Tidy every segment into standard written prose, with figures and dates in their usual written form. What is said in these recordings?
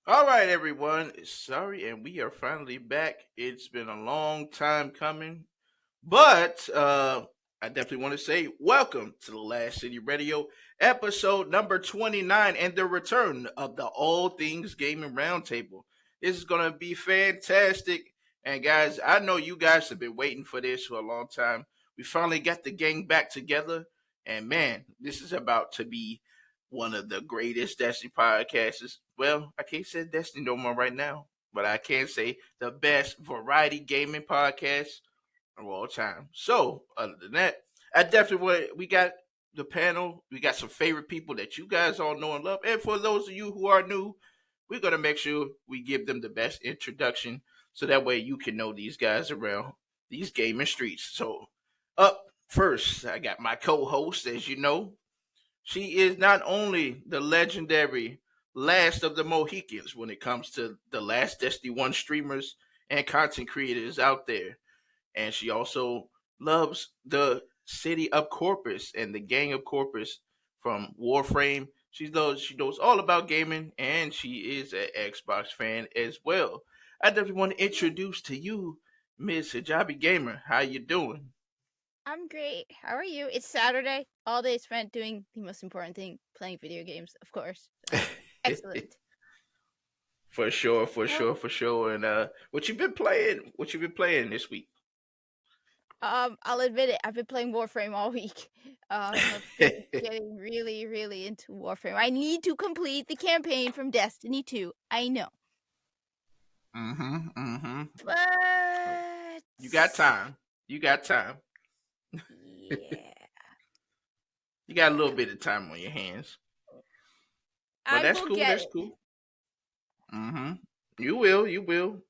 All right, everyone. Sorry, and we are finally back. It's been a long time coming, but I definitely want to say welcome to the Last City Radio, episode number 29, and the return of the All Things Gaming Roundtable. This is going to be fantastic. And guys, I know you guys have been waiting for this for a long time. We finally got the gang back together, and man, this is about to be one of the greatest Destiny podcasts. Well, I can't say Destiny no more right now, but I can say the best variety gaming podcast of all time. So, other than that, I definitely we got the panel. We got some favorite people that you guys all know and love. And for those of you who are new, we're gonna make sure we give them the best introduction, so that way you can know these guys around these gaming streets. So, up first, I got my co-host, as you know. She is not only the legendary last of the Mohicans when it comes to the last Destiny 1 streamers and content creators out there, and she also loves the city of Corpus and the gang of Corpus from Warframe. She knows all about gaming, and she is an Xbox fan as well. I definitely want to introduce to you Miss Hijabi Gamer. How you doing? I'm great. How are you? It's Saturday. All day spent doing the most important thing, playing video games, of course. So, excellent. For sure, for Oh, sure, for sure. And what you been playing? What you been playing this week? I'll admit it. I've been playing Warframe all week. I've been getting really, really into Warframe. I need to complete the campaign from Destiny 2. I know, Mm-hmm. but You got time. You got time. yeah, You got a little bit of time on your hands. But I that's will cool. get That's it. cool. Mm-hmm. You will. You will.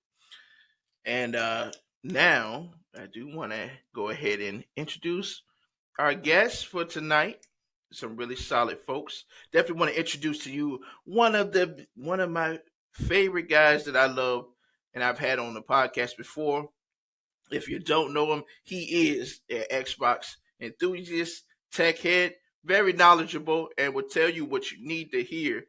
And now I do want to go ahead and introduce our guests for tonight. Some really solid folks. Definitely want to introduce to you one of my favorite guys that I love and I've had on the podcast before. If you don't know him, he is an Xbox enthusiast, tech head, very knowledgeable, and will tell you what you need to hear.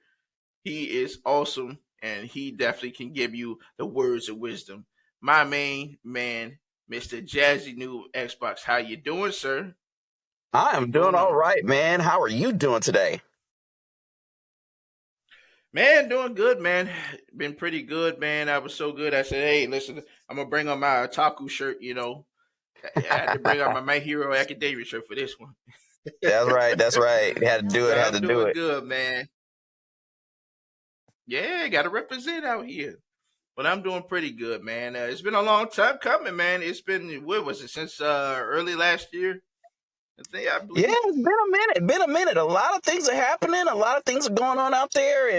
He is awesome, and he definitely can give you the words of wisdom. My main man, Mr. Jazzy New Xbox. How you doing, sir? I What's am been doing going all on? right, man. How are you doing today? Man, doing good, man. Been pretty good, man. I was so good. I said, hey, listen, I'm gonna bring on my otaku shirt. I had to bring out my My Hero Academia shirt for this one. That's right. That's right. Had to do So it. Had to I'm do doing it. good, man. Yeah, got to represent out here. But I'm doing pretty good, man. It's been a long time coming, man. It's been what was it since early last year? I Yeah, believe. it's been a minute. Been a minute. A lot of things are happening. A lot of things are going on out there,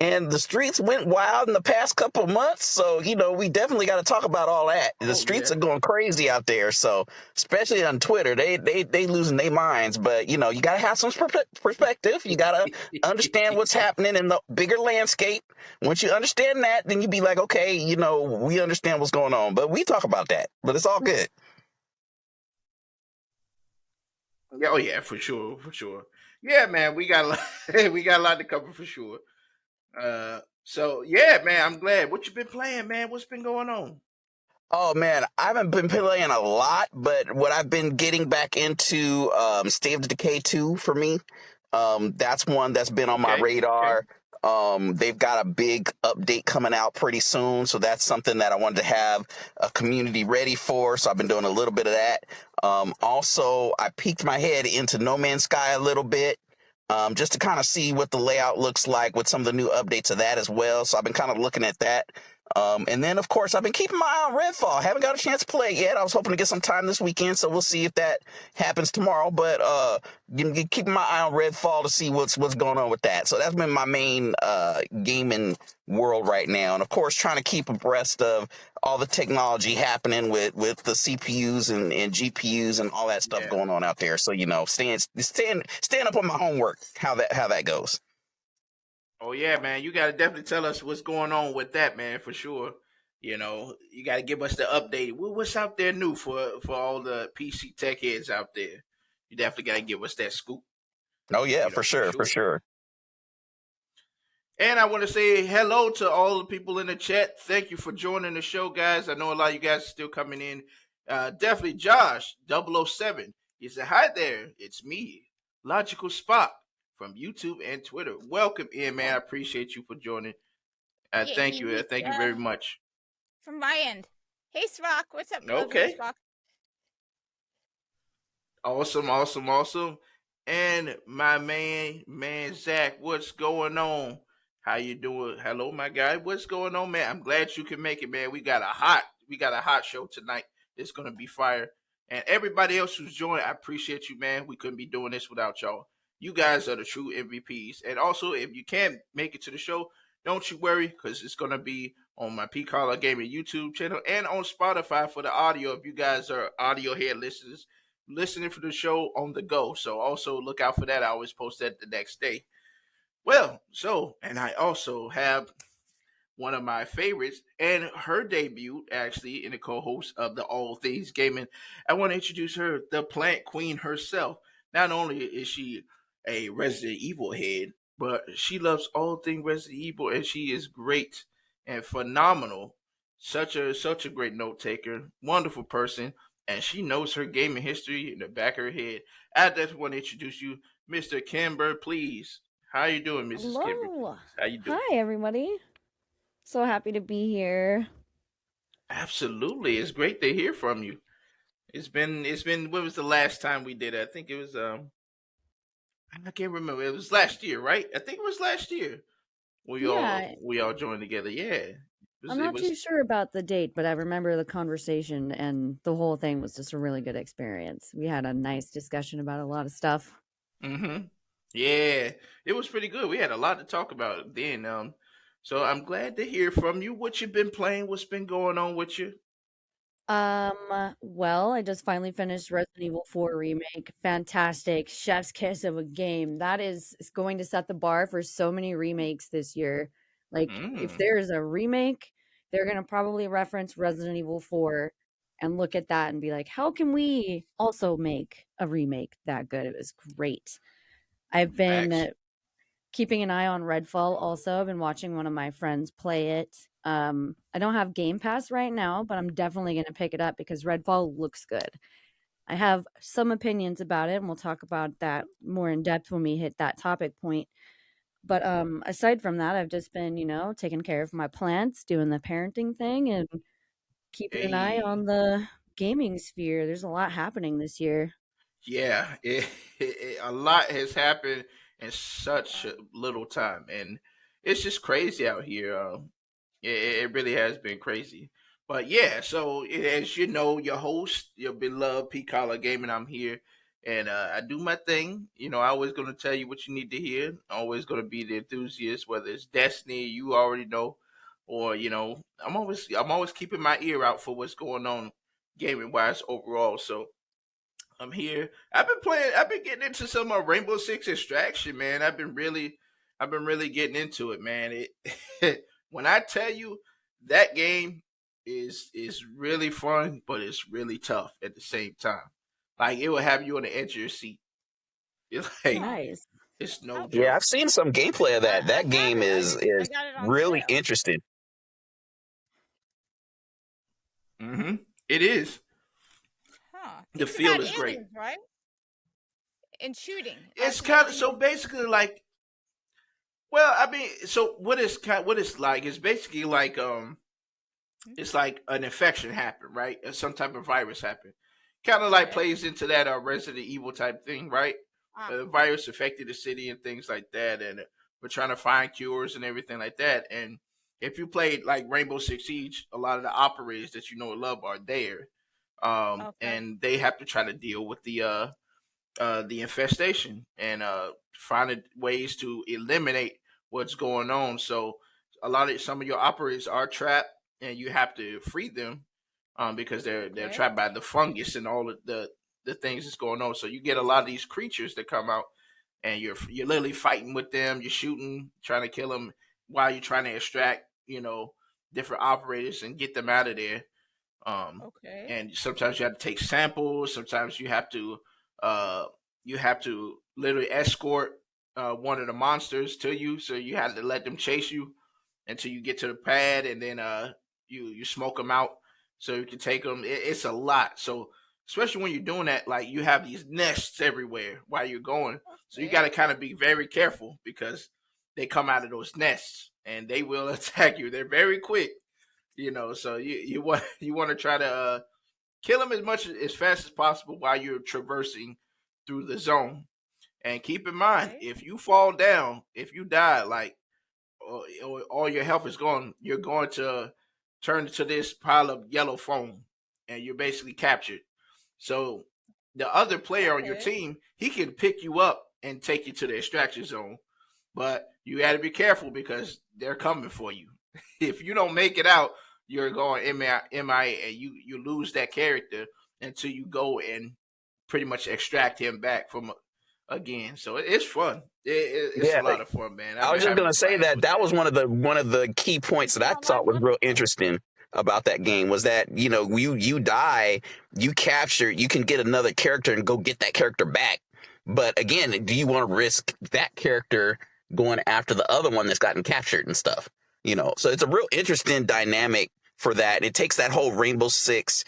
and the streets went wild in the past couple of months. So we definitely got to talk about all that. The Oh streets yeah. are going crazy out there. So especially on Twitter, they losing their minds. But you got to have some perspective. You got to understand what's happening in the bigger landscape. Once you understand that, then you be like, okay, we understand what's going on. But we talk about that. But it's all good. Yeah, oh yeah, for sure, for sure. Yeah, man, we got a lot, we got a lot to cover for sure. So yeah, man, I'm glad. What you been playing, man? What's been going on? Oh man, I haven't been playing a lot, but what I've been getting back into State of Decay 2 for me. That's one that's been on my Okay, okay. radar. They've got a big update coming out pretty soon, so that's something that I wanted to have a community ready for. So I've been doing a little bit of that. Also, I peeked my head into No Man's Sky a little bit. Just to kind of see what the layout looks like with some of the new updates of that as well. So I've been kind of looking at that. And then, of course, I've been keeping my eye on Redfall. Haven't got a chance to play it yet. I was hoping to get some time this weekend, so we'll see if that happens tomorrow. But keeping my eye on Redfall to see what's going on with that. So that's been my main gaming world right now, and of course, trying to keep abreast of all the technology happening with the CPUs and GPUs and all that stuff Yeah. going on out there. So staying up on my homework. How that goes. Oh yeah, man. You got to definitely tell us what's going on with that, man, for sure. You got to give us the update. What's out there new for all the PC tech heads out there? You definitely got to give us that scoop. Oh yeah, for For sure, for sure. sure. And I want to say hello to all the people in the chat. Thank you for joining the show, guys. I know a lot of you guys are still coming in. Definitely Josh 007. He said, "Hi there, it's me, Logical Spock from YouTube and Twitter. Welcome in, man. I Oh, appreciate you for joining. yeah, Thank you. he's Thank you very much." from my end. Hey, Spock, what's up, logical Okay. Spock? Awesome, awesome, awesome. And my man Zach, what's going on? How you doing? Hello, my guy. What's going on, man? I'm glad you can make it, man. We got a hot show tonight. It's gonna be fire. And everybody else who's joined, I appreciate you, man. We couldn't be doing this without y'all. You guys are the true MVPs. And also, if you can't make it to the show, don't you worry, because it's gonna be on my P Collar Gaming YouTube channel and on Spotify for the audio. If you guys are audio head listeners listening for the show on the go. So also look out for that. I always post that the next day. Well, and I also have one of my favorites and her debut actually in the co-host of the All Things Gaming. I want to introduce her, the plant queen herself. Not only is she a Resident Evil head, but she loves all things Resident Evil and she is great and phenomenal. Such a great note taker, wonderful person, and she knows her gaming history in the back of her head. I just want to introduce you, Mr. Kimber, please. How you doing, Mrs. Kimber, Hello. please? How you doing? Hi, everybody. So happy to be here. Absolutely, it's great to hear from you. It's been. When was the last time we did it? I think it was. I can't remember. It was last year, right? I think it was last year. We all Yeah, we all joined together. Yeah, I'm it not was. too sure about the date, but I remember the conversation, and the whole thing was just a really good experience. We had a nice discussion about a lot of stuff. Mm-hmm. Yeah, it was pretty good. We had a lot to talk about then. So I'm glad to hear from you. What you been playing? What's been going on with you? Well, I just finally finished Resident Evil 4 remake. Fantastic. Chef's kiss of a game. That is going to set the bar for so many remakes this year. Like, if Mm, there's a remake, they're going to probably reference Resident Evil 4 and look at that and be like, how can we also make a remake that good? It was great. I've been facts. keeping an eye on Redfall also. I've been watching one of my friends play it. I don't have Game Pass right now, but I'm definitely going to pick it up because Redfall looks good. I have some opinions about it, and we'll talk about that more in depth when we hit that topic point. But aside from that, I've just been, taking care of my plants, doing the parenting thing, and keeping an eye Hey. on the gaming sphere. There's a lot happening this year. Yeah, a lot has happened in such Yeah. a little time, and it's just crazy out here. It really has been crazy. But yeah, so as you know, your host, your beloved P Collar Gaming, I'm here, and I do my thing. I always going to tell you what you need to hear. Always going to be the enthusiast, whether it's Destiny, you already know, or I'm always keeping my ear out for what's going on gaming wise overall. So I'm here. I've been getting into some Rainbow Six Extraction, man. I've been really getting into it, man. It when I tell you that game is really fun, but it's really tough at the same time. Like it will have you on the edge of your seat. It's like Huh. Nice. it's no How Yeah, joke. I've seen some gameplay of that. I That got game it. I is got it on really sale. interesting. It is. Huh. The It's feel about is great. aliens, right? And shooting. It's kind of Connecting. so basically like. Well, I mean, so what it's like is basically like Hmm? it's like an infection happened, right? Some type of virus happened. Kind of like Okay. plays into that Resident Evil type thing, right? Ah. The virus affected the city and things like that, and we're trying to find cures and everything like that. And if you played like Rainbow Six Siege, a lot of the operators that you know and love are there, Okay. and they have to try to deal with the infestation and finding ways to eliminate what's going on. So some of your operators are trapped, and you have to free them because they're Okay. trapped by the fungus and all of the things that's going on. So you get a lot of these creatures that come out, and you're literally fighting with them. You're shooting, trying to kill them while you're trying to extract, different operators and get them out of there. Um, Okay. and sometimes you have to take samples. Sometimes uh, you have to literally escort. one of the monsters to you, so you had to let them chase you until you get to the pad, and then you smoke them out so you can take them. It's a lot. So especially when you're doing that, like you have these nests everywhere while you're going, so you got to kind of be very careful because they come out of those nests and they will attack you. They're very quick, So you want to try to kill them as fast as possible while you're traversing through the zone. And keep in mind, if you fall down, if you die, like or all your health is gone, you're going to turn to this pile of yellow foam, and you're basically captured. So the other player on your team, he can pick you up and take you to the extraction zone, but you got to be careful because they're coming for you. If you don't make it out, you're going MIA, and you lose that character until you go and pretty much extract him back from again. So it's fun. It's a lot of fun, man. I was just gonna say that was one of the key points that I thought was real interesting about that game was that you die, you capture, you can get another character and go get that character back. But again, do you want to risk that character going after the other one that's gotten captured and stuff? So it's a real interesting dynamic for that. It takes that whole Rainbow Six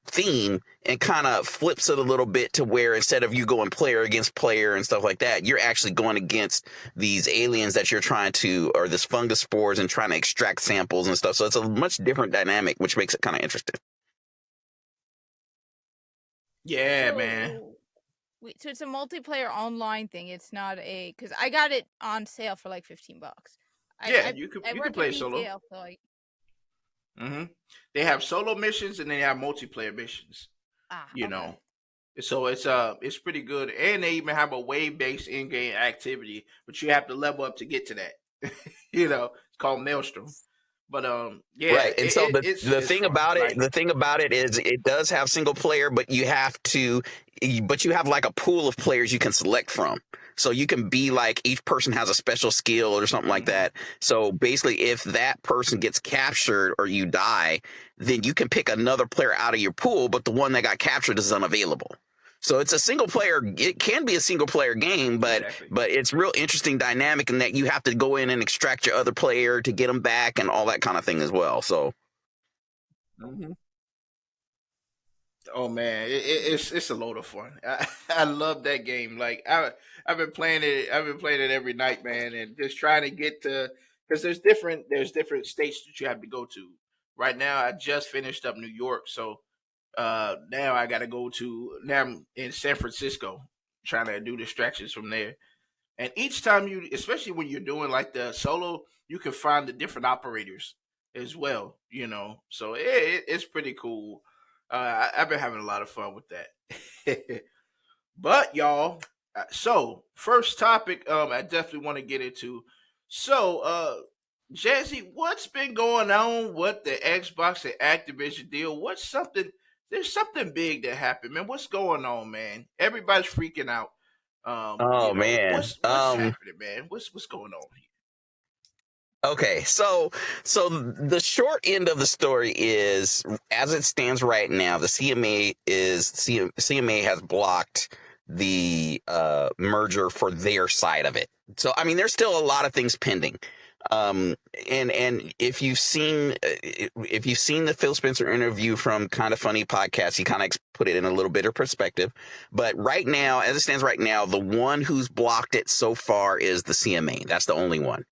theme and kind of flips it a little bit to where instead of you going player against player and stuff like that, you're actually going against these aliens that you're trying to, or this fungus spores, and trying to extract samples and stuff. So it's a much different dynamic, which makes it kind of interesting. Yeah, man. So it's a multiplayer online thing. It's not because I got it on sale for like $15. Yeah, you could play solo. Mm-hmm. They have solo missions and they have multiplayer missions. So it's pretty good, and they even have a wave-based in-game activity, but you have to level up to get to that. It's called Maelstrom. But yeah, right. And so the thing about it is it does have single player, but you have like a pool of players you can select from. So you can be like, each person has a special skill or something like that. So basically, if that person gets captured or you die, then you can pick another player out of your pool, but the one that got captured is unavailable. So it's a single player. It can be a single player game, but it's real interesting dynamic in that you have to go in and extract your other player to get them back and all that kind of thing as well. So, oh man, it's a load of fun. I love that game. Like I've been playing it. I've been playing it every night, man, and just trying to get to, because there's different states that you have to go to. Right now, I just finished up New York, so now I got to go to, now I'm in San Francisco trying to do distractions from there. And each time especially when you're doing like the solo, you can find the different operators as well, So it's pretty cool. I've been having a lot of fun with that. But y'all, so first topic, I definitely want to get into. So, Jazzy, what's been going on with the Xbox and Activision deal? There's something big that happened, man. What's going on, man? Everybody's freaking out. Man, what's happening, man? What's going on here? Okay, so the short end of the story is, as it stands right now, the CMA has blocked the merger for their side of it. So I mean, there's still a lot of things pending. And if you've seen the Phil Spencer interview from Kind of Funny podcast, he kind of put it in a little bit of perspective. But right now, as it stands right now, the one who's blocked it so far is the CMA. That's the only one.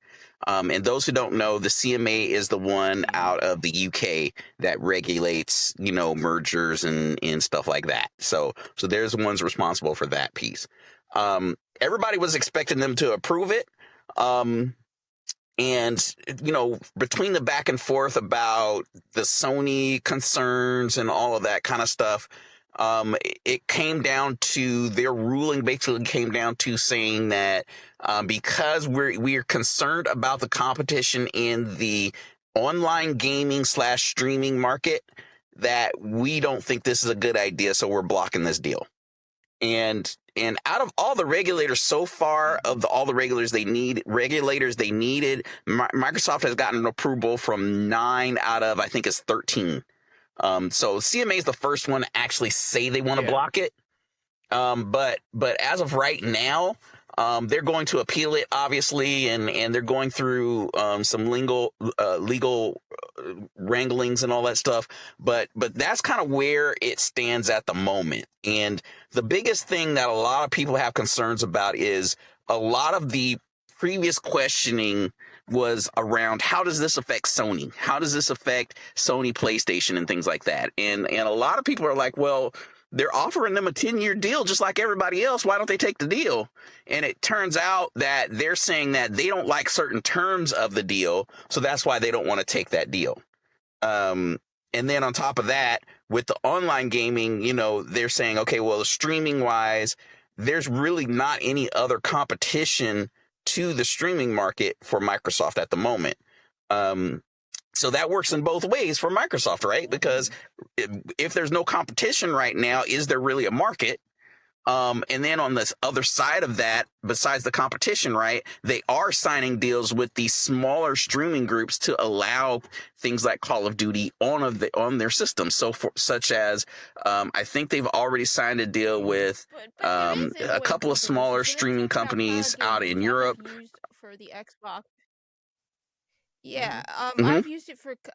And those who don't know, the CMA is the one out of the UK that regulates, mergers and stuff like that. So there's the ones responsible for that piece. Everybody was expecting them to approve it. And, between the back and forth about the Sony concerns and all of that kind of stuff, it came down to, their ruling basically came down to saying that because we're concerned about the competition in the online gaming / streaming market, that we don't think this is a good idea, so we're blocking this deal. And out of all the regulators so far, all the regulators they needed, Microsoft has gotten approval from 9 out of, I think it's 13. So CMA is the first one to actually say they want to block it. But as of right now, They're going to appeal it, obviously, and they're going through some legal wranglings and all that stuff. But that's kind of where it stands at the moment. And the biggest thing that a lot of people have concerns about is a lot of the previous questioning was around how does this affect Sony? How does this affect Sony PlayStation and things like that? And a lot of people are like, well, they're offering them a 10-year deal just like everybody else. Why don't they take the deal? And it turns out that they're saying that they don't like certain terms of the deal, so that's why they don't want to take that deal. And then on top of that, with the online gaming, they're saying, okay, well, streaming wise, there's really not any other competition to the streaming market for Microsoft at the moment. So that works in both ways for Microsoft, right? Because if there's no competition right now, is there really a market? And then on this other side of that, besides the competition, right, they are signing deals with these smaller streaming groups to allow things like Call of Duty on their system. So such as, I think they've already signed a deal with a couple of smaller streaming companies out in Europe. Used for the Xbox. Yeah, Mhm.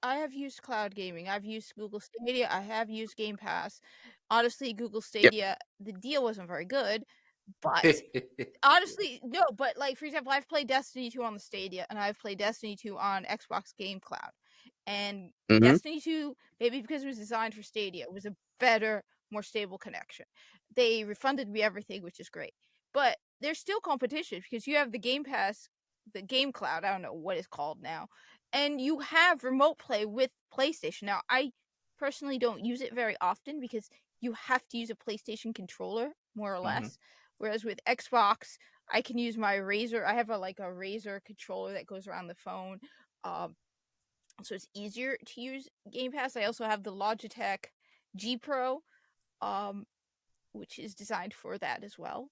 I have used cloud gaming. I've used Google Stadia. I have used Game Pass. Honestly, Google Stadia, the deal wasn't very good, but honestly, no, but like for example, I've played Destiny 2 on the Stadia and I've played Destiny 2 on Xbox Game Cloud. And Destiny 2, maybe because it was designed for Stadia, was a better, more stable connection. They refunded me everything, which is great. But there's still competition because you have the Game Pass, the Game Cloud, I don't know what it's called now, and you have remote play with PlayStation. Now, I personally don't use it very often because you have to use a PlayStation controller, more or less. Whereas with Xbox, I can use my Razer. I have a Razer controller that goes around the phone. So it's easier to use Game Pass. I also have the Logitech G Pro, which is designed for that as well.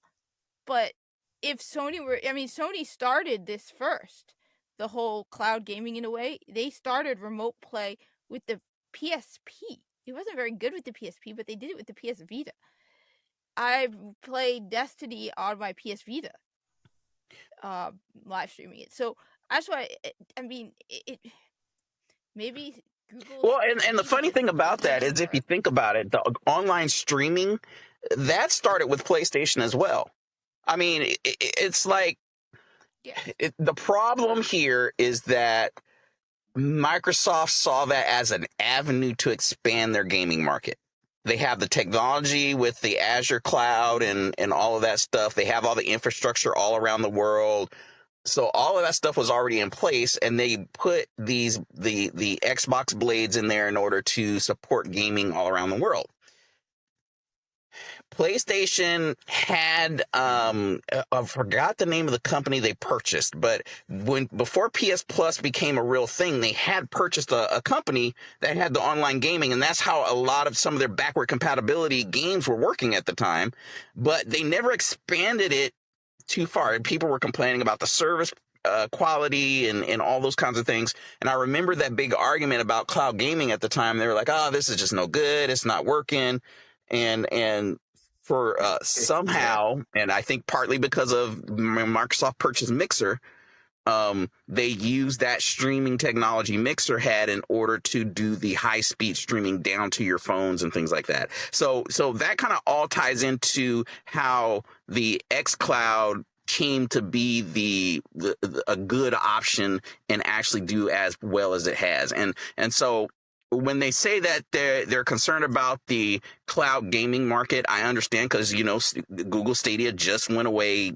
But if Sony started this first, the whole cloud gaming in a way. They started remote play with the PSP. It wasn't very good with the PSP, but they did it with the PS Vita. I've played Destiny on my PS Vita, live streaming it. So that's why maybe Google. Well, and the funny thing about that is, if you think about it, the online streaming that started with PlayStation as well. I mean, it's like the problem here is that Microsoft saw that as an avenue to expand their gaming market. They have the technology with the Azure cloud and all of that stuff. They have all the infrastructure all around the world. So all of that stuff was already in place, and they put the Xbox blades in there in order to support gaming all around the world. PlayStation had I forgot the name of the company they purchased, but before PS Plus became a real thing, they had purchased a company that had the online gaming, and that's how a lot of some of their backward compatibility games were working at the time. But they never expanded it too far. People were complaining about the service quality and all those kinds of things. And I remember that big argument about cloud gaming at the time. They were like, "Oh, this is just no good. It's not working." And for somehow, and I think partly because of Microsoft purchased Mixer, they used that streaming technology Mixer had in order to do the high speed streaming down to your phones and things like that. So that kind of all ties into how the xCloud came to be a good option and actually do as well as it has. And so when they say that they're concerned about the cloud gaming market, I understand, because Google Stadia just went away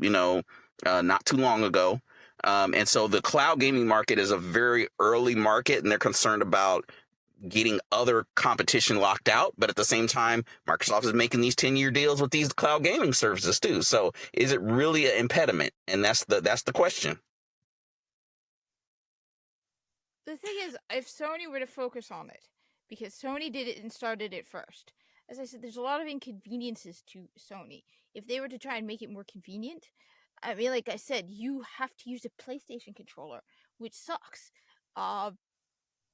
not too long ago. And so the cloud gaming market is a very early market, and they're concerned about getting other competition locked out. But at the same time, Microsoft is making these 10-year deals with these cloud gaming services too. So is it really an impediment? And that's the question. The thing is, if Sony were to focus on it, because Sony did it and started it first, as I said, there's a lot of inconveniences to Sony. If they were to try and make it more convenient, like I said, you have to use a PlayStation controller, which sucks.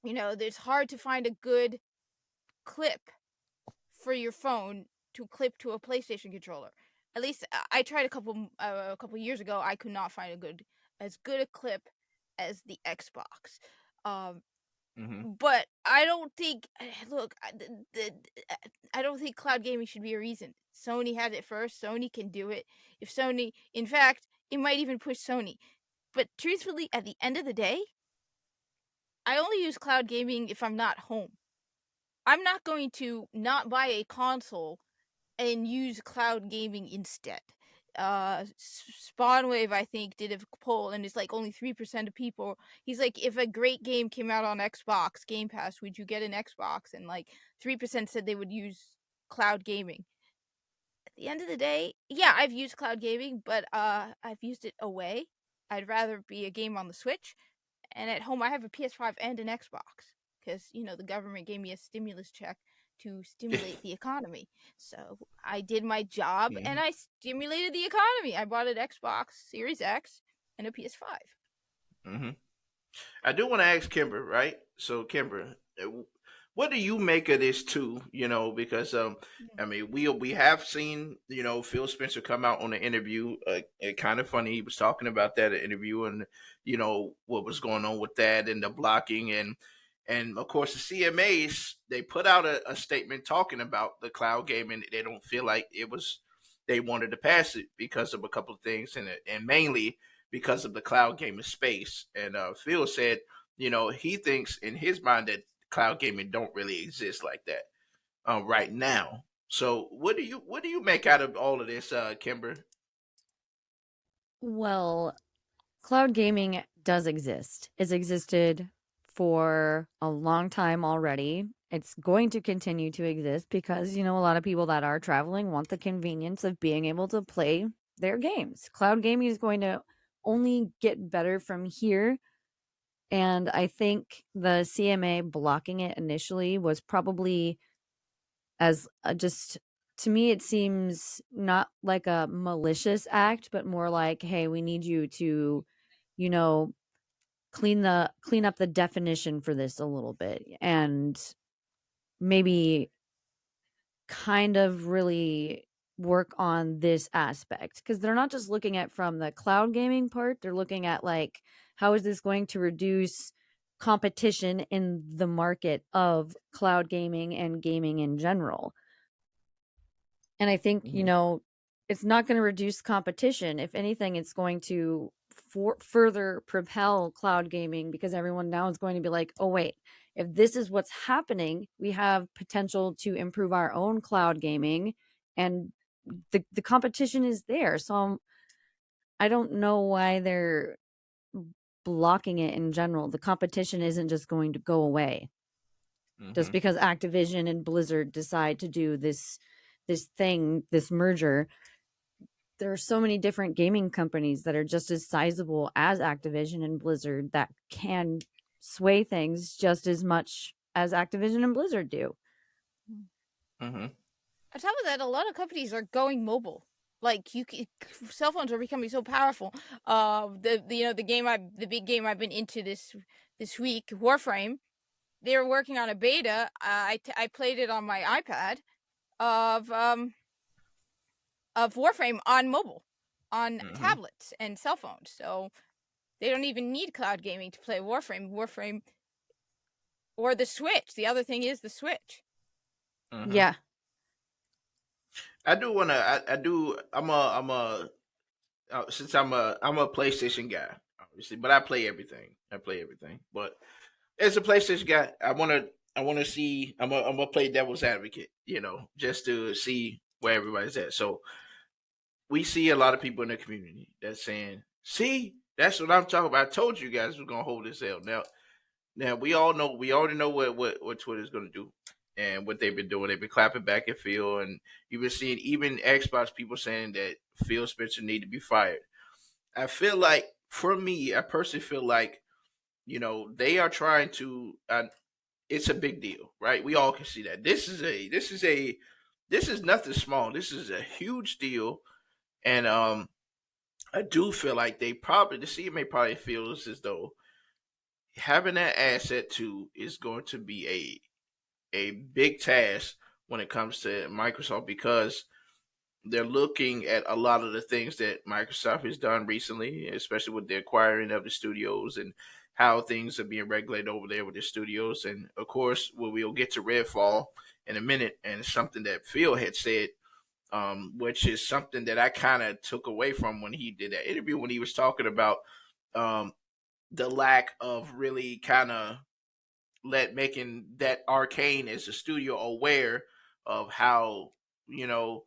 It's hard to find a good clip for your phone to clip to a PlayStation controller. at least I tried a couple years ago. I could not find as good a clip as the Xbox. Mm-hmm. But I don't think. Look, I don't think cloud gaming should be a reason. Sony had it first. Sony can do it. If Sony, in fact, it might even push Sony. But truthfully, at the end of the day, I only use cloud gaming if I'm not home. I'm not going to not buy a console and use cloud gaming instead. Spawnwave, I think, did a poll, and it's like only 3% of people. He's like, if a great game came out on Xbox Game Pass, would you get an Xbox? And like 3% said they would use cloud gaming. At the end of the day, yeah, I've used cloud gaming, but I've used it away. I'd rather be a game on the Switch, and at home I have a PS5 and an Xbox because the government gave me a stimulus check to stimulate the economy. So I did my job and I stimulated the economy. I bought an Xbox Series X and a PS5. Mm-hmm. I do want to ask Kimber, right? So, Kimber, what do you make of this too? Because I mean, we have seen Phil Spencer come out on the interview. Kind of funny, he was talking about that interview and what was going on with that and the blocking and of course the CMAs they put out a statement talking about the cloud gaming. They don't feel like they wanted to pass it because of a couple of things and mainly because of the cloud gaming space. And Phil said, he thinks in his mind that cloud gaming don't really exist like that right now. So what do you make out of all of this, Kimber? Well, cloud gaming does exist. It's existed for a long time already. It's going to continue to exist because, a lot of people that are traveling want the convenience of being able to play their games. Cloud gaming is going to only get better from here. And I think the CMA blocking it initially was probably as just to me it seems not like a malicious act, but more like, hey, we need you to, you know, clean up the definition for this a little bit and maybe kind of really work on this aspect, because they're not just looking at from the cloud gaming part, they're looking at like, how is this going to reduce competition in the market of cloud gaming and gaming in general. And I think, it's not going to reduce competition. If anything, it's going to further propel cloud gaming, because everyone now is going to be like, oh, wait, if this is what's happening, we have potential to improve our own cloud gaming, and the competition is there. So I don't know why they're blocking it in general. The competition isn't just going to go away just because Activision and Blizzard decide to do this thing, this merger. There are so many different gaming companies that are just as sizable as Activision and Blizzard that can sway things just as much as Activision and Blizzard do. Mm-hmm. On top of that, a lot of companies are going mobile. Like cell phones are becoming so powerful. The big game I've been into this week, Warframe. They're working on a beta. I played it on my iPad of Warframe on mobile, on tablets and cell phones. So they don't even need cloud gaming to play Warframe, or the Switch. The other thing is the Switch. Yeah. I do want to. I do. Since I'm a PlayStation guy, obviously, but I play everything. But as a PlayStation guy, I want to see. I'm gonna play devil's advocate, just to see where everybody's at. So we see a lot of people in the community that's saying, "See, that's what I'm talking about. I told you guys we're gonna hold this out." Now we already know what Twitter's gonna do and what they've been doing. They've been clapping back at Phil, and you've been seeing even Xbox people saying that Phil Spencer need to be fired. I feel like, for me, I personally feel like, they are trying to. It's a big deal, right? We all can see that. This is nothing small. This is a huge deal, and I do feel like the CMA probably feels as though having that asset too is going to be a big task when it comes to Microsoft, because they're looking at a lot of the things that Microsoft has done recently, especially with the acquiring of the studios and how things are being regulated over there with the studios. And of course, we'll get to Redfall in a minute, and it's something that Phil had said, which is something that I kind of took away from when he did that interview, when he was talking about um, the lack of really kind of making that Arcane as a studio aware of how, you know,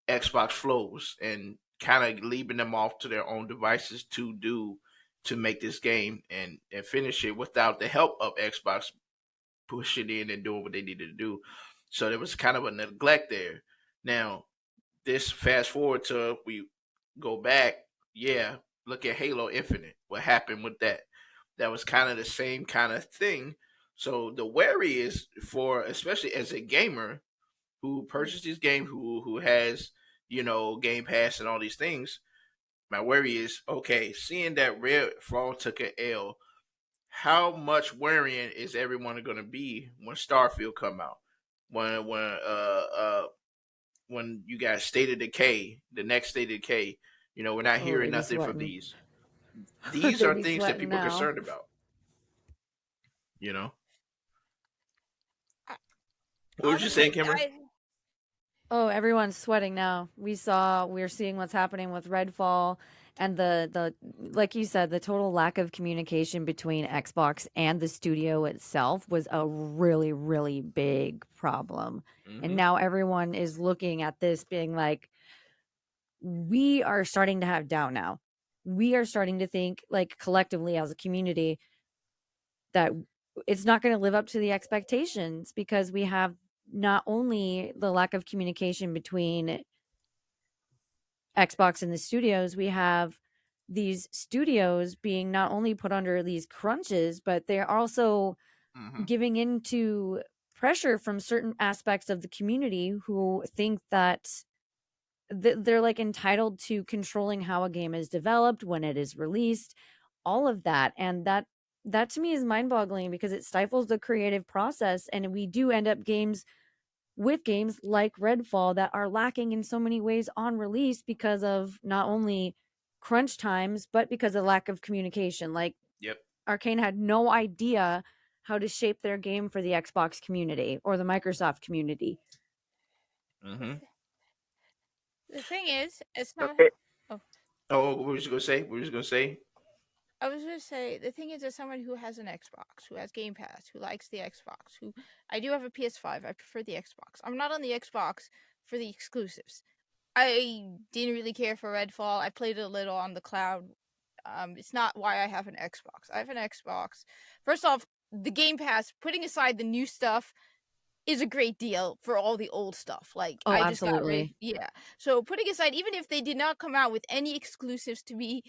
Xbox flows, and kind of leaving them off to their own devices to make this game and finish it without the help of Xbox pushing in and doing what they needed to do. So there was kind of a neglect there. Now, this fast forward to we go back, yeah, look at Halo Infinite. What happened with that? That was kind of the same kind of thing. So the worry is for, especially as a gamer who purchased this game, who has, Game Pass and all these things. My worry is, okay, seeing that Redfall took an L, how much worrying is everyone going to be when Starfield come out? When you got State of Decay, the next State of Decay, we're not Oh, hearing they be nothing from sweating. these. These They are be things that sweating people are now. concerned about. You know, I, what was you saying, honestly, Kimber? Oh, everyone's sweating now. We're seeing what's happening with Redfall and the like you said, the total lack of communication between Xbox and the studio itself was a really, really big problem. And Mm-hmm. now everyone is looking at this being like, we are starting to have doubt now. We are starting to think, like, collectively as a community, that it's not going to live up to the expectations because we have not only the lack of communication between Xbox and the studios, we have these studios being not only put under these crunches, but they're also Mm-hmm. giving into pressure from certain aspects of the community who think that they're like entitled to controlling how a game is developed, when it is released, all of that. And that to me is mind-boggling because it stifles the creative process, and we do end up games like Redfall that are lacking in so many ways on release because of not only crunch times, but because of lack of communication. Like, Yep. Arcane had no idea how to shape their game for the Xbox community or the Microsoft community. Mm-hmm. the thing is, it's not. Okay. Oh, Oh, what was you gonna say? What was you gonna say? I was gonna say the thing is, as someone who has an Xbox, who has Game Pass, who likes the Xbox, who I do have a PS5. I prefer the Xbox. I'm not on the Xbox for the exclusives. I didn't really care for Redfall. I played it a little on the cloud. It's not why I have an Xbox. I have an Xbox. First off, the Game Pass, putting aside the new stuff, is a great deal for all the old stuff. Like, Oh, I just got absolutely. yeah. So putting aside, even if they did not come out with any exclusives to me,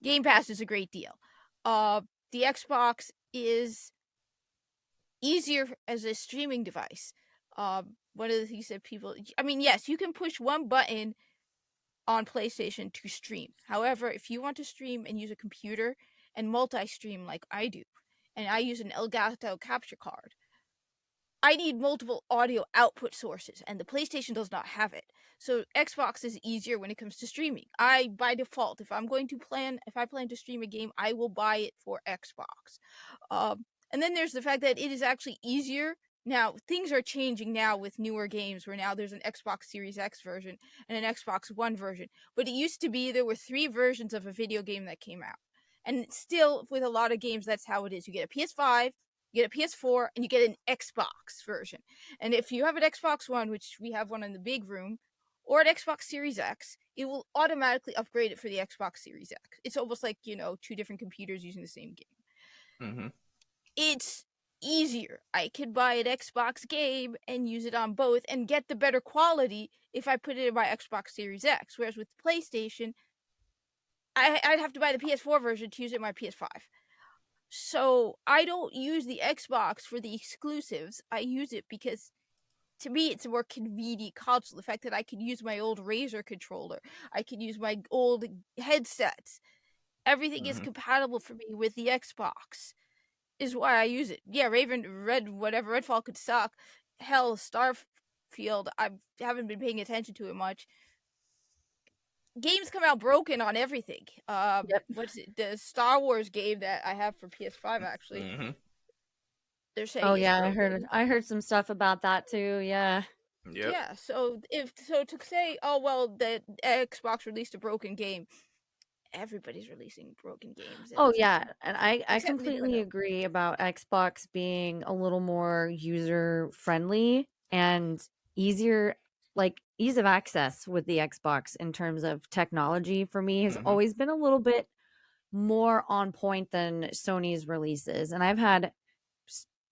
Game Pass is a great deal. Uh, the Xbox is easier as a streaming device. One of the things that people, I mean, yes, you can push one button on PlayStation to stream. However, if you want to stream and use a computer and multi-stream like I do, and I use an Elgato capture card, I need multiple audio output sources, and the PlayStation does not have it. So Xbox is easier when it comes to streaming. I, by default, if I plan to stream a game, I will buy it for Xbox. And then there's the fact that it is actually easier. Now, things are changing now with newer games where now there's an Xbox Series X version and an Xbox One version. But it used to be there were 3 versions of a video game that came out. And still, with a lot of games, that's how it is. You get a PS5, you get a PS4, and you get an Xbox version. And if you have an Xbox One, which we have one in the big room, or an Xbox Series X, it will automatically upgrade it for the Xbox Series X. It's almost like, 2 different computers using the same game. Mm-hmm. It's easier. I could buy an Xbox game and use it on both and get the better quality if I put it in my Xbox Series X. Whereas with PlayStation, I'd have to buy the PS4 version to use it in my PS5. So I don't use the Xbox for the exclusives. I use it because to me it's a more convenient console. The fact that I can use my old Razer controller, I can use my old headsets. Everything is Mm-hmm. compatible for me with the Xbox. Is why I use it. Yeah, Redfall could suck. Hell, Starfield, I haven't been paying attention to it much. games come out broken on everything. Yep. What's it? The Star Wars game that I have for PS5 actually. Mm-hmm. They're saying Oh it's yeah, broken. I heard some stuff about that too. Yeah. Yep. Yeah, so to say, oh well, the Xbox released a broken game, everybody's releasing broken games at Oh this yeah, point, and I except completely Nintendo. agree about Xbox being a little more user friendly and easier, like ease of access with the Xbox in terms of technology for me has Mm-hmm. always been a little bit more on point than Sony's releases. And I've had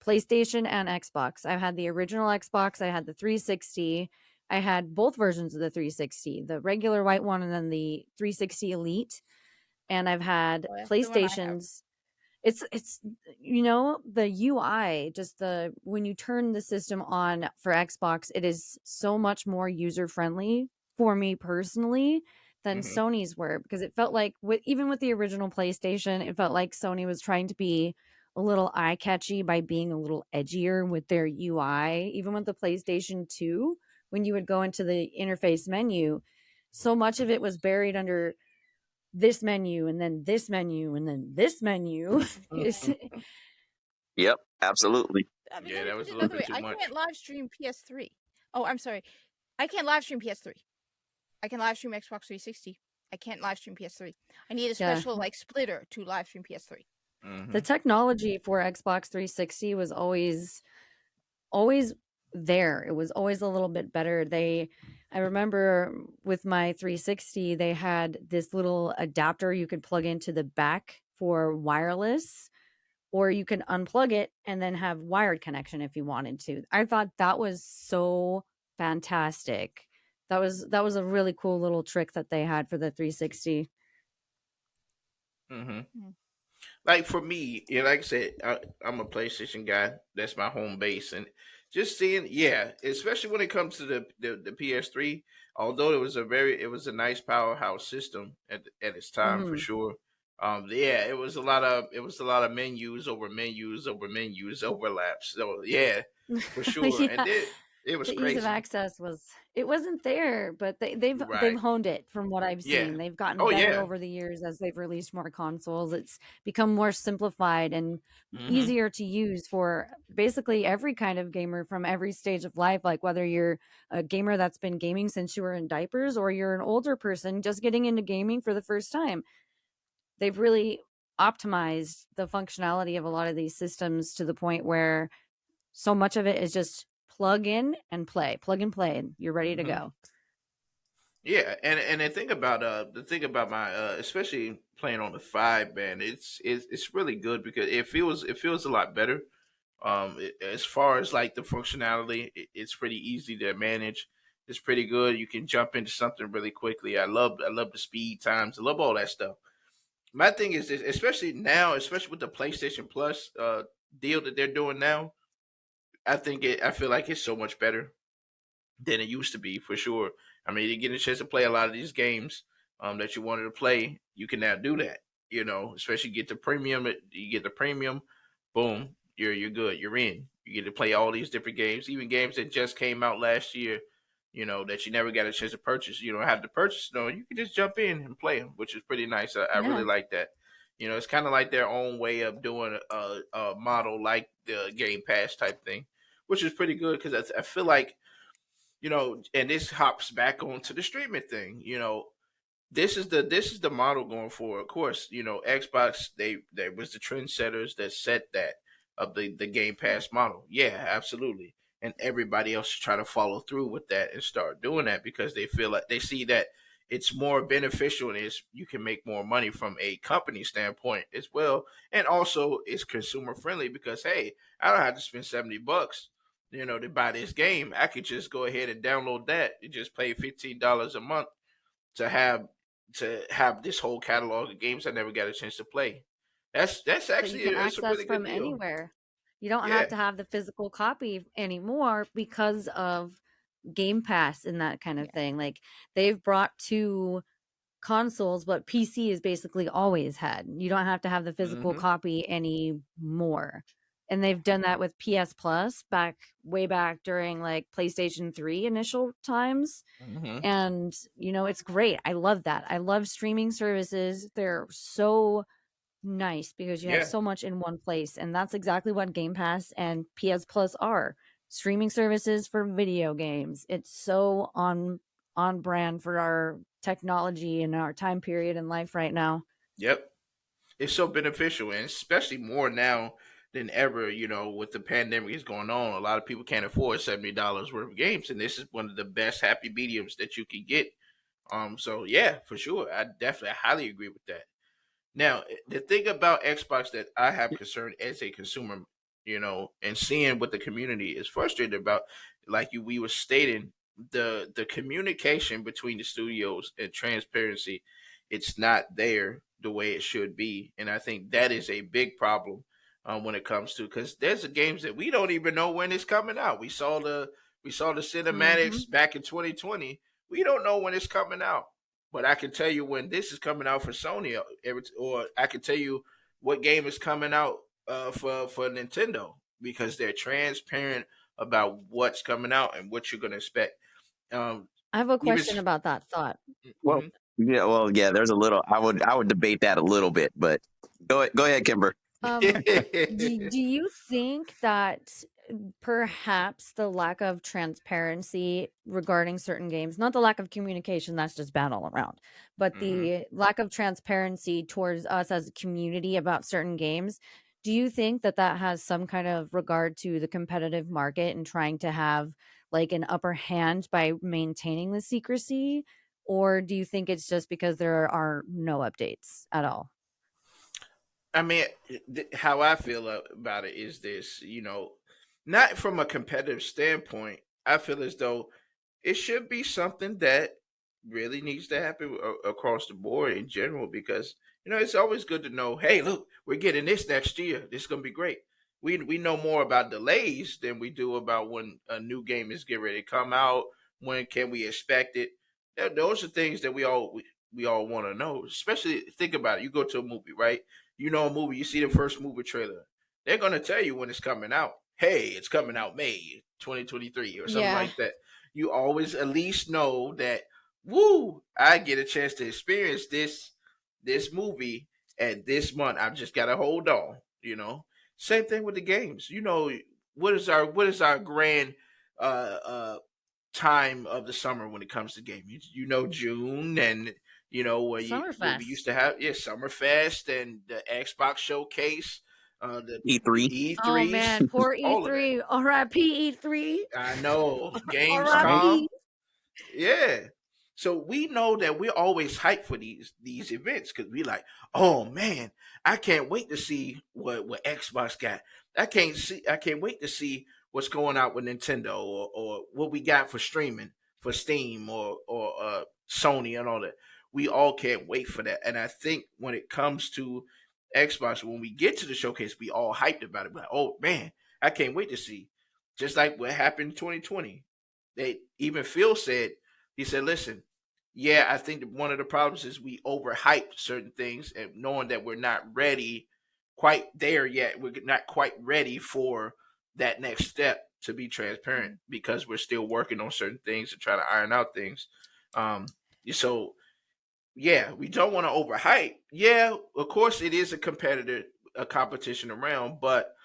PlayStation and Xbox. I've had the original Xbox, I had the 360. I had both versions of the 360, the regular white one and then the 360 Elite. And I've had Oh, that's the one I have. PlayStations. It's the UI, just the when you turn the system on for Xbox, it is so much more user friendly for me personally than Mm-hmm. Sony's were, because it felt like even with the original PlayStation, it felt like Sony was trying to be a little eye catchy by being a little edgier with their UI. Even with the PlayStation 2, when you would go into the interface menu, so much of it was buried under this menu and then this menu and then this menu. It's, Yep, absolutely. I mean, let Yeah, me that put was it a little another bit way. too I much. can't live stream PS3. Oh, I'm sorry. I can't live stream PS3. I can live stream Xbox 360. I can't live stream PS3. I need a yeah, special like splitter to live stream PS3. Mm-hmm. the technology for Xbox 360 was always there. It was always a little bit better. I remember with my 360, they had this little adapter you could plug into the back for wireless, or you can unplug it and then have wired connection if you wanted to. I thought that was so fantastic. That was a really cool little trick that they had for the 360. Mm-hmm. Mm. Like for me, like I said, I'm a PlayStation guy. That's my home base, and just seeing, yeah, especially when it comes to the PS3. Although it was a nice powerhouse system at its time for Mhm. sure. Yeah, it was a lot of menus over menus over menus overlaps. So yeah, for sure, and Yeah. it was The ease of crazy. access it wasn't there, but they've Right? honed it from what I've Yeah. seen. They've gotten Oh better yeah. over the years as they've released more consoles. It's become more simplified and Mm-hmm. easier to use for basically every kind of gamer from every stage of life, like whether you're a gamer that's been gaming since you were in diapers or you're an older person just getting into gaming for the first time. They've really optimized the functionality of a lot of these systems to the point where so much of it is just plug in and plug and play, and you're ready to Mm-hmm. go. Yeah, and the thing about my especially playing on the 5 band, it's really good because it feels a lot better. As far as like the functionality, it's pretty easy to manage. It's pretty good. You can jump into something really quickly. I love the speed times. I love all that stuff. My thing is this, especially now, especially with the PlayStation Plus deal that they're doing now. I feel like it's so much better than it used to be for sure. I mean, you get a chance to play a lot of these games that you wanted to play. You can now do that. Especially get the premium. You get the premium, boom, you're good. You're in. You get to play all these different games, even games that just came out last year. That you never got a chance to purchase. You don't have to purchase. No, you can just jump in and play them, which is pretty nice. I really Yeah, like that. It's kind of like their own way of doing a model like the Game Pass type thing, which is pretty good because I feel like and this hops back onto the streaming thing. This is the model going forward. Of course, Xbox they was the trendsetters that set that of the Game Pass model. Yeah, absolutely. And everybody else should try to follow through with that and start doing that because they feel like they see that it's more beneficial and you can make more money from a company standpoint as well. And also it's consumer friendly because hey, I don't have to spend $70 to buy this game. I could just go ahead and download that and just pay $15 a month to have this whole catalog of games I never got a chance to play. That's that you actually can it's a access really good from deal. anywhere. You don't have Yeah. to have the physical copy anymore because of Game Pass and that kind of Yeah. thing. Like they've brought to consoles what PC has basically always had. You don't have to have the physical Hmm. copy anymore. and they've done that with PS Plus way back during like PlayStation 3 initial times. Mm-hmm. And it's great. I love that. I love streaming services. They're so nice because you have Yeah. so much in one place, and that's exactly what Game Pass and PS Plus are. Streaming services for video games. It's so on brand for our technology and our time period in life right now. Yep. It's so beneficial, and especially more now than ever. With the pandemic is going on, a lot of people can't afford $70 worth of games, and this is one of the best happy mediums that you can get. So yeah, for sure, I definitely highly agree with that. Now, the thing about Xbox that I have concern as a consumer, and seeing what the community is frustrated about, like we were stating, the communication between the studios and transparency, it's not there the way it should be, and I think that is a big problem when it comes to, because there's the games that we don't even know when it's coming out. We saw the Mhm. cinematics back in 2020. We don't know when it's coming out. But I can tell you when this is coming out for Sony, or I can tell you what game is coming out for Nintendo, because they're transparent about what's coming out and what you're going to expect. Um, I have a even question about that thought. Well, mhm. yeah, well, yeah. There's a little. I would debate that a little bit, but go ahead, Kimber. Um, do you think that perhaps the lack of transparency regarding certain games, not the lack of communication, that's just bad all around, but Mhm. the lack of transparency towards us as a community about certain games, do you think that that has some kind of regard to the competitive market and trying to have like an upper hand by maintaining the secrecy? Or do you think it's just because there are no updates at all? I mean, how I feel about it is this, not from a competitive standpoint. I feel as though it should be something that really needs to happen across the board in general, because it's always good to know, hey, look, we're getting this next year. This is gonna be great. We know more about delays than we do about when a new game is getting ready to come out. When can we expect it? Those are things that we all want to know. Especially think about it. You go to a movie, right? A movie, you see the first movie trailer. They're gonna tell you when it's coming out. Hey, it's coming out May 2023 or something Yeah. like that. You always at least know that, woo, I get a chance to experience this movie at this month. I've just gotta hold on. Same thing with the games. What is our grand uh uh time of the summer when it comes to gaming? June, and where we used Summerfest. to have, yeah, Summerfest and the Xbox showcase, the E3, Oh E3s, man, poor all of that. E3. R.I.P. E3. I know, R.I.P. Gamescom. Yeah. So we know that we're always hyped for these events, because we like, oh man, I can't wait to see what Xbox got. I can't wait to see what's going out with Nintendo, or what we got for streaming for Steam, or Sony and all that. We all can't wait for that. And I think when it comes to Xbox, when we get to the showcase, we all hyped about it. We're like, oh man, I can't wait to see. Just like what happened in 2020. They even Phil said, he said, listen, yeah, I think that one of the problems is we overhyped certain things, and knowing that we're not ready quite there yet. We're not quite ready for that next step to be transparent, Mhm. because we're still working on certain things and trying to iron out things. Um, so yeah, we don't want to overhype. Yeah, of course it is a competition around, but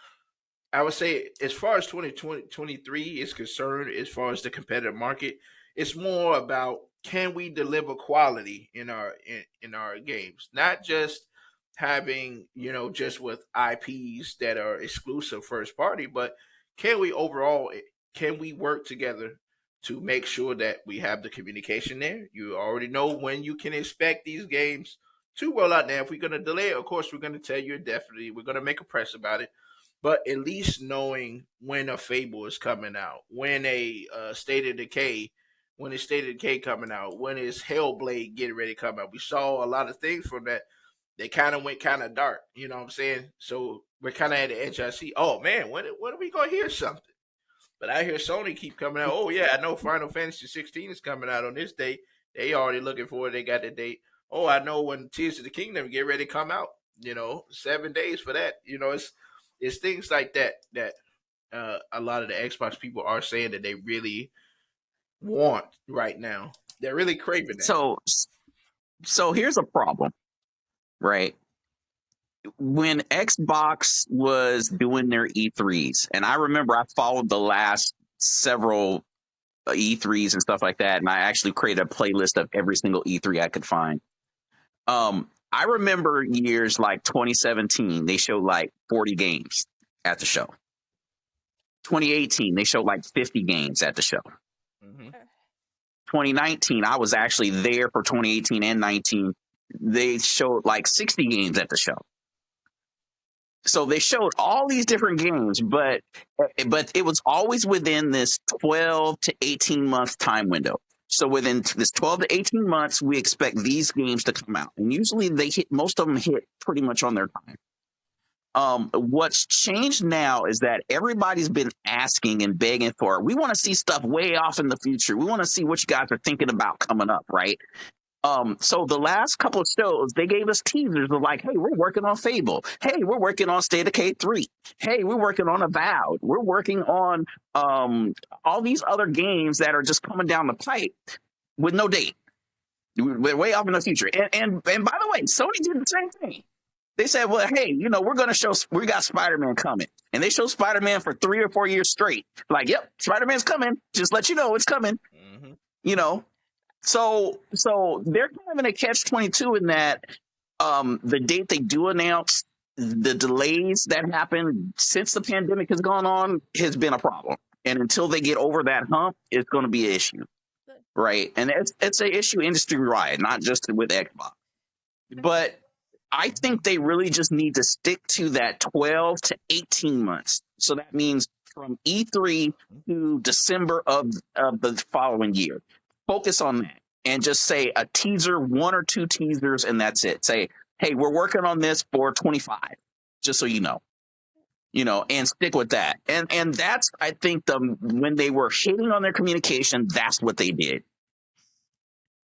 I would say, as far as 2023 is concerned, as far as the competitive market, it's more about, can we deliver quality in our games, not just having, just with IPs that are exclusive first party, but can we overall, can we work together to make sure that we have the communication there? You already know when you can expect these games to roll out. Now, if we're going to delay it, of course we're going to tell you, definitely we're going to make a press about it, but at least knowing when a Fable is coming out, when a State of Decay, when is State of Decay coming out, when is Hellblade getting ready to come out. We saw a lot of things from that. They kind of went kind of dark, you know what I'm saying? So we're kind of at the edge. I see, oh man, when are we gonna hear something? But I hear Sony keep coming out. Oh yeah, I know Final Fantasy 16 is coming out on this date. They already looking for it. They got the date. Oh, I know when Tears of the Kingdom get ready to come out. 7 days for that. It's it's things like that a lot of the Xbox people are saying that they really want right now. They're really craving that. So here's a problem, right? When Xbox was doing their E3s, and I remember I followed the last several E3s and stuff like that, and I actually created a playlist of every single E3 I could find. I remember years like 2017, they showed like 40 games at the show. 2018, they showed like 50 games at the show. Mm-hmm. 2019, I was actually there for 2018 and 19. They showed like 60 games at the show. So they showed all these different games, but it was always within this 12 to 18 month time window. So within this 12 to 18 months, we expect these games to come out, and usually most of them hit pretty much on their time. What's changed now is that everybody's been asking and begging for, we want to see stuff way off in the future. We want to see what you guys are thinking about coming up, right? So the last couple of shows, they gave us teasers of like, hey, we're working on Fable. Hey, we're working on State of Decay 3. Hey, we're working on Avowed. We're working on all these other games that are just coming down the pipe with no date. We're way off in the future. And by the way, Sony did the same thing. They said, well, hey, we're going to show, we got Spider-Man coming. And they showed Spider-Man for 3 or 4 years straight. Like, yep, Spider-Man's coming. Just let you know it's coming. Mm-hmm. So they're kind of in a catch-22 in that the date they do announce, the delays that happen since the pandemic has gone on has been a problem. And until they get over that hump, it's going to be an issue, right? And it's an issue industry-wide, not just with Xbox. But I think they really just need to stick to that 12 to 18 months. So that means from E3 to December of the following year. Focus on that and just say a teaser, 1 or 2 teasers, and that's it. Say, hey, we're working on this for 25, just so you know, and stick with that. And that's, I think, when they were hitting on their communication, that's what they did.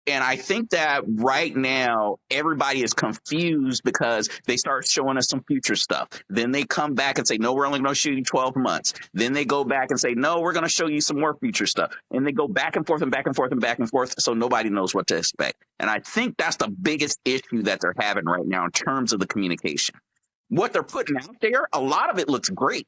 And I think that right now, everybody is confused because they start showing us some future stuff. Then they come back and say, no, we're only going to show you 12 months. Then they go back and say, no, we're going to show you some more future stuff. And they go back and forth and back and forth and back and forth. So nobody knows what to expect. And I think that's the biggest issue that they're having right now in terms of the communication. What they're putting out there, a lot of it looks great.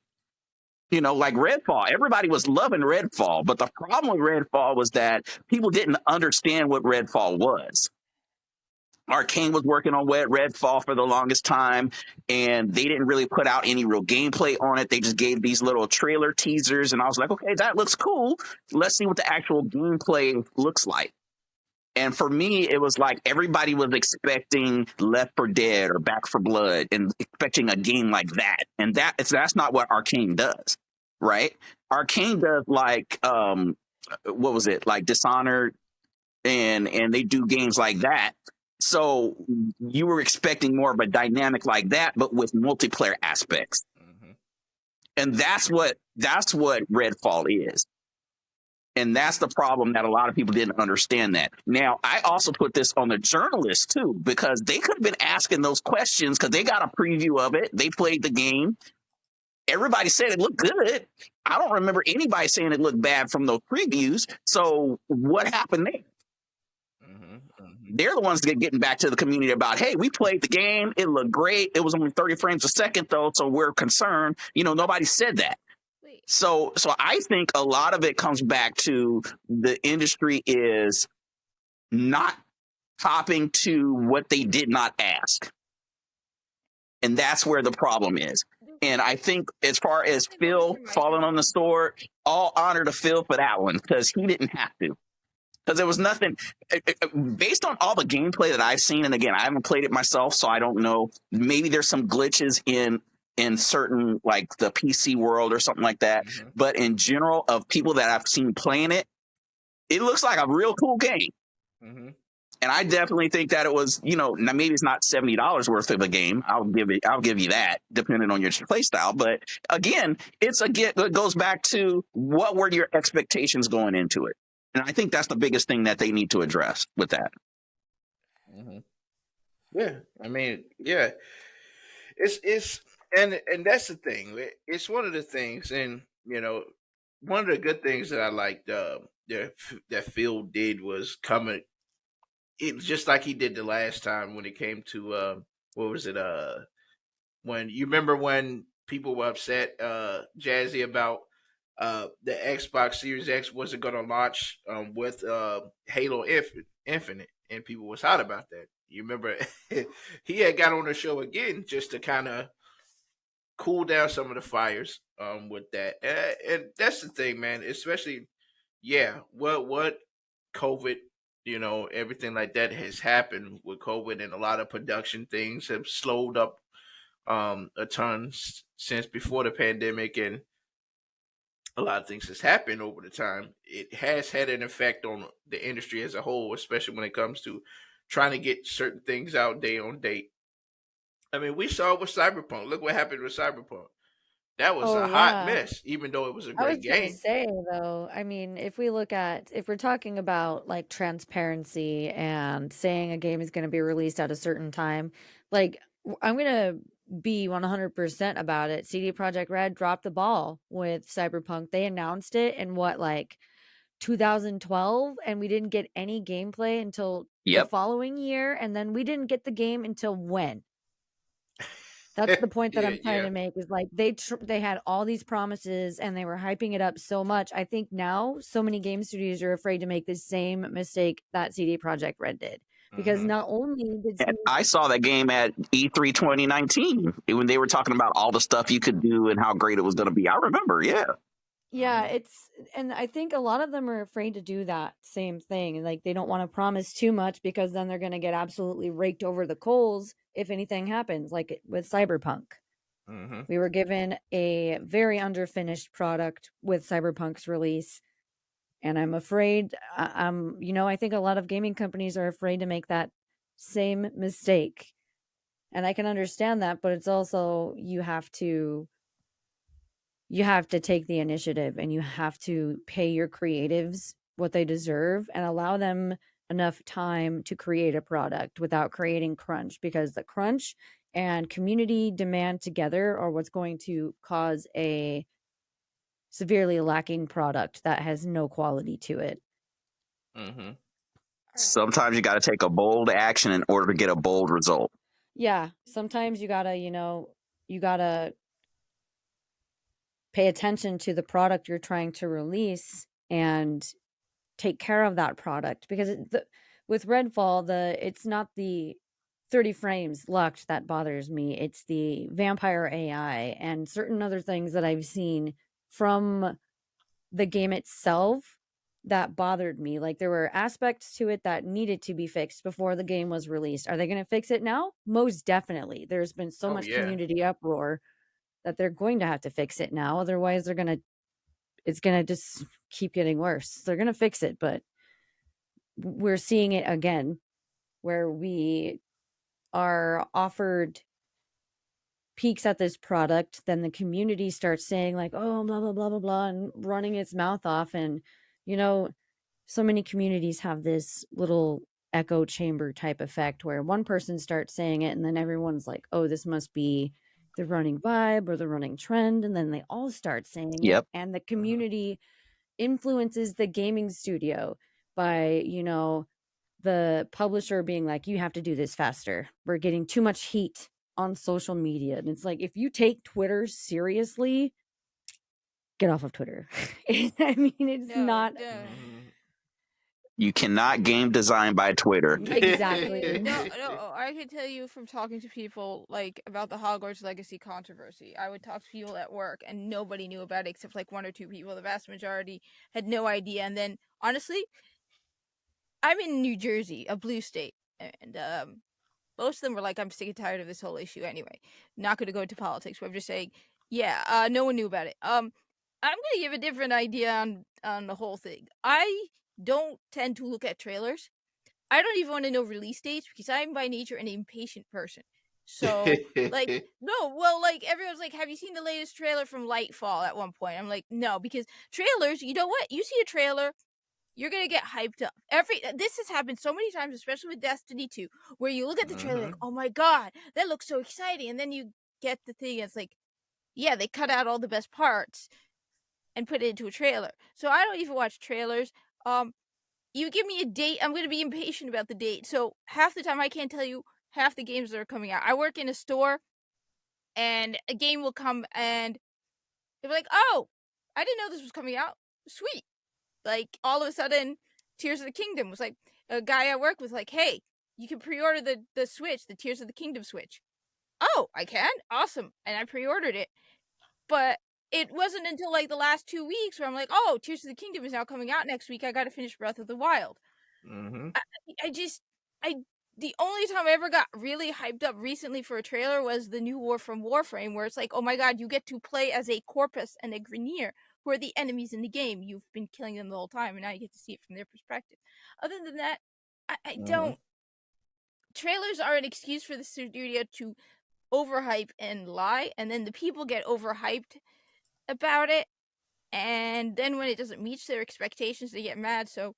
Like Redfall, everybody was loving Redfall, but the problem with Redfall was that people didn't understand what Redfall was. Arcane was working on Redfall for the longest time, and they didn't really put out any real gameplay on it. They just gave these little trailer teasers, and I was like, okay, that looks cool. Let's see what the actual gameplay looks like. And for me, it was like everybody was expecting Left 4 Dead or Back 4 Blood and expecting a game like that. And that's not what Arcane does, right? Arcane does like, what was it? Like Dishonored, and they do games like that. So you were expecting more of a dynamic like that, but with multiplayer aspects. Mm-hmm. And that's what Redfall is. And that's the problem, that a lot of people didn't understand that. Now, I also put this on the journalists, too, because they could have been asking those questions because they got a preview of it. They played the game. Everybody said it looked good. I don't remember anybody saying it looked bad from those previews. So what happened there? Mm-hmm. They're the ones that getting back to the community about, hey, we played the game. It looked great. It was only 30 frames a second, though, so we're concerned. Nobody said that. So I think a lot of it comes back to the industry is not topping to what they did not ask. And that's where the problem is. And I think as far as Phil falling on the sword, all honor to Phil for that one, because he didn't have to. Because there was nothing, based on all the gameplay that I've seen, and again, I haven't played it myself, so I don't know. Maybe there's some glitches in certain, like the PC world or something like that. Mm-hmm. But in general, of people that I've seen playing it, it looks like a real cool game. Mm-hmm. And I definitely think that it was, maybe it's not $70 worth of a game. I'll give you that, depending on your play style. But again, it goes back to what were your expectations going into it. And I think that's the biggest thing that they need to address with that. Mm-hmm. Yeah, I mean, yeah, it's and that's the thing. It's one of the things, and one of the good things that I liked that Phil did was coming. It just like he did the last time when it came to what was it? When you remember when people were upset, Jazzy, about the Xbox Series X wasn't going to launch with Halo Infinite, and people was hot about that. You remember he had got on the show again just to kind of cool down some of the fires with that, and that's the thing, man. Especially, yeah, what COVID, everything like that has happened with COVID, and a lot of production things have slowed up a ton since before the pandemic, and a lot of things has happened over the time. It has had an effect on the industry as a whole, especially when it comes to trying to get certain things out day on day. I mean, we saw it with Cyberpunk. Look what happened with Cyberpunk. That was Oh a hot yeah. mess, even though it was a I was great gonna game. say though, I mean, if we're talking about like transparency and saying a game is gonna be released at a certain time, like I'm gonna be 100% about it. CD Projekt Red dropped the ball with Cyberpunk. They announced it in what, like 2012, and we didn't get any gameplay until the Yep. following year, and then we didn't get the game until when? That's the point that Yeah, I'm trying yeah. to make, is like they had all these promises and they were hyping it up so much. I think now so many game studios are afraid to make the same mistake that CD Projekt Red did, because Hmm. not only did And CD I saw that game at E3 2019 when they were talking about all the stuff you could do and how great it was going to be. I remember, yeah. Yeah, Hmm. it's and I think a lot of them are afraid to do that same thing. And like they don't want to promise too much because then they're going to get absolutely raked over the coals if anything happens, like with Cyberpunk. Hmm. We were given a very underfinished product with Cyberpunk's release, and I'm afraid I think a lot of gaming companies are afraid to make that same mistake. And I can understand that, but it's also you have to take the initiative and you have to pay your creatives what they deserve and allow them enough time to create a product without creating crunch, because the crunch and community demand together are what's going to cause a severely lacking product that has no quality to it. Hmm. Sometimes you got to take a bold action in order to get a bold result. Yeah, sometimes you gotta pay attention to the product you're trying to release and take care of that product, because with Redfall, it's not the 30 frames locked that bothers me. It's the vampire AI and certain other things that I've seen from the game itself that bothered me. Like there were aspects to it that needed to be fixed before the game was released. Are they going to fix it now? Most definitely. There's been so Oh much yeah. community uproar that they're going to have to fix it now. Otherwise, it's going to just keep getting worse. They're going to fix it, but we're seeing it again where we are offered peeks at this product, then the community starts saying like, oh, blah blah blah blah blah, and running its mouth off. And you know so many communities have this little echo chamber type effect where one person starts saying it and then everyone's like, oh, this must be the running vibe or the running trend, and then they all start saying it, Yep. and the Hmm. community influences the gaming studio by the publisher being like, you have to do this faster. We're getting too much heat on social media. And it's like, if you take Twitter seriously, get off of Twitter. I mean, it's No, not no. Hmm. You cannot game design by Twitter. exactly. No, no, I can tell you from talking to people like about the Hogwarts Legacy controversy. I would talk to people at work and nobody knew about it except like one or two people. The vast majority had no idea. And then honestly, I'm in New Jersey, a blue state, and most of them were like, I'm sick and tired of this whole issue anyway. Not going to go into politics, but I'm just saying, yeah, no one knew about it. I'm going to give a different idea on the whole thing. I don't tend to look at trailers. I don't even want to know release dates because I'm by nature an impatient person. So, like, no, well, like, everyone's like, have you seen the latest trailer from Lightfall at one point? I'm like, no, because trailers, you know what? You see a trailer, you're gonna get hyped up. This has happened so many times, especially with Destiny 2, where you look at the trailer like, Hmm. oh my god, that looks so exciting, and then you get the thing. It's like, yeah, they cut out all the best parts and put it into a trailer. So I don't even watch trailers. You give me a date, I'm going to be impatient about the date. So half the time I can't tell you half the games that are coming out. I work in a store, and a game will come and they'll be like, oh, I didn't know this was coming out. Sweet. Like, all of a sudden, Tears of the Kingdom was like, a guy I work with, like, hey, you can pre-order the Switch, the Tears of the Kingdom Switch. Oh, I can? Awesome. And I pre-ordered it. But it wasn't until like the last 2 weeks where I'm like, oh, Tears of the Kingdom is now coming out next week. I got to finish Breath of the Wild. Mm-hmm. The only time I ever got really hyped up recently for a trailer was the new War from Warframe, where it's like, oh my god, you get to play as a Corpus and a Grineer, who are the enemies in the game. You've been killing them the whole time, and now you get to see it from their perspective. Other than that, I don't. Trailers are an excuse for the studio to overhype and lie, and then the people get overhyped about it, and then when it doesn't meet their expectations, they get mad. So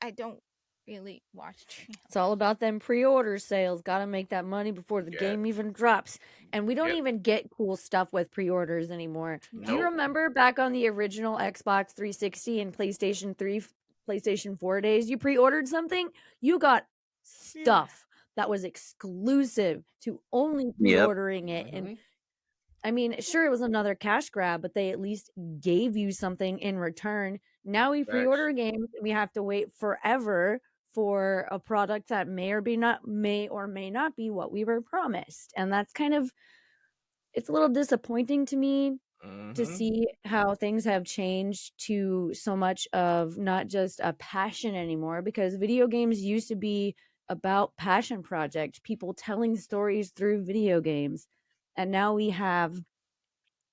I don't really watch trailers. It's all about them pre-order sales. Got to make that money before the game even drops. And we don't even get cool stuff with pre-orders anymore. Do you remember back on the original Xbox 360 and PlayStation 3, PlayStation 4 days, you pre-ordered something, you got stuff that was exclusive to only pre-ordering it. And I mean, sure, it was another cash grab, but they at least gave you something in return. Now we pre-order games, and we have to wait forever for a product that may or may not be what we were promised. And that's kind of, it's a little disappointing to me to see how things have changed to so much of not just a passion anymore, because video games used to be about passion projects, people telling stories through video games. And now we have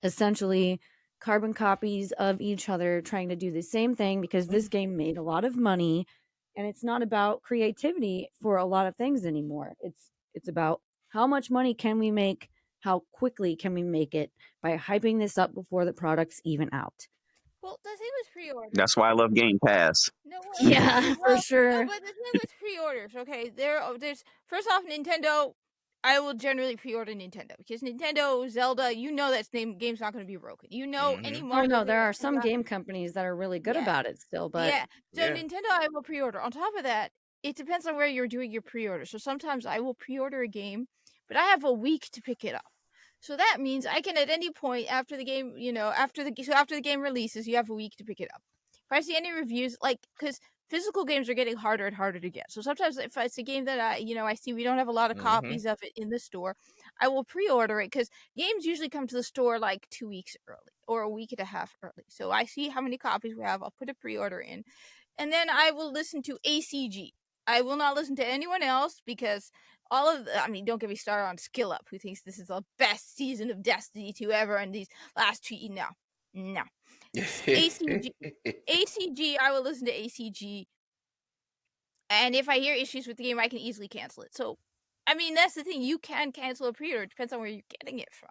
essentially carbon copies of each other trying to do the same thing because this game made a lot of money, and it's not about creativity for a lot of things anymore. It's about how much money can we make, how quickly can we make it by hyping this up before the product's even out. Well, the thing with pre-orders. That's why I love Game Pass. No, yeah, for sure. No, but the thing with pre-orders, okay, there's first off, Nintendo. I will generally pre-order Nintendo because Nintendo, Zelda, you know that game's not going to be broken. You know, any Mario. Oh no, there are some game companies that are really good about it still, but Nintendo, I will pre-order. On top of that, it depends on where you're doing your pre-order. So sometimes I will pre-order a game, but I have a week to pick it up. So that means I can at any point after the game, after the game releases, you have a week to pick it up. If I see any reviews, because physical games are getting harder and harder to get. So sometimes if it's a game that I see we don't have a lot of copies of it in the store, I will pre-order it because games usually come to the store like 2 weeks early or a week and a half early. So I see how many copies we have. I'll put a pre-order in, and then I will listen to ACG. I will not listen to anyone else because don't get me started on Skill Up, who thinks this is the best season of Destiny 2 ever, and these last 2, no. ACG, I will listen to ACG, and if I hear issues with the game, I can easily cancel it. So, that's the thing. You can cancel a pre-order. It depends on where you're getting it from.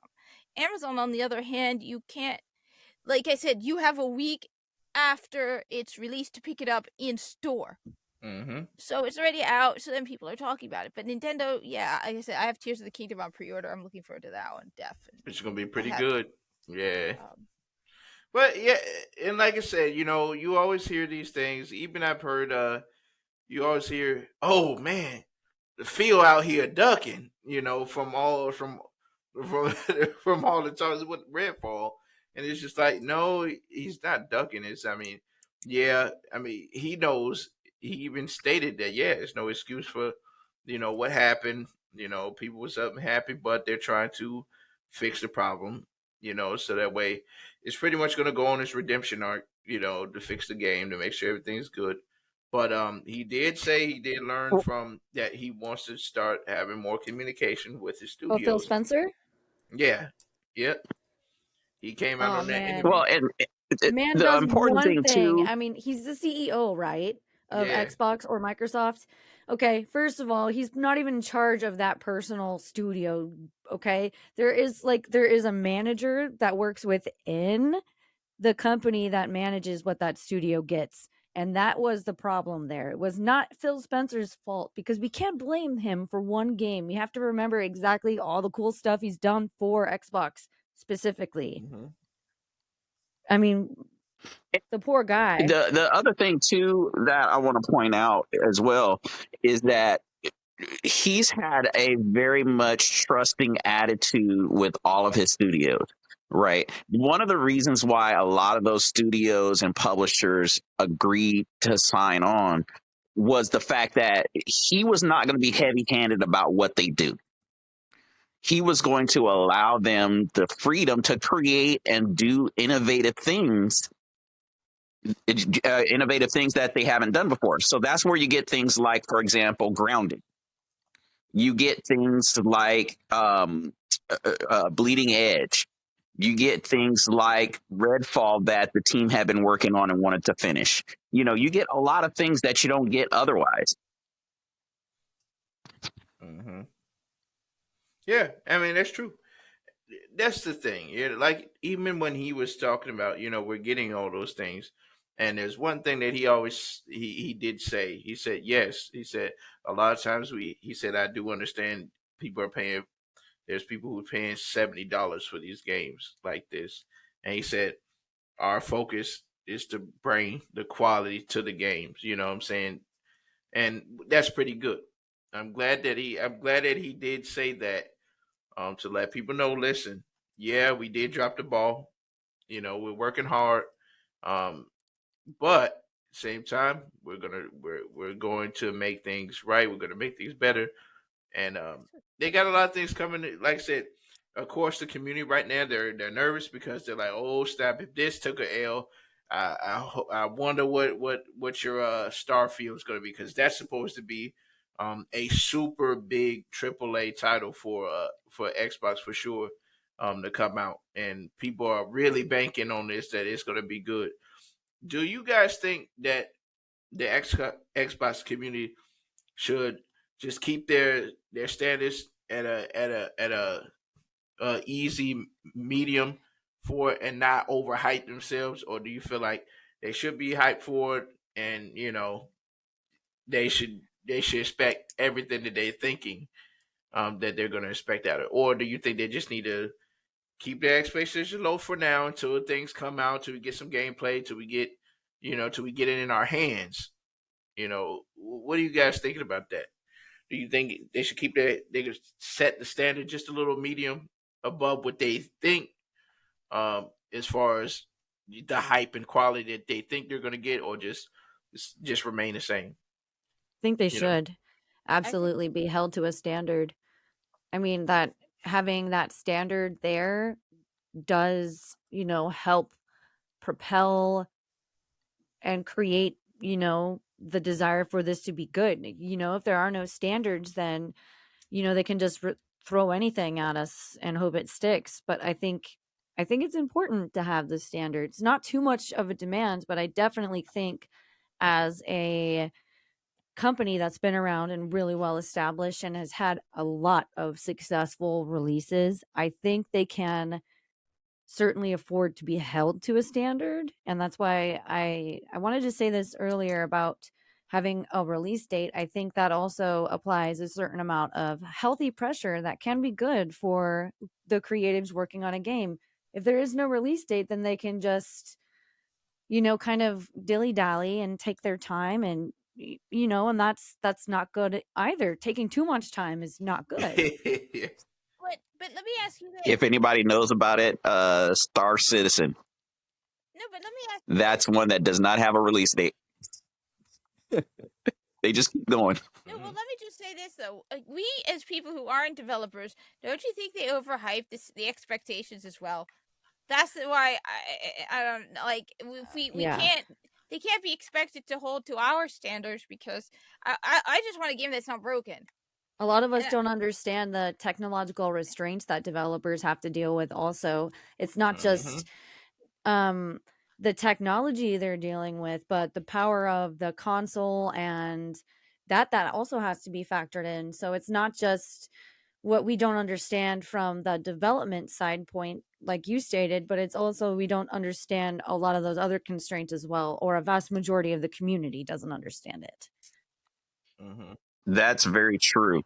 Amazon, on the other hand, you can't. Like I said, you have a week after it's released to pick it up in store. So it's already out, so then people are talking about it. But Nintendo, like I said, I have Tears of the Kingdom on pre-order. I'm looking forward to that one, definitely. It's gonna be pretty good. Yeah. But yeah, and like I said, you always hear these things. Even I've heard, you always hear, "Oh man, the Phill out here ducking," from all from from all the times with Redfall, and it's just like, no, he's not ducking. He knows. He even stated that, it's no excuse for, what happened. People was up and happy, but they're trying to fix the problem. So that way, it's pretty much going to go on his redemption arc. To fix the game, to make sure everything's good. But he did say he did learn from that. He wants to start having more communication with his studios. Phil Spencer? Yeah. Yep. He came out on that interview. Well, and man the does important one thing too. I mean, he's the CEO, right? Of Xbox or Microsoft. Okay, first of all, he's not even in charge of that personal studio. Okay, there is a manager that works within the company that manages what that studio gets. And that was the problem there. It was not Phil Spencer's fault because we can't blame him for one game. You have to remember exactly all the cool stuff he's done for Xbox specifically. Mm-hmm. I mean, the poor guy. The other thing too that I want to point out as well is that he's had a very much trusting attitude with all of his studios, right? One of the reasons why a lot of those studios and publishers agreed to sign on was the fact that he was not going to be heavy-handed about what they do. He was going to allow them the freedom to create and do innovative things that they haven't done before. So that's where you get things like, for example, grounding. You get things like Bleeding Edge. You get things like Redfall that the team had been working on and wanted to finish. You get a lot of things that you don't get otherwise. Mm-hmm. Yeah, I mean that's true. That's the thing. Like even when he was talking about, we're getting all those things, and there's one thing that he always he did say. He said yes. He said a lot of times he said I do understand people are paying. There's people who are paying $70 for these games like this, and he said our focus is to bring the quality to the games. You know what I'm saying? And that's pretty good. I'm glad that he did say that, to let people know, listen, yeah, we did drop the ball. We're working hard. Um, but at the same time, we're going to make things right. We're gonna make things better. And they got a lot of things coming. Like I said, of course, the community right now they're nervous because they're like, oh snap! If this took a L, I wonder what your Starfield is going to be, because that's supposed to be a super big AAA title for Xbox for sure, to come out, and people are really banking on this, that it's going to be good. Do you guys think that the Xbox community should just keep their standards at a easy medium for it and not overhype themselves, or do you feel like they should be hyped for it, and they should expect everything that they're thinking, that they're going to expect out of it, or do you think they just need to keep their expectations low for now until things come out, till we get some gameplay, till we get it in our hands? What are you guys thinking about that? Do you think they should they could set the standard just a little medium above what they think, as far as the hype and quality that they think they're going to get, or just remain the same? I think they You know. should absolutely be held to a standard. I mean, that having that standard there does, help propel and create, the desire for this to be good. If there are no standards, then, they can just throw anything at us and hope it sticks. But I think it's important to have the standards. Not too much of a demand, but I definitely think as a company that's been around and really well established and has had a lot of successful releases, I think they can certainly afford to be held to a standard. And that's why I wanted to say this earlier about having a release date. I think that also applies a certain amount of healthy pressure that can be good for the creatives working on a game. If there is no release date, then they can just, kind of dilly-dally and take their time, and and that's not good either. Taking too much time is not good. But let me ask you this. If anybody knows about it, Star Citizen. No, but let me ask. That's one that does not have a release date. They just keep going. No, well, let me just say this though. We, as people who aren't developers, don't you think they overhype the expectations as well? That's why I don't like, if we Yeah. can't. They can't be expected to hold to our standards, because I just want a game that's not broken. A lot of us Yeah. don't understand the technological restraints that developers have to deal with also. It's not just the technology they're dealing with, but the power of the console, and that also has to be factored in. So it's not just what we don't understand from the development side point, like you stated, but it's also we don't understand a lot of those other constraints as well, or a vast majority of the community doesn't understand it. Mm-hmm. That's very true.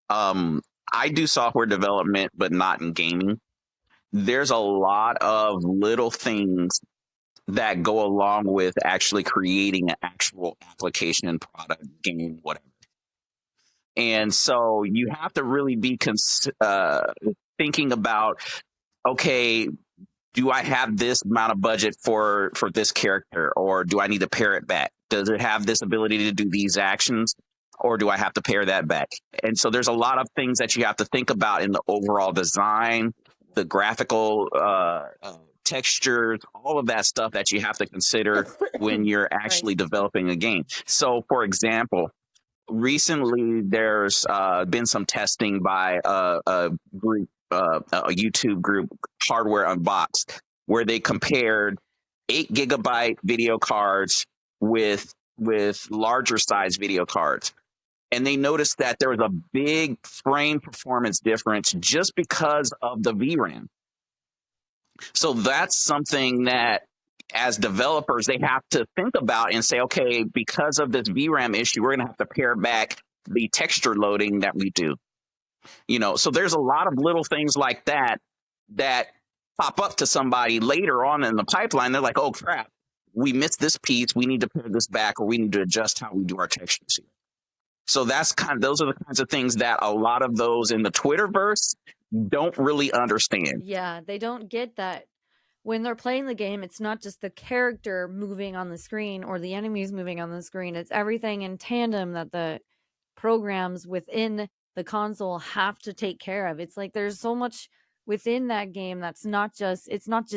I do software development, but not in gaming. There's a lot of little things that go along with actually creating an actual application, product, game, whatever. And so you have to really be thinking about, okay, do I have this amount of budget for this character, or do I need to pare it back? Does it have this ability to do these actions, or do I have to pare that back? And so there's a lot of things that you have to think about in the overall design, the graphical textures, all of that stuff that you have to consider when you're actually developing a game. So, for example, recently there's been some testing by a group, a YouTube group, Hardware Unboxed, where they compared 8 GB video cards with larger size video cards, and they noticed that there was a big frame performance difference just because of the VRAM. So that's something that, as developers, they have to think about and say, okay, because of this VRAM issue, we're going to have to pare back the texture loading that we do. So there's a lot of little things like that that pop up to somebody later on in the pipeline. They're like, oh crap, we missed this piece. We need to pare this back, or we need to adjust how we do our textures here. So those are the kinds of things that a lot of those in the Twitterverse don't really understand. Yeah, they don't get that when they're playing the game, it's not just the character moving on the screen or the enemies moving on the screen. It's everything in tandem that the programs within the console have to take care of. It's like there's so much within that game that's not just, it's not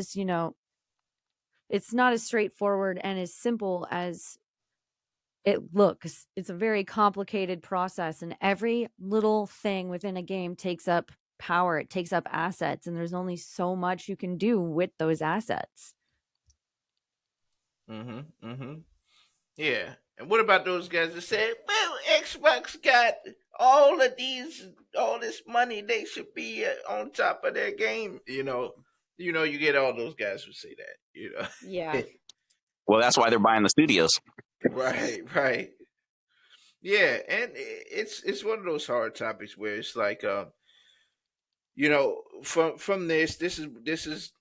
as straightforward and as simple as it looks. It's a very complicated process, and every little thing within a game takes up power, it takes up assets, and there's only so much you can do with those assets. Yeah. And what about those guys that said, well, Xbox got all this money, they should be on top of their game? You get all those guys who say that. Yeah. Well, that's why they're buying the studios. Right. Yeah, and it's one of those hard topics where it's like, from this is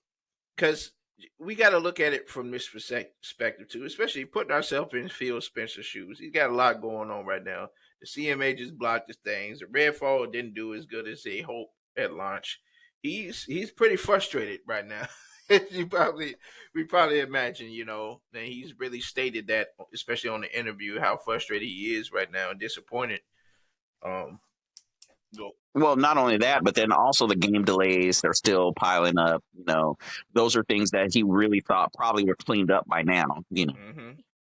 because we got to look at it from this perspective too, especially putting ourselves in Phil Spencer's shoes. He's got a lot going on right now. The CMA just blocked his things. The Redfall didn't do as good as they hoped at launch. He's pretty frustrated right now. we probably imagine, that he's really stated that, especially on the interview, how frustrated he is right now and disappointed. Well, not only that, but then also the game delays are still piling up. Those are things that he really thought probably were cleaned up by now.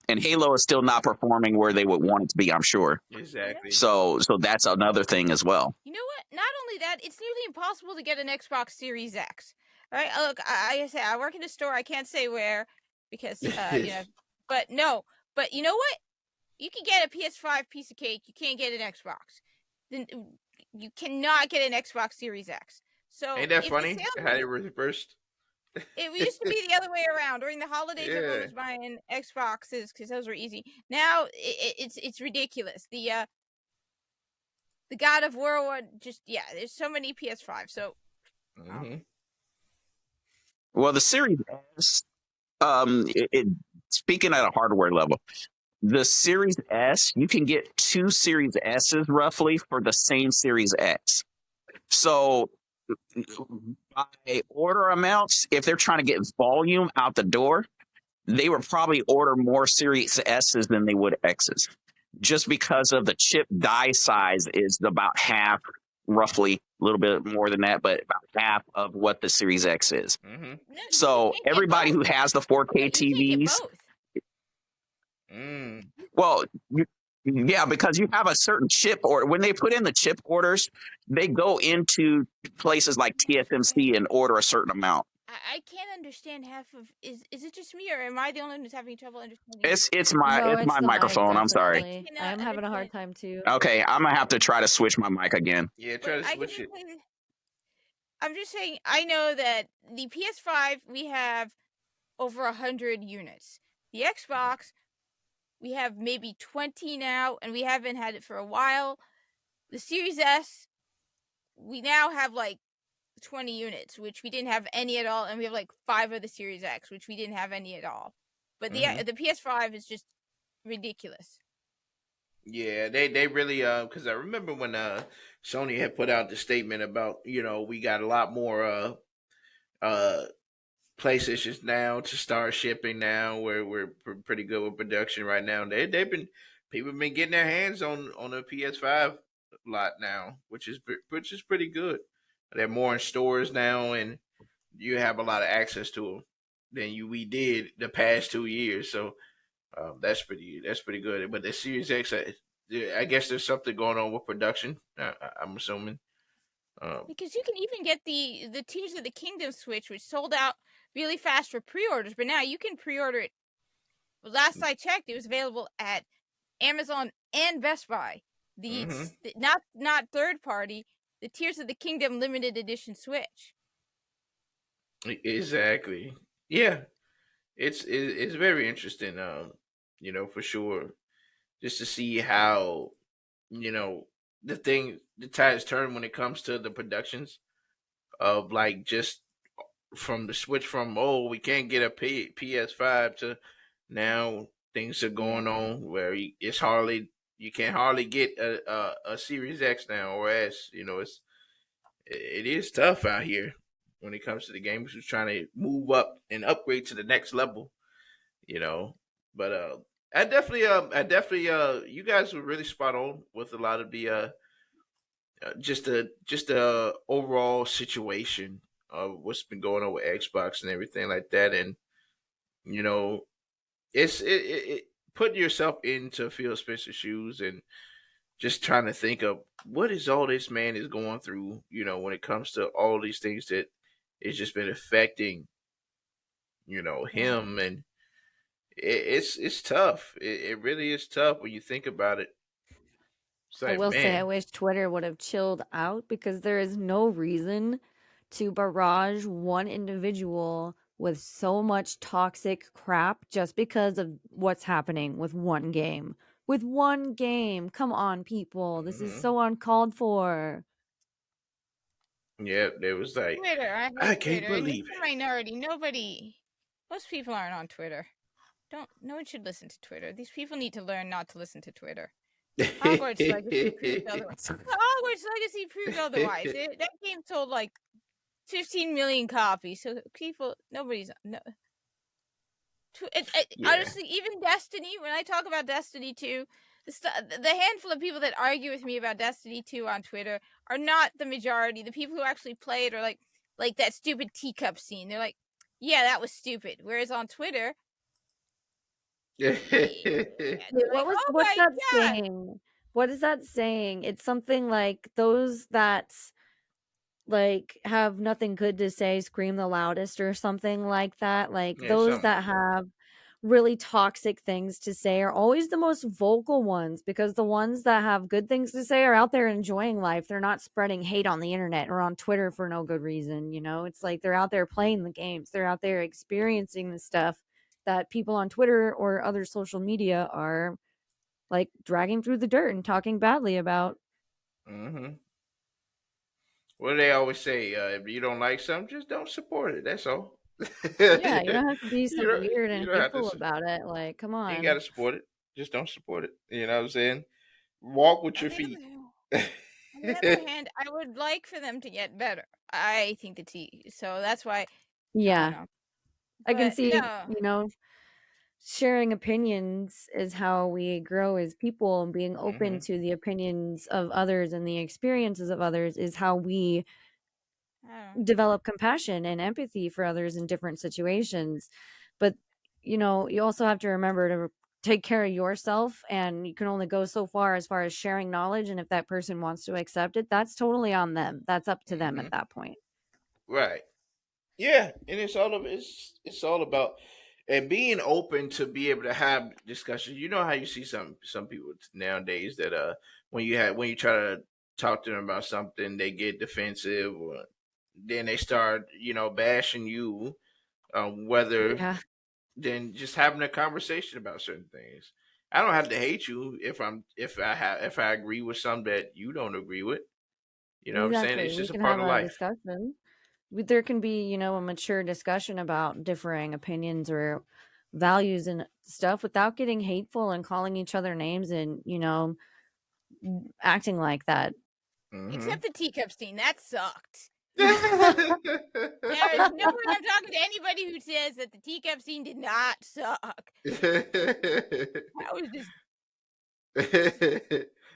And Halo is still not performing where they would want it to be, I'm sure. Exactly. So that's another thing as well. You know what? Not only that, it's nearly impossible to get an Xbox Series X. All right, look, I say I work in a store. I can't say where because but no. But you know what? You can get a PS5 piece of cake. You can't get an Xbox. Then you cannot get an Xbox Series X. So ain't that funny? How it reversed. It used to be the other way around. During the holidays, everyone was buying Xboxes because those were easy. Now it's ridiculous. The God of War one, there's so many PS5. So. Well, the Series S, speaking at a hardware level, the Series S, you can get 2 Series S's roughly for the same Series X. So by order amounts, if they're trying to get volume out the door, they would probably order more Series S's than they would X's, just because of the chip die size is about half, roughly, a little bit more than that, but about half of what the Series X is. No, so everybody who has the 4K TVs, well, yeah, because you have a certain chip, or when they put in the chip orders, they go into places like TSMC and order a certain amount. I can't understand half of. Is it just me, or am I the only one who's having trouble understanding? It's my microphone. I'm sorry. I'm having a hard time too. Okay, I'm gonna have to try to switch my mic again. Yeah, try to switch it. I'm just saying, I know that the PS5 we have over 100 units. The Xbox we have maybe 20 now, and we haven't had it for a while. The Series S we now have like 20 units, which we didn't have any at all, and we have like 5 of the Series X, which we didn't have any at all. But Mm-hmm. the PS5 is just ridiculous. Yeah, they really because I remember when Sony had put out the statement about we got a lot more uh PlayStations now to start shipping now. We're pretty good with production right now. They've been people been getting their hands on the PS5 a lot now, which is pretty good. They're more in stores now, and you have a lot of access to them than we did the past 2 years. So that's pretty good. But the Series X, I guess there's something going on with production. I'm assuming. Um, Because you can even get the Tears of the Kingdom Switch, which sold out really fast for pre-orders, but now you can pre-order it. Last I checked, it was available at Amazon and Best Buy. mhm. Not third party, the Tears of the Kingdom limited edition Switch. Exactly. Yeah, it's very interesting. For sure, just to see how you know the tides turn when it comes to the productions of like just from the switch from we can't get a PS5 to now things are Yeah. going on where it's hardly you can hardly get a Series X now or S. It is tough out here when it comes to the gamers who's trying to move up and upgrade to the next level. You know, but you guys were really spot on with a lot of the just the overall situation of what's been going on with Xbox and everything like that, and you know, it putting yourself into Phil Spencer's shoes and just trying to think of what is all this man is going through. When it comes to all these things that it's just been affecting, Yeah. him, and it's tough. It really is tough when you think about it. It's I like, will say I man. wish Twitter would have chilled out because there is no reason to barrage one individual with so much toxic crap just because of what's happening with one game. With one game. Come on, people. This is Hmm. so uncalled for. Yeah, there was like, Twitter, I I hate can't Twitter, and it's believe a minority. Most people aren't on Twitter. No one should listen to Twitter. These people need to learn not to listen to Twitter. Hogwarts Legacy proved it. otherwise. Hogwarts Legacy proved otherwise. That game sold like 15 million copies. So people, nobody's no. Yeah. Honestly, even Destiny. When I talk about Destiny 2, the handful of people that argue with me about Destiny 2 on Twitter are not the majority. The people who actually play it are like that stupid teacup scene. They're like, yeah, that was stupid. Whereas on Twitter, yeah, Wait, they're like, oh what's my that god. saying? What is that saying? It's something like those that like have nothing good to say scream the loudest or something like that. Like Yeah, those something that like that. have really toxic things to say are always the most vocal ones because the ones that have good things to say are out there enjoying life. They're not spreading hate on the internet or on Twitter for no good reason, you know? It's like they're out there playing the games. They're out there experiencing the stuff that people on Twitter or other social media are like dragging through the dirt and talking badly about. Hmm. What do they always say? If you don't like something, just don't support it. That's all. Yeah, you don't have to be so you don't. weird You and don't have to. hateful about it. Like, come You ain't got on. to support it. Just don't support it. You know what I'm saying? Walk with On your the feet. other hand, I would like for them to get better. I think the T. So that's why I don't Yeah, know. I can But see, no, sharing opinions is how we grow as people, and being open Hmm. to the opinions of others and the experiences of others is how we I don't know. develop compassion and empathy for others in different situations. But, you also have to remember to take care of yourself, and you can only go so far as sharing knowledge. And if that person wants to accept it, that's totally on them. That's up to them at Hmm. that point. Right. Yeah, and it's all about and being open to be able to have discussions. You know how you see some people nowadays that when you try to talk to them about something, they get defensive, or then they start, bashing you. Whether Yeah, Then just having a conversation about certain things. I don't have to hate you if I agree with something that you don't agree with. You know what I'm saying? exactly. It's We just a can part have of a life. discussion. There can be, a mature discussion about differing opinions or values and stuff without getting hateful and calling each other names and, acting like that. Hmm. Except the teacup scene. That sucked. There is no way I'm talking to anybody who says that the teacup scene did not suck. That was just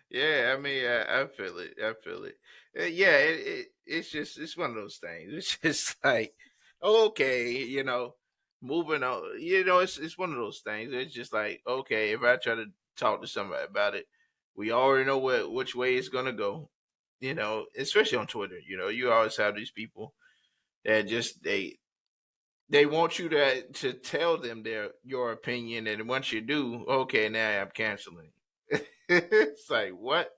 Yeah, I mean, I feel it. I feel it. Yeah, it's one of those things. It's just like, okay, moving on. It's one of those things. It's just like, okay, if I try to talk to somebody about it, we already know which way it's gonna go. Especially on Twitter. You always have these people that just they want you to tell them your opinion, and once you do, okay, now I'm canceling. It's like what,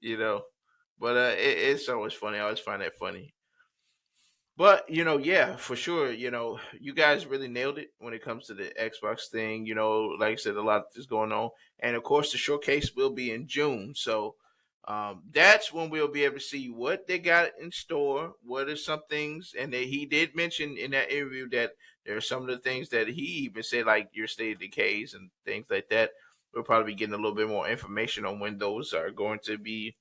you know. But it's always funny. I always find that funny. But yeah, for sure. You guys really nailed it when it comes to the Xbox thing. Like I said, a lot is going on, and of course, the showcase will be in June. So that's when we'll be able to see what they got in store. What are some things, and he did mention in that interview that there are some of the things that he even said, like your state of decays and things like that. We'll probably be getting a little bit more information on when those are going to be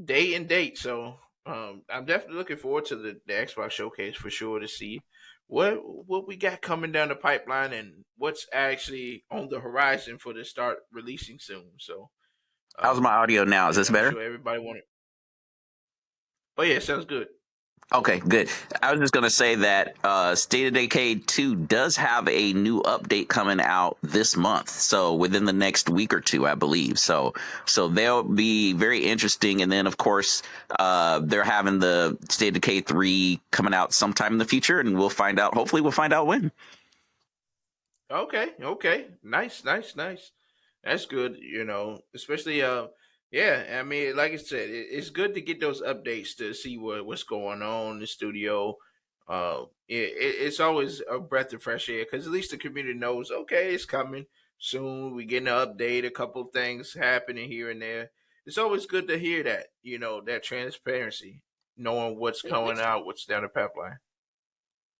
day and date. So I'm definitely looking forward to the Xbox showcase for sure to see what we got coming down the pipeline and what's actually on the horizon for the start releasing soon. So How's my audio now? Is this I'm better? sure everybody wanted. Oh yeah, sounds good. Okay, good. I was just going to say that State of Decay 2 does have a new update coming out this month. So within the next week or two, I believe. So they'll be very interesting. And then, of course, they're having the State of Decay 3 coming out sometime in the future. And we'll find out. Hopefully, we'll find out when. Okay. Nice. That's good, especially yeah, I mean, like I said, it's good to get those updates to see what's going on in the studio. It's always a breath of fresh air because at least the community knows, okay, it's coming soon. We getting an update, a couple things happening here and there. It's always good to hear that, that transparency, knowing what's wait, coming out, what's down the pipeline.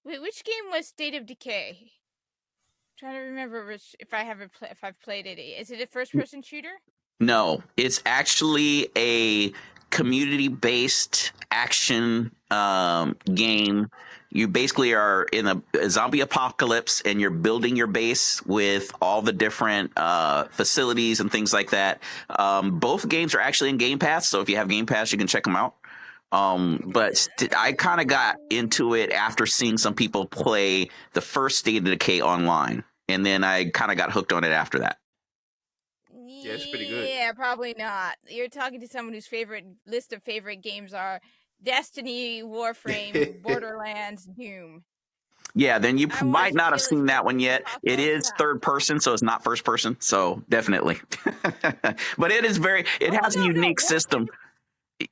which game was State of Decay? Trying to remember if if I've played it. Is it a first person shooter? No, it's actually a community-based action game. You basically are in a zombie apocalypse, and you're building your base with all the different facilities and things like that. Both games are actually in Game Pass, so if you have Game Pass, you can check them out. But I kind of got into it after seeing some people play the first State of Decay online, and then I kind of got hooked on it after that. Yeah, it's pretty good. Yeah, probably not. You're talking to someone whose favorite list of favorite games are Destiny, Warframe, Borderlands, Doom. Yeah, then you I want might to not have kill as seen that many one things as yet. It possible as is fast third as person, so possible. it's not first person. So definitely, but it is very. It Oh has a no, unique Warframe. system.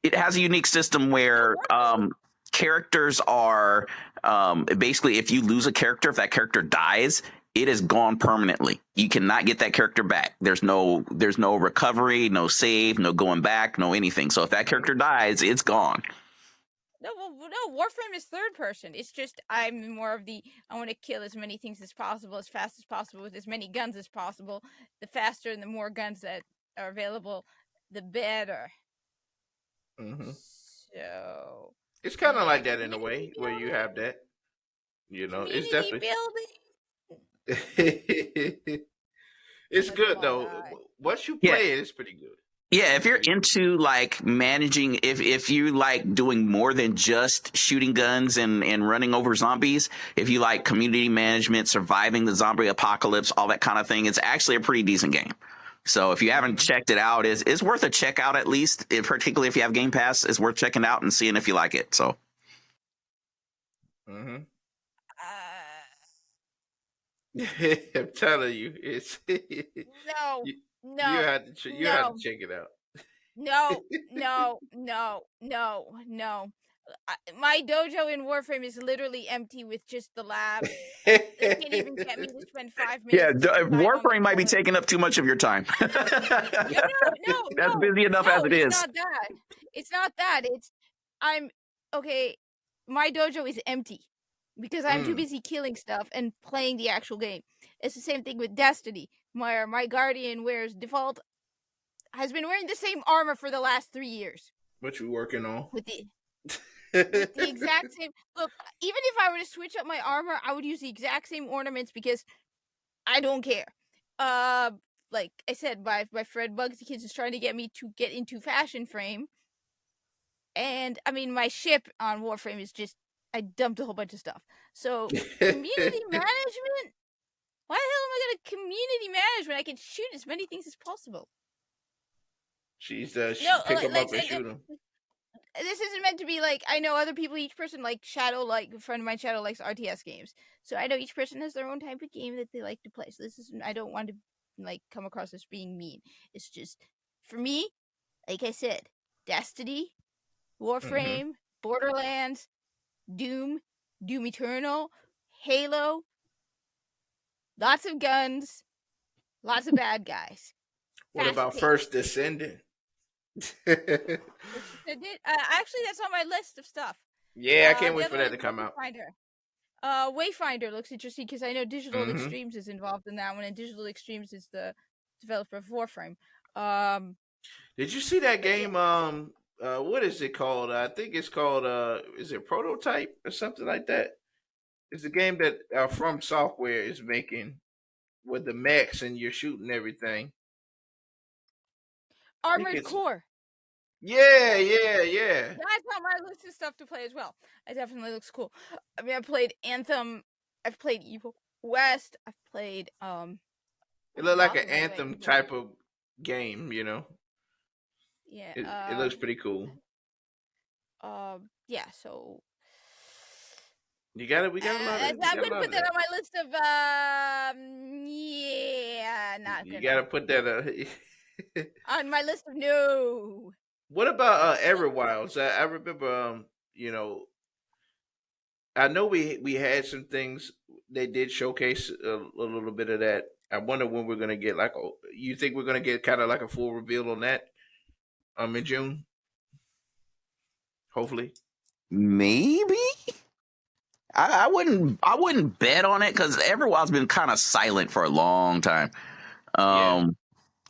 It has a unique system No, where Warframe. characters are basically, if you lose a character, if that character dies, it is gone permanently. You cannot get that character back. There's no recovery, no save, no going back, no anything. So if that Hmm. character dies, it's gone. No, well, no, Warframe is third person. It's just I'm more of the I want to kill as many things as possible, as fast as possible, with as many guns as possible. The faster and the more guns that are available, the better. Hmm. So, It's kind of yeah, like that in a way where you have that. It's community definitely building. it's That's good my though. guy. Once you Yeah, play it, it's pretty good. yeah, if It's you're pretty good. into like managing, if you like doing more than just shooting guns and running over zombies, if you like community management, surviving the zombie apocalypse, all that kind of thing, it's actually a pretty decent game. So if you haven't Hmm. checked it out, it's worth a check out at least. Particularly if you have Game Pass, it's worth checking out and seeing if you like it. So Hmm. Uh, I'm telling you, it's no, you, you no, have to you have to no, check it out. no, no, no, no, no. My dojo in Warframe is literally empty with just the lab. They can't even get me to spend 5 Yeah, minutes this time on the Warframe might be phone. taking up too much of your time. No, That's busy enough as it it's is. not that. It's not that. I'm okay. My dojo is empty because I'm too busy killing stuff and playing the actual game. It's the same thing with Destiny. My guardian wears default has been wearing the same armor for the last 3 years What you working on? with the exact same look. Even if I were to switch up my armor, I would use the exact same ornaments because I don't care. Like I said, my friend Bugsy Kids is trying to get me to get into Fashion Frame, and I mean my ship on Warframe is just I dumped a whole bunch of stuff. So community management. Why the hell am I gonna community manage when I can shoot as many things as possible? She's No, pick them up and shoot them. this isn't meant to be like I know other people. Each person like Shadow, like a friend of mine, Shadow likes RTS games. So I know each person has their own type of game that they like to play. So this is I don't want to like come across as being mean. It's just for me, like I said, Destiny, Warframe, Borderlands, Doom, Doom Eternal, Halo, lots of guns, lots of bad guys. What about Fast-paced. First Descendant? Actually, that's on my list of stuff. Yeah, I can't The wait other for that one to is come out. Wayfinder. Wayfinder looks interesting because I know Digital Mhm. Extremes is involved in that one, and Digital Extremes is the developer of Warframe. Did you see that But yeah. game? What is it called? I think it's called. Is it Prototype or something like that? It's a game that From Software is making with the mechs and you're shooting everything. I think Armored it's Core. yeah. That's on my list of stuff to play as well. It definitely looks cool. I mean, I played Anthem. I've played Evil West. I've played It looked like lots an of anyway. Anthem type of game. You know, Yeah. it looks pretty cool. Yeah. So We got a lot of. I'm gonna put that on my list of yeah, not You gonna. got to put that. On my list of no. What about Everwilds? I remember. You know, I know we had some things. They did showcase a little bit of that. I wonder when we're gonna get like. You think we're gonna get kind of like a full reveal on that? In June. Hopefully. Maybe. I wouldn't bet on it because Everwild's been kind of silent for a long time. Yeah.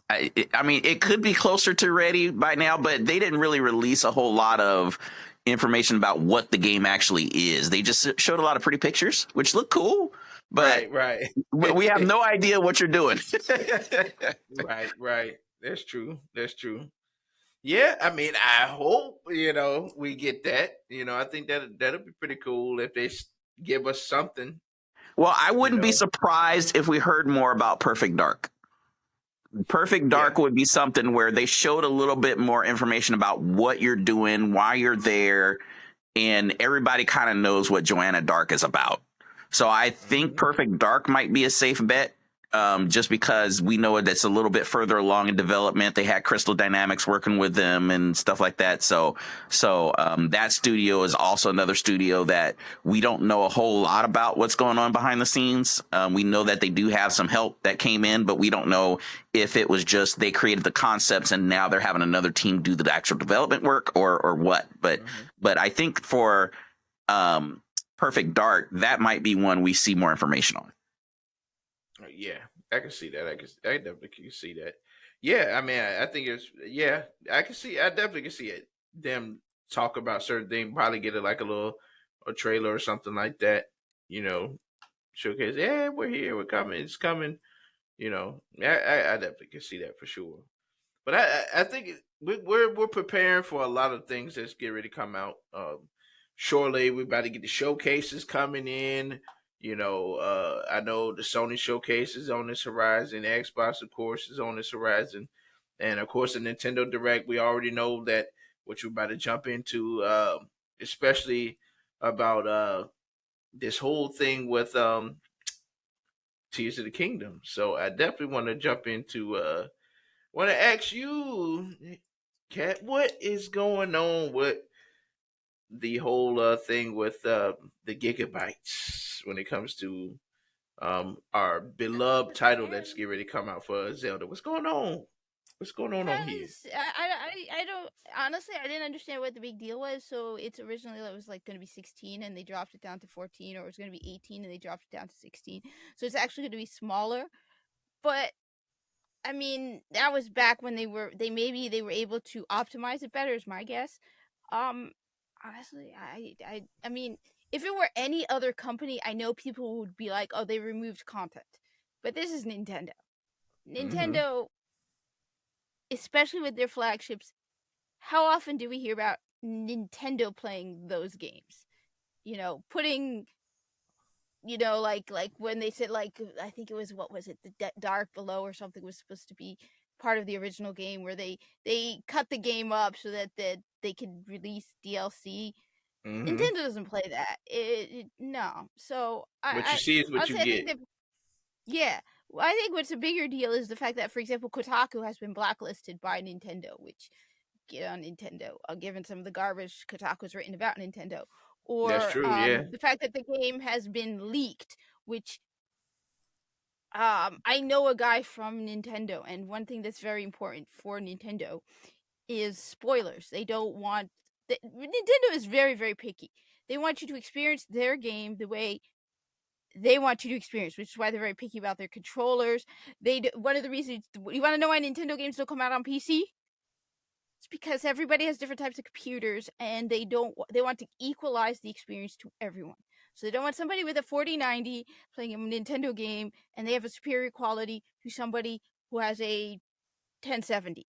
I mean, it could be closer to ready by now, but they didn't really release a whole lot of information about what the game actually is. They just showed a lot of pretty pictures, which look cool, but Right. we have no idea what you're doing. Right. That's true. Yeah, I mean, I hope we get that. I think that'll be pretty cool if they give us something. Well, I You wouldn't be know, surprised if we heard more about Perfect Dark. Perfect yeah. Dark would be something where they showed a little bit more information about what you're doing, why you're there, and everybody kind of knows what Joanna Dark is about. So I think Mhm. Perfect Dark might be a safe bet, just because we know that's a little bit further along in development. They had Crystal Dynamics working with them and stuff like that. So that studio is also another studio that we don't know a whole lot about what's going on behind the scenes. We know that they do have some help that came in, but we don't know if it was just they created the concepts and now they're having another team do the actual development work or what. But I think for Perfect Dark, that might be one we see more information on. Yeah, I can see that. I definitely can see that. Yeah, I mean, I think it's yeah. I can see. I definitely can see it. Them talk about certain things. Probably get it like a trailer or something like that. Showcase. Yeah, we're here. We're coming. It's coming. I definitely can see that for sure. But I think we're preparing for a lot of things that's getting ready to come out. Shortly, we're about to get the showcases coming in. I know the Sony showcase is on this horizon. Xbox, of course, is on this horizon, and of course, the Nintendo Direct. We already know that what you're about to jump into, especially about this whole thing with Tears of the Kingdom. So I definitely want to jump into. Want to ask you, Kat, what is going on with the whole thing with the gigabytes when it comes to our beloved title that's getting ready to come out for Zelda. What's going on? What's going on here? Because I don't honestly I didn't understand what the big deal was. So it's originally it was like going to be 16 and they dropped it down to 14, or it was going to be 18 and they dropped it down to 16. So it's actually going to be smaller. But I mean, that was back when they were able to optimize it better, is my guess. Um, honestly, I mean, if it were any other company, I know people would be like, "Oh, they removed content," but this is Nintendo. Mm-hmm. Nintendo, especially with their flagships, how often do we hear about Nintendo playing those games? You know, putting like when they said like I think it was what was it the Dark Below or something was supposed to be part of the original game where they cut the game up so that they could release DLC. Mm-hmm. Nintendo doesn't play that. No. So What you I see is what you honestly I think get. that yeah. Well, I think what's a bigger deal is the fact that, for example, Kotaku has been blacklisted by Nintendo, which get on Nintendo, given some of the garbage Kotaku's written about Nintendo, That's or true. Yeah. the fact that the game has been leaked, which I know a guy from Nintendo, and one thing that's very important for Nintendo is spoilers. They don't want Nintendo is very, very picky. They want you to experience their game the way they want you to experience, which is why they're very picky about their controllers. One of the reasons you want to know why Nintendo games don't come out on PC? It's because everybody has different types of computers, and they want to equalize the experience to everyone. So they don't want somebody with a 4090 playing a Nintendo game and they have a superior quality to somebody who has a 1070.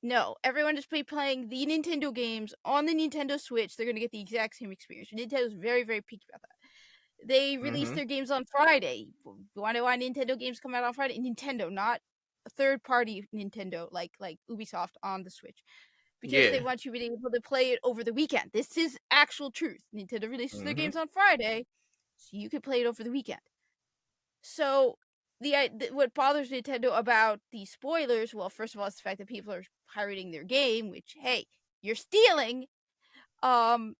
No, everyone just playing the Nintendo games on the Nintendo Switch. They're going to get the exact same experience. Nintendo's very, very picky about that. They release Mm-hmm. their games on Friday. You want to know why Nintendo games come out on Friday? Nintendo, not a third party Nintendo like Ubisoft on the Switch, because they Yeah. want you to be able to play it over the weekend. This is actual truth. Nintendo releases their Mm-hmm. games on Friday, so you can play it over the weekend. So what bothers Nintendo about the spoilers, well, first of all, it's the fact that people are pirating their game, which, hey, you're stealing. Um,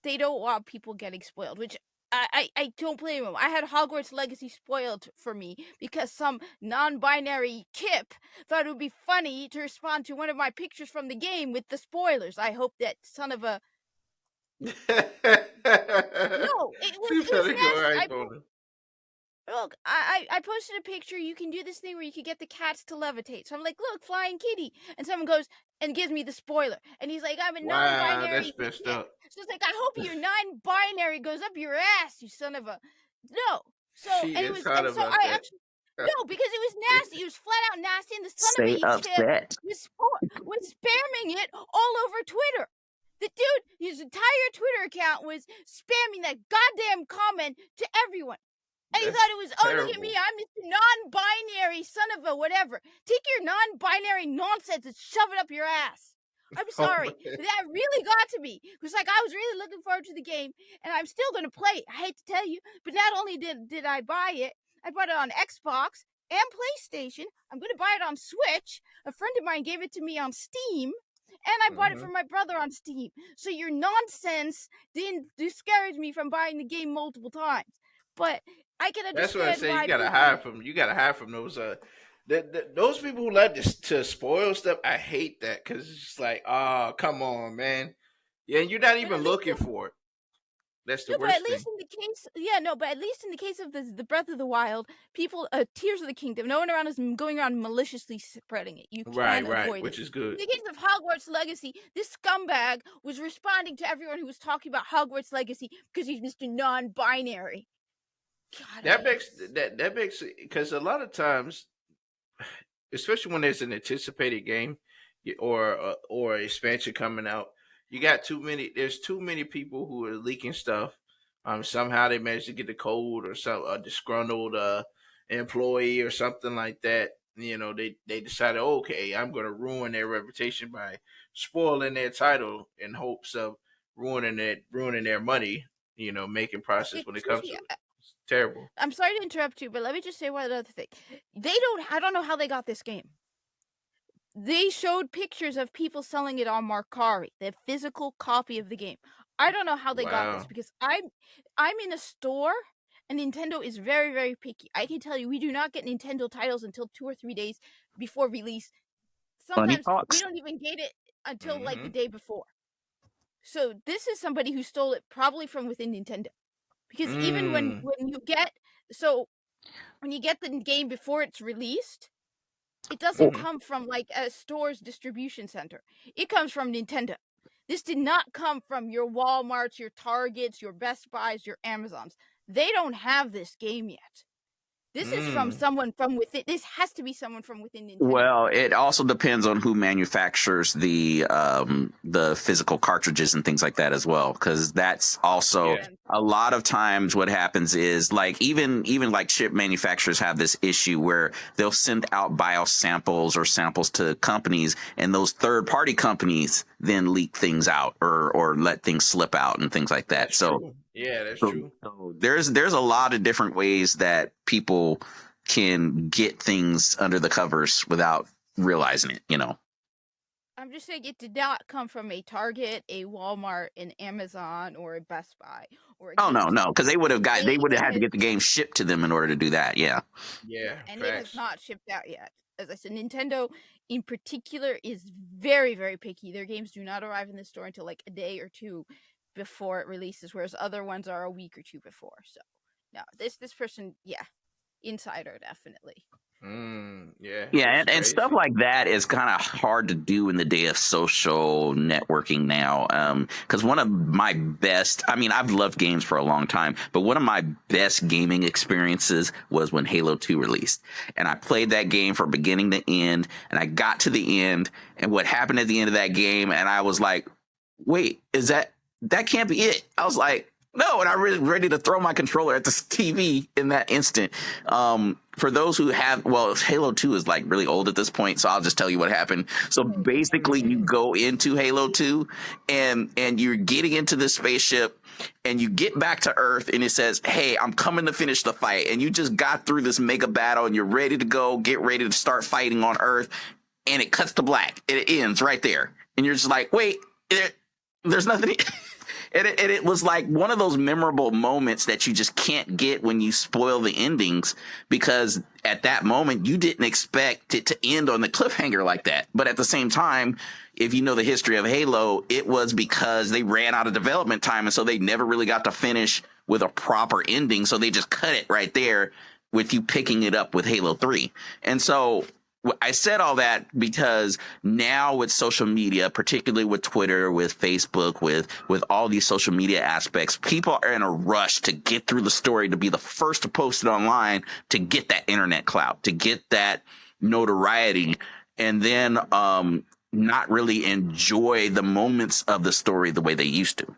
they don't want people getting spoiled, which I don't blame them. I had Hogwarts Legacy spoiled for me because some non-binary kip thought it would be funny to respond to one of my pictures from the game with the spoilers. I hope that son of a She's no, it was trying to go nasty. right on Look, I posted a picture. You can do this thing where you can get the cats to levitate. So I'm like, look, flying kitty, and someone goes and gives me the spoiler, and he's like, I'm a Wow, that's non-binary messed kip. up. So it's like, I hope your non-binary goes up your ass, you son of a no. So She and it is was hot and so about I that. actually no, because it was nasty. It was flat out nasty, and the son of Stay a kip upset. was spamming it all over Twitter. The dude, his entire Twitter account was spamming that goddamn comment to everyone. And he thought That's it was, oh, look at me, terrible. I'm this non-binary son of a whatever. Take your non-binary nonsense and shove it up your ass. I'm Oh, sorry, but that really got to me. It was like I was really looking forward to the game, and I'm still going to play it. I hate to tell you, but not only did I buy it, I bought it on Xbox and PlayStation. I'm going to buy it on Switch. A friend of mine gave it to me on Steam, and I bought it hmm for my brother on Steam. So your nonsense didn't discourage me from buying the game multiple times. But I can That's what I understand say. You why gotta people. hide from. You gotta hide from those. Those people who like to spoil stuff. I hate that because it's just like, oh, come on, man. Yeah, and you're not But even at least, looking for it. That's the no, but at worst least thing. in the case, yeah, no, but at least in the case of the Breath of the Wild, people, Tears of the Kingdom, no one around is going around maliciously spreading it. You Right, can right, avoid it. which is good. In the case of Hogwarts Legacy, this scumbag was responding to everyone who was talking about Hogwarts Legacy because he's Mr. Non-binary. God, I That hate makes this. that makes because a lot of times, especially when there's an anticipated game or expansion coming out, you got too many. There's too many people who are leaking stuff. Somehow they managed to get the code or some a disgruntled employee or something like that. They decided, okay, I'm going to ruin their reputation by spoiling their title in hopes of ruining their money. Making process when it Excuse comes me, to it. It's terrible. I'm sorry to interrupt you, but let me just say one other thing. I don't know how they got this game. They showed pictures of people selling it on Mercari, the physical copy of the game. I don't know how they got this Wow. because I'm in a store and Nintendo is very, very picky. I can tell you we do not get Nintendo titles until 2 or 3 days before release. Funny Sometimes we talks. don't even get it until like the Mm-hmm. day before. So this is somebody who stole it probably from within Nintendo. Because even when Mm. you get when you get the game before it's released, it doesn't Mm-hmm. come from like a store's distribution center. It comes from Nintendo. This did not come from your Walmarts, your Targets, your Best Buys, your Amazons. They don't have this game yet. This is from Mm. someone from within. This has to be someone from within Nintendo. Well, it also depends on who manufactures the physical cartridges and things like that as well, because that's also Yeah. Depends. a lot of times what happens is like even like chip manufacturers have this issue where they'll send out BIOS samples or samples to companies, and those third party companies then leak things out or let things slip out and things like that. That's So true. Yeah, that's so, true. so there's a lot of different ways that people can get things under the covers without realizing it, you know. I'm just saying it did not come from a Target, a Walmart, an Amazon, or a Best Buy, or a Oh no, GameStop. no, because they would have It had to has, get the game shipped to them in order to do that. Yeah. Yeah, and it has facts. not shipped out yet. As I said, Nintendo in particular is very, very picky. Their games do not arrive in the store until like a day or two before it releases, whereas other ones are a week or two before. So, no, this person, yeah, insider definitely. Yeah, Yeah, it's and stuff crazy. like that is kind of hard to do in the day of social networking now. Because one of my best, I mean, I've loved games for a long time, but one of my best gaming experiences was when Halo 2 released. And I played that game from beginning to end, and I got to the end, and what happened at the end of that game, and I was like, wait, that can't be it? I was like, no, and I was ready to throw my controller at the TV in that instant. For those who have, well, Halo 2 is like really old at this point, so I'll just tell you what happened. So basically, you Mm-hmm. go into Halo 2 and you're getting into this spaceship and you get back to Earth and it says, "Hey, I'm coming to finish the fight." And you just got through this mega battle and you're ready to go, get ready to start fighting on Earth, and it cuts to black. It ends right there. And you're just like, "Wait, there's nothing." And it was like one of those memorable moments that you just can't get when you spoil the endings, because at that moment you didn't expect it to end on the cliffhanger like that. But at the same time, if you know the history of Halo, it was because they ran out of development time, and so they never really got to finish with a proper ending, so they just cut it right there with you picking it up with Halo 3. And so I said all that because now with social media, particularly with Twitter, with Facebook, with all these social media aspects, people are in a rush to get through the story, to be the first to post it online, to get that internet clout, to get that notoriety, and then not really enjoy the moments of the story the way they used to.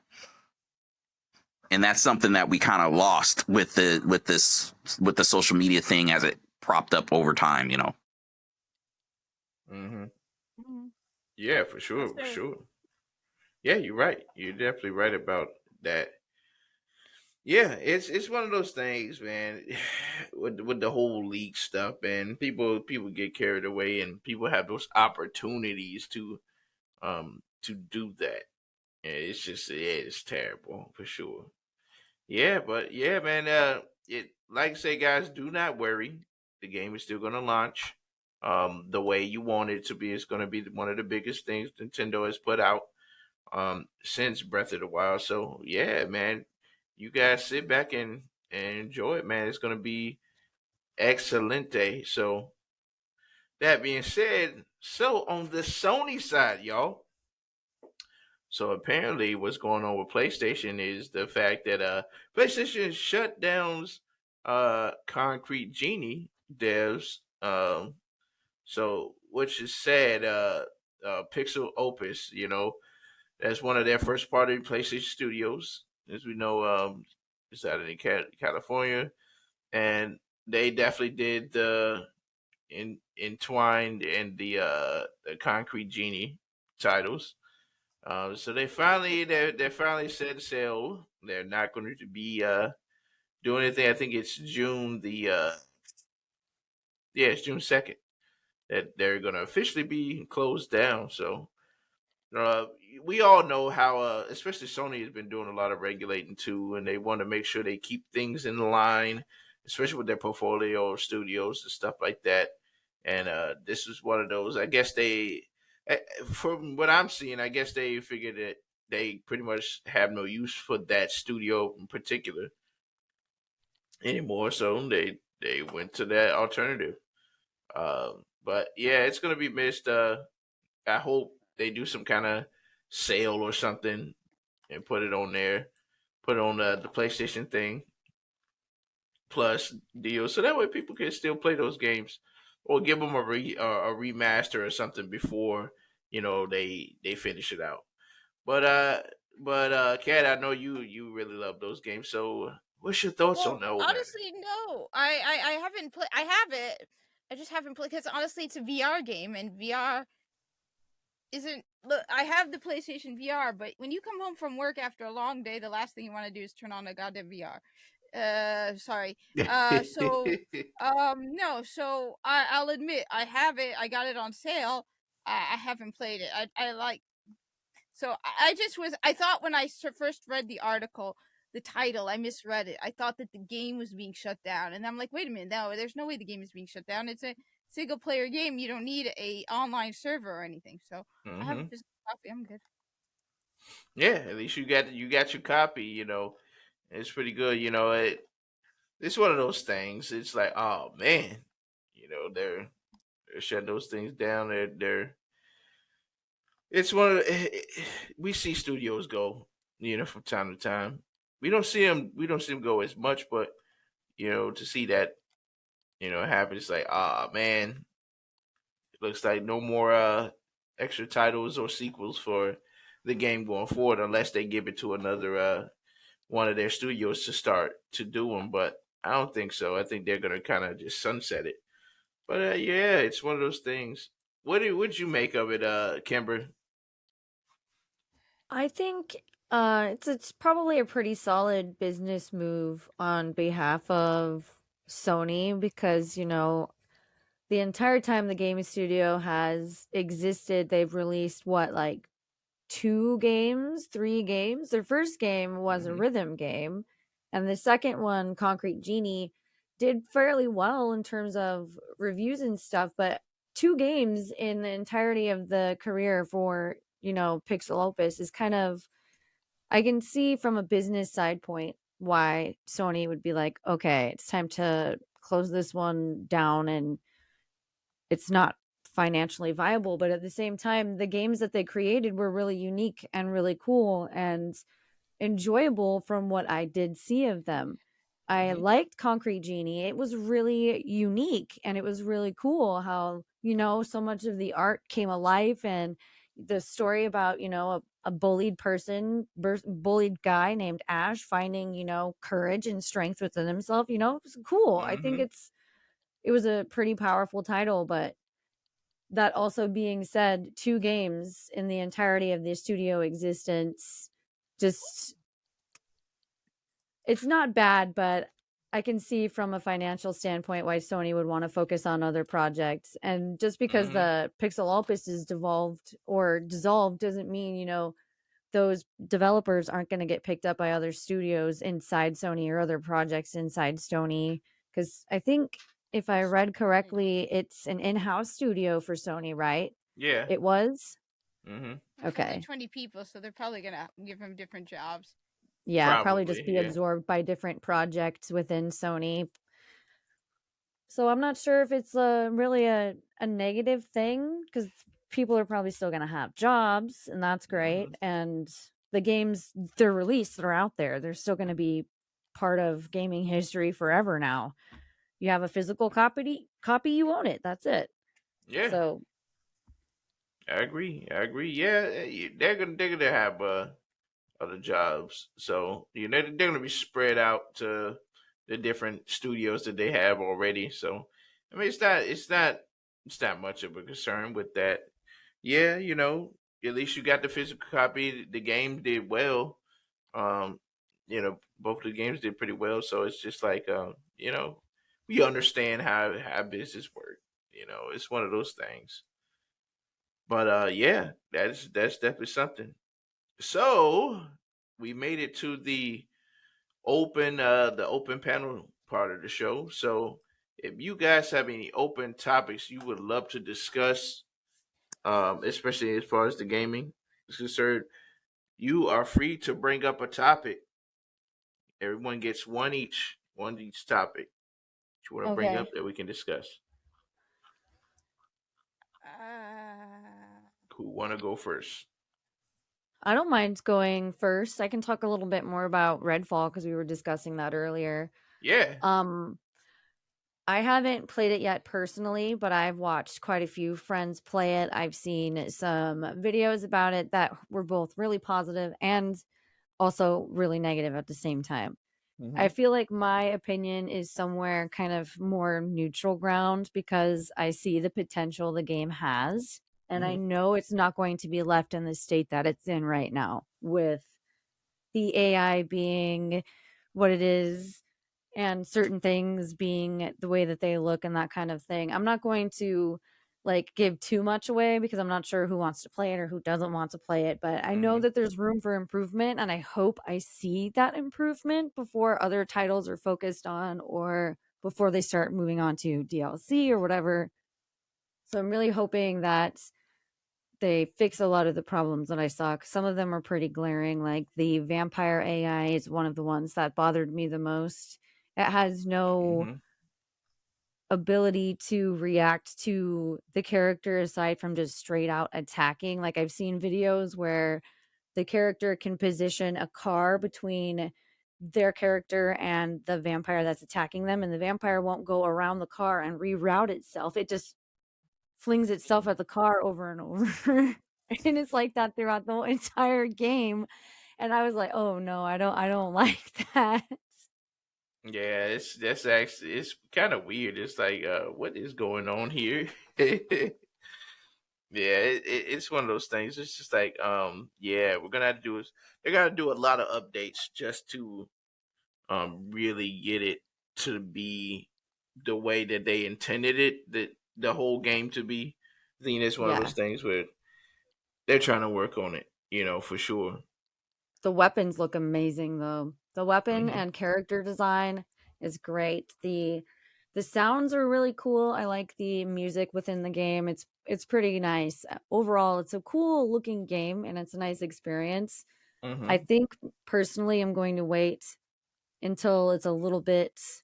And that's something that we kind of lost with the social media thing as it propped up over time, you know. Mm-hmm. Mm-hmm. Yeah, for sure, That's for fair. sure. Yeah, you're right. You're definitely right about that. Yeah, it's one of those things, man. With the whole league stuff, and people get carried away, and people have those opportunities to do that. And it's just it's terrible for sure. Yeah, but yeah, man. It like I say, guys, do not worry. The game is still gonna launch. The way you want it to be. It's gonna be one of the biggest things Nintendo has put out since Breath of the Wild. So yeah, man, you guys sit back and enjoy it, man. It's gonna be excellent day. So that being said, so on the Sony side, y'all. So apparently, what's going on with PlayStation is the fact that PlayStation shut down Concrete Genie devs. So which is sad. Pixel Opus, that's one of their first party PlayStation studios, as we know. It's out in California, and they definitely did the entwined and the Concrete Genie titles. So they're finally set sail. They're not going to be doing anything. I think it's June it's June 2nd that they're going to officially be closed down. So Uh, we all know how, especially Sony has been doing a lot of regulating too, and they want to make sure they keep things in line, especially with their portfolio of studios and stuff like that. And this is one of those. I guess eh, from what I'm seeing, I guess they figured that they pretty much have no use for that studio in particular anymore, so they went to that alternative. But yeah, it's gonna be missed. I hope they do some kind of sale or something and put it on there, put it on the PlayStation thing plus deal, so that way people can still play those games, or give them a remaster or something before they finish it out. But Kat, I know you really love those games. So what's your thoughts on Well, the whole matter? honestly, no. I haven't played. I have it. I just haven't played because honestly, it's a VR game, and VR isn't. Look, I have the PlayStation VR, but when you come home from work after a long day, the last thing you want to do is turn on a goddamn VR. Sorry. So, no. So I'll admit I have it. I got it on sale. I haven't played it. I like so I just was. I thought when I first read the article, the title, I misread it. I thought that the game was being shut down, and I'm like, wait a minute, no, there's no way the game is being shut down. It's a single player game. You don't need a online server or anything. So I have a hmm physical copy. I'm good. Yeah, at least you got your copy. It's pretty good. It's one of those things. It's like, oh man, they're shutting those things down. They're it's one of we see studios go, from time to time. We don't see them go as much, but to see that happen, it's like, ah man, it looks like no more extra titles or sequels for the game going forward, unless they give it to another one of their studios to start to do them. But I don't think so. I think they're gonna kind of just sunset it. But yeah, it's one of those things. What'd you make of it, Kimber? I think it's probably a pretty solid business move on behalf of Sony because, the entire time the gaming studio has existed, they've released what, like 2 games, 3 games. Their first game was a Mm-hmm. rhythm game, and the second one, Concrete Genie, did fairly well in terms of reviews and stuff, but 2 games in the entirety of the career for, Pixel Opus is kind of, I can see from a business side point why Sony would be like, okay, it's time to close this one down, and it's not financially viable. But at the same time, the games that they created were really unique and really cool and enjoyable from what I did see of them. I Mm-hmm. liked Concrete Genie. It was really unique and it was really cool how, so much of the art came alive, and the story about, a bullied person, bullied guy named Ash finding, courage and strength within himself, it was cool. I think Mm-hmm. it was a pretty powerful title. But that also being said, 2 games in the entirety of the studio existence, just, it's not bad, but I can see from a financial standpoint why Sony would want to focus on other projects. And just because Mm-hmm. the Pixel Opus is devolved or dissolved doesn't mean, those developers aren't going to get picked up by other studios inside Sony or other projects inside Sony. Because I think if I read Right. correctly, it's an in-house studio for Sony, right? Yeah. It was? Mm-hmm. It has like Okay. 20 people, so they're probably gonna give him different jobs. Yeah, probably just Probably. be Yeah. absorbed by different projects within Sony. So I'm not sure if it's really a negative thing because people are probably still going to have jobs, and that's Mm-hmm. great. And the games they're released, they're out there. They're still going to be part of gaming history forever now. You have a physical copy, you own it. That's it. Yeah. So I agree. I agree. Yeah. They're gonna have other jobs, so they're gonna be spread out to the different studios that they have already. So I mean, it's not much of a concern with that. Yeah. At least you got the physical copy. The game did well. Both of the games did pretty well. So it's just like, we understand how business work. It's one of those things. But yeah, that's definitely something. So we made it to the open panel part of the show. So if you guys have any open topics you would love to discuss, especially as far as the gaming is concerned, you are free to bring up a topic. Everyone gets one each topic that you want to bring up Okay. that we can discuss. Uh, Who want to go first? I don't mind going first. I can talk a little bit more about Redfall because we were discussing that earlier. Yeah. Um, I haven't played it yet personally, but I've watched quite a few friends play it. I've seen some videos about it that were both really positive and also really negative at the same time. I Mm-hmm. feel like my opinion is somewhere kind of more neutral ground because I see the potential the game has. And I Mm-hmm. know it's not going to be left in the state that it's in right now with the AI being what it is and certain things being the way that they look and that kind of thing. I'm not going to like give too much away because I'm not sure who wants to play it or who doesn't want to play it, but I know Mm-hmm. that there's room for improvement and I hope I see that improvement before other titles are focused on or before they start moving on to DLC or whatever. So I'm really hoping that they fix a lot of the problems that I saw. 'Cause some of them are pretty glaring. Like the vampire AI is one of the ones that bothered me the most. It has no Mm-hmm. ability to react to the character aside from just straight out attacking. Like I've seen videos where the character can position a car between their character and the vampire that's attacking them, and the vampire won't go around the car and reroute itself. It just flings itself at the car over and over. And it's like that throughout the whole entire game. And I was like, "Oh no, I don't like that." Yeah, it's that's actually it's kind of weird. It's like, what is going on here? Yeah, it's one of those things. It's just like, yeah, we're gonna have to do is they're gonna do a lot of updates just to really get it to be the way that they intended it, that the whole game to be. I think it's one of those Yeah. things where they're trying to work on it, for sure. The weapons look amazing though. The weapon Hmm. and character design is great. The sounds are really cool. I like the music within the game. It's pretty nice. Overall, it's a cool looking game and it's a nice experience. I Hmm. think personally I'm going to wait until it's a little bit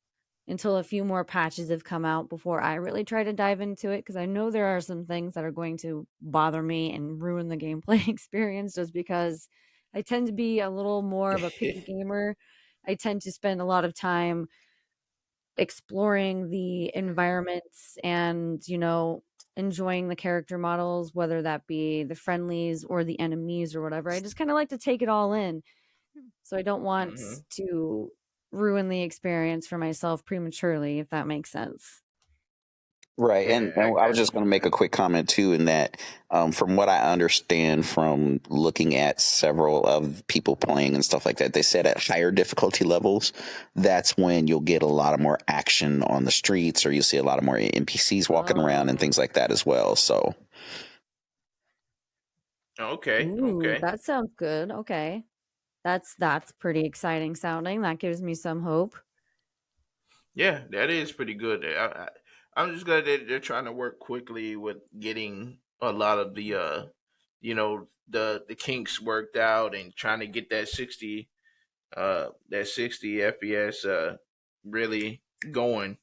until a few more patches have come out before I really try to dive into it because I know there are some things that are going to bother me and ruin the gameplay experience just because I tend to be a little more of a picky gamer. I tend to spend a lot of time exploring the environments and, enjoying the character models, whether that be the friendlies or the enemies or whatever. I just kind of like to take it all in. So I don't want Hmm. to ruin the experience for myself prematurely, if that makes sense. Right, Yeah, I and I was got just you. going to make a quick comment too, in that from what I understand from looking at several of people playing and stuff like that, they said at higher difficulty levels, that's when you'll get a lot of more action on the streets, or you'll see a lot of more NPCs walking around and Oh. things like that as well. So, Okay, Ooh, okay. that sounds good. Okay. That's pretty exciting sounding. That gives me some hope. Yeah, that is pretty good. I'm just glad that they're trying to work quickly with getting a lot of the the kinks worked out and trying to get that 60 FPS really going.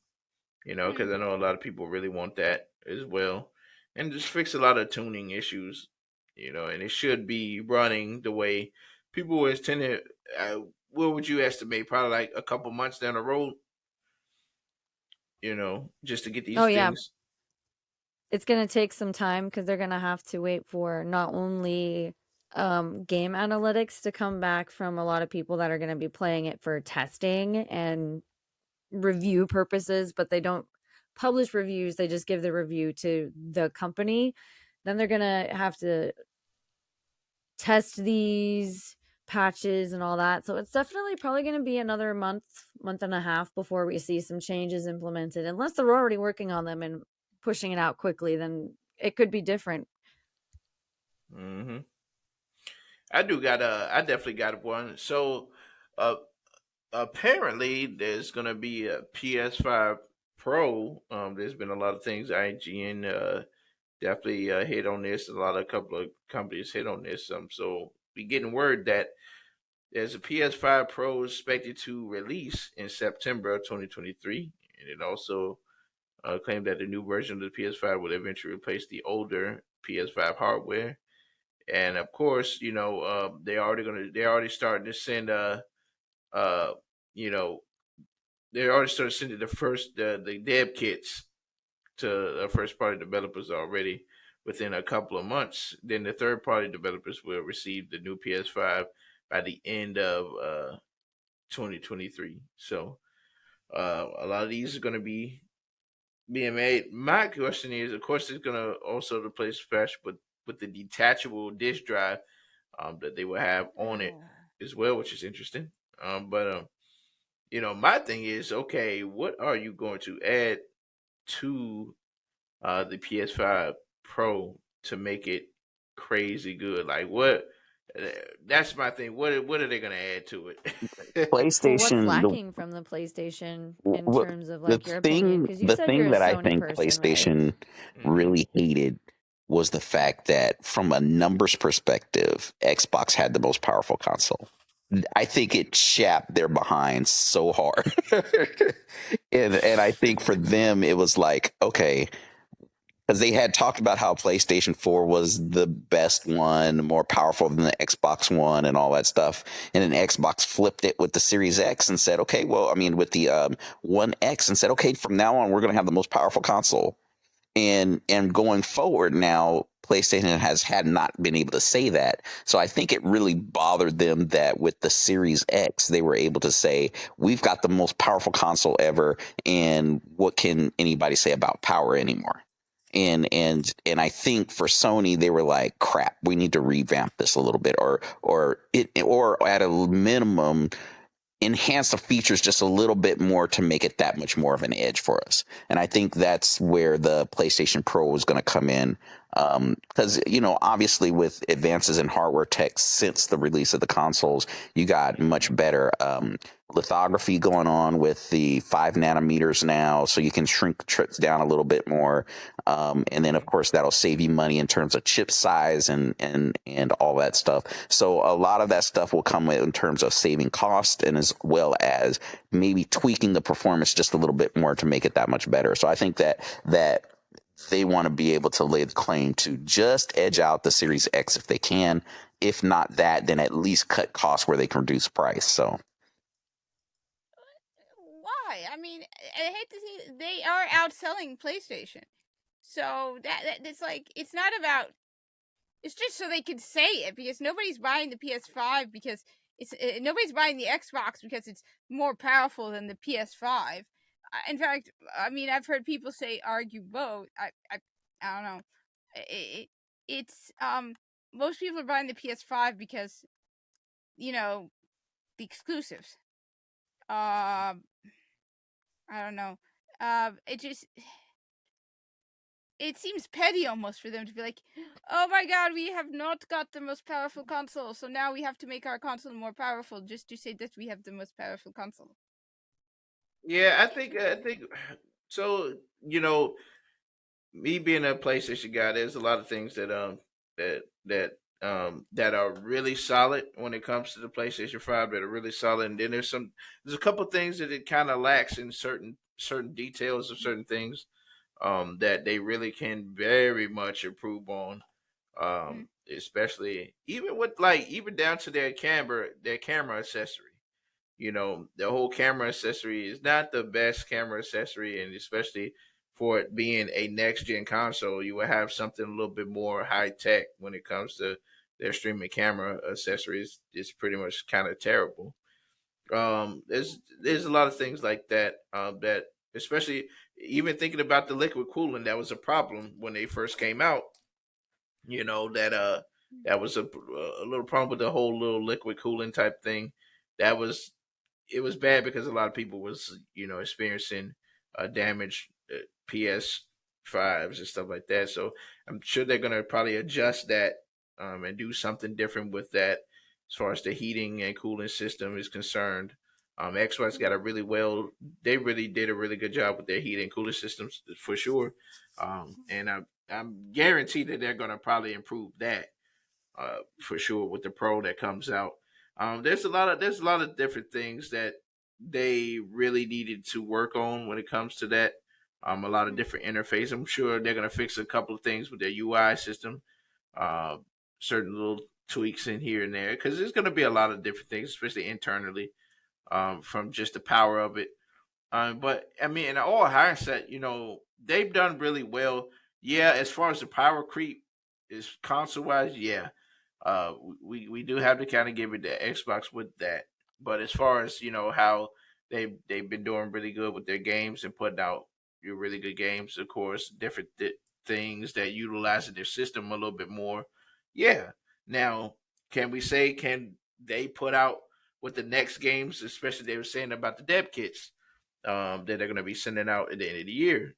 Because I know a lot of people really want that as well, and just fix a lot of tuning issues. And it should be running the way people was tending. Uh, what would you estimate? Probably like a couple months down the road, just to get Oh these yeah, things. it's going to take some time because they're going to have to wait for not only game analytics to come back from a lot of people that are going to be playing it for testing and review purposes, but they don't publish reviews. They just give the review to the company. Then they're going to have to test these patches and all that. So it's definitely probably going to be another month and a half before we see some changes implemented. Unless they're already working on them and pushing it out quickly, then it could be different. Hmm. I definitely got one. So, uh, apparently, there's gonna be a PS5 Pro. There's been a lot of things IGN definitely hit on this. A couple of companies hit on this. So we getting word that there's a PS5 Pro expected to release in September of 2023, and it also claimed that the new version of the PS5 will eventually replace the older PS5 hardware. And of course, they're already starting to send uh you know they already started sending the dev kits to first party developers already within a couple of months. Then the third party developers will receive the new PS5 by the end of 2023. So a lot of these are going to be being made. My question is, of course, it's going to also replace Flash with the detachable disk drive that they will have on it Oh. as well, which is interesting. But my thing is, okay, what are you going to add to the PS5 Pro to make it crazy good? Like what? uh, That's my thing. What are they going to add to it? Well, what's PlayStation, lacking from the PlayStation in what terms of the like your opinion? Because you the said you're thing a that I Sony think person, right? PlayStation Hmm. really hated was the fact that from a numbers perspective, Xbox had the most powerful console. I think it chapped their behind so hard. And I think for them it was like, okay, because they had talked about how PlayStation 4 was the best one, more powerful than the Xbox One and all that stuff. And then Xbox flipped it with the Series X and said, okay, well, I mean, with the One X and said, okay, from now on, we're going to have the most powerful console. And going forward now, PlayStation has had not been able to say that. So I think it really bothered them that with the Series X, they were able to say, we've got the most powerful console ever, and what can anybody say about power anymore? And I think for Sony, they were like, crap, we need to revamp this a little bit, or at a minimum enhance the features just a little bit more to make it that much more of an edge for us. And I think that's where the PlayStation Pro is going to come in. Because, obviously, with advances in hardware tech since the release of the consoles, you got much better lithography going on with the 5 nanometers now. So you can shrink trips down a little bit more. And then, of course, that'll save you money in terms of chip size and all that stuff. So a lot of that stuff will come in terms of saving cost and as well as maybe tweaking the performance just a little bit more to make it that much better. So I think that they want to be able to lay the claim to just edge out the Series X if they can. If not that, then at least cut costs where they can reduce price. So Why? I mean, I hate to say they are outselling PlayStation. So that's like it's not about. It's just so they can say it because nobody's buying the PS5 because nobody's buying the Xbox because it's more powerful than the PS5. In fact, I mean, I've heard people say argue both. I don't know. It's most people are buying the PS5 because the exclusives. I don't know. It seems petty almost for them to be like, oh my god, we have not got the most powerful console, so now we have to make our console more powerful just to say that we have the most powerful console. Yeah, I think so. Me being a PlayStation guy, there's a lot of things that are really solid when it comes to the PlayStation 5 that are really solid, and then there's a couple things that it kind of lacks in certain details of certain things that they really can very much improve on. Mm. Especially even down to their camera accessory. The whole camera accessory is not the best camera accessory, and especially for it being a next gen console, you will have something a little bit more high tech when it comes to their streaming camera accessories. It's pretty much kind of terrible. There's a lot of things like that that especially even thinking about the liquid cooling that was a problem when they first came out. That was a little problem with the whole little liquid cooling type thing. That was It was bad because a lot of people was experiencing damaged PS5s and stuff like that. So I'm sure they're gonna probably adjust that and do something different with that as far as the heating and cooling system is concerned. Xbox got a really well. They really did a really good job with their heating and cooling systems for sure, and I'm guaranteed that they're going to probably improve that for sure with the Pro that comes out. There's a lot of different things that they really needed to work on when it comes to that. A lot of different interface. I'm sure they're gonna fix a couple of things with their UI system. Uh, Certain little tweaks in here and there because there's gonna be a lot of different things, especially internally, from just the power of it. But I mean, in all hindsight, they've done really well. Yeah, as far as the power creep is console wise, yeah, we do have to kind of give it to Xbox with that. But as far as how they've been doing really good with their games and putting out your really good games, of course, different things that utilize their system a little bit more. Yeah. Now, can they put out with the next games, especially they were saying about the dev kits that they're going to be sending out at the end of the year.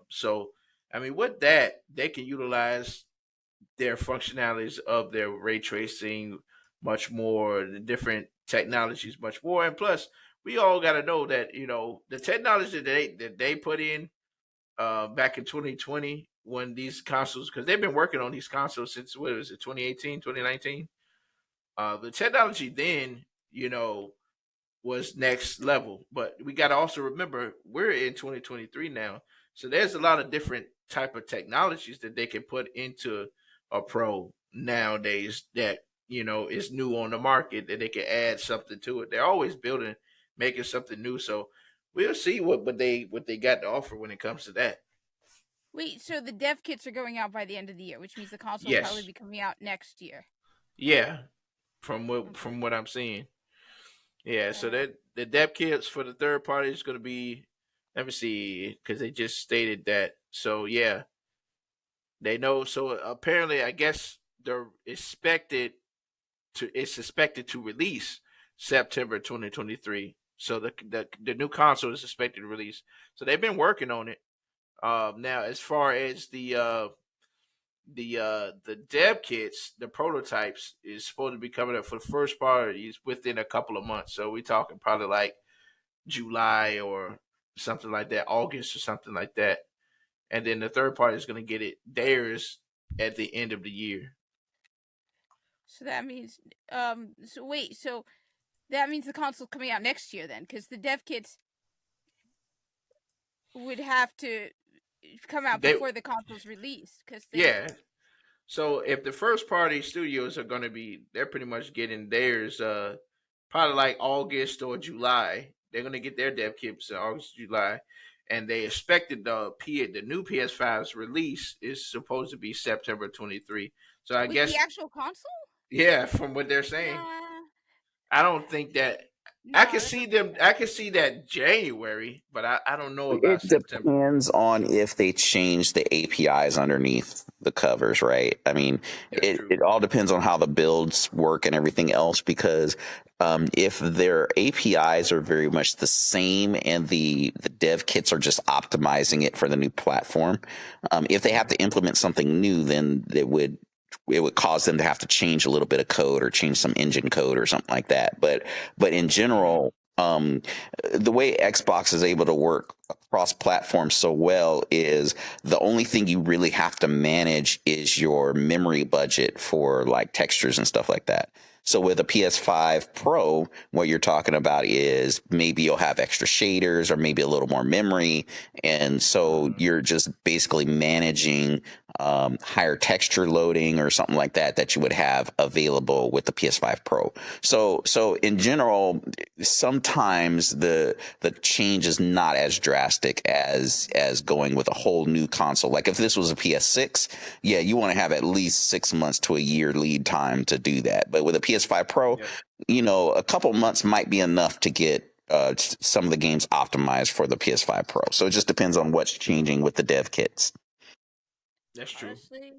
So, I mean, with that, they can utilize their functionalities of their ray tracing much more, the different technologies much more, and plus, we all got to know that the technology that they put in back in 2020 when these consoles, because they've been working on these consoles since what was it 2018, 2019. The technology then, was next level. But we got to also remember we're in 2023 now, so there's a lot of different type of technologies that they can put into a Pro nowadays that is new on the market that they can add something to it. They're always building, making something new. So we'll see what they got to offer when it comes to that. Wait, so the dev kits are going out by the end of the year, which means the console will probably Yes, be coming out next year. yeah. From what Okay. from what I'm seeing, yeah. So Uh, that the dev kits for the third party is going to be. Let me see, because they just stated that. So yeah, they know. So apparently, I guess they're expected it's expected to release September 2023. So the new console is expected to release. So they've been working on it. Now, as far as the dev kits, the prototypes is supposed to be coming up for the first part is within a couple of months. So we're talking probably like July or something like that, August or something like that. And then the third party is going to get it theirs at the end of the year. so that means, so that means the console's coming out next year then, because the dev kits would have to come out They before the console's released, because they. Yeah. So if the first party studios are going to be, they're pretty much getting theirs probably like August or July. They're going to get their dev kits in August, July, and they expected the new PS5's release is supposed to be September 23. So I Wait, the guess actual console? yeah, from what they're saying, Nah, I don't think that I can no, that see doesn't make them. I sense. can see that January, but I don't know about It September. depends on if they change the APIs underneath the covers, right? I mean, That's true. it all depends on how the builds work and everything else because if their APIs are very much the same and the dev kits are just optimizing it for the new platform, if they have to implement something new, then it would cause them to have to change a little bit of code or change some engine code or something like that. But in Mm-hmm. general, the way Xbox is able to work across platforms so well is the only thing you really have to manage is your memory budget for like textures and stuff like that. So with a PS5 Pro, what you're talking about is maybe you'll have extra shaders or maybe a little more memory. And so Mm-hmm. you're just basically managing higher texture loading or something like that that you would have available with the PS5 Pro. So in general, sometimes the change is not as drastic as going with a whole new console. Like if this was a PS6, yeah, you want to have at least 6 months to a year lead time to do that. But with a PS5 Pro, Yep. a couple months might be enough to get some of the games optimized for the PS5 Pro. So it just depends on what's changing with the dev kits. That's true. Honestly.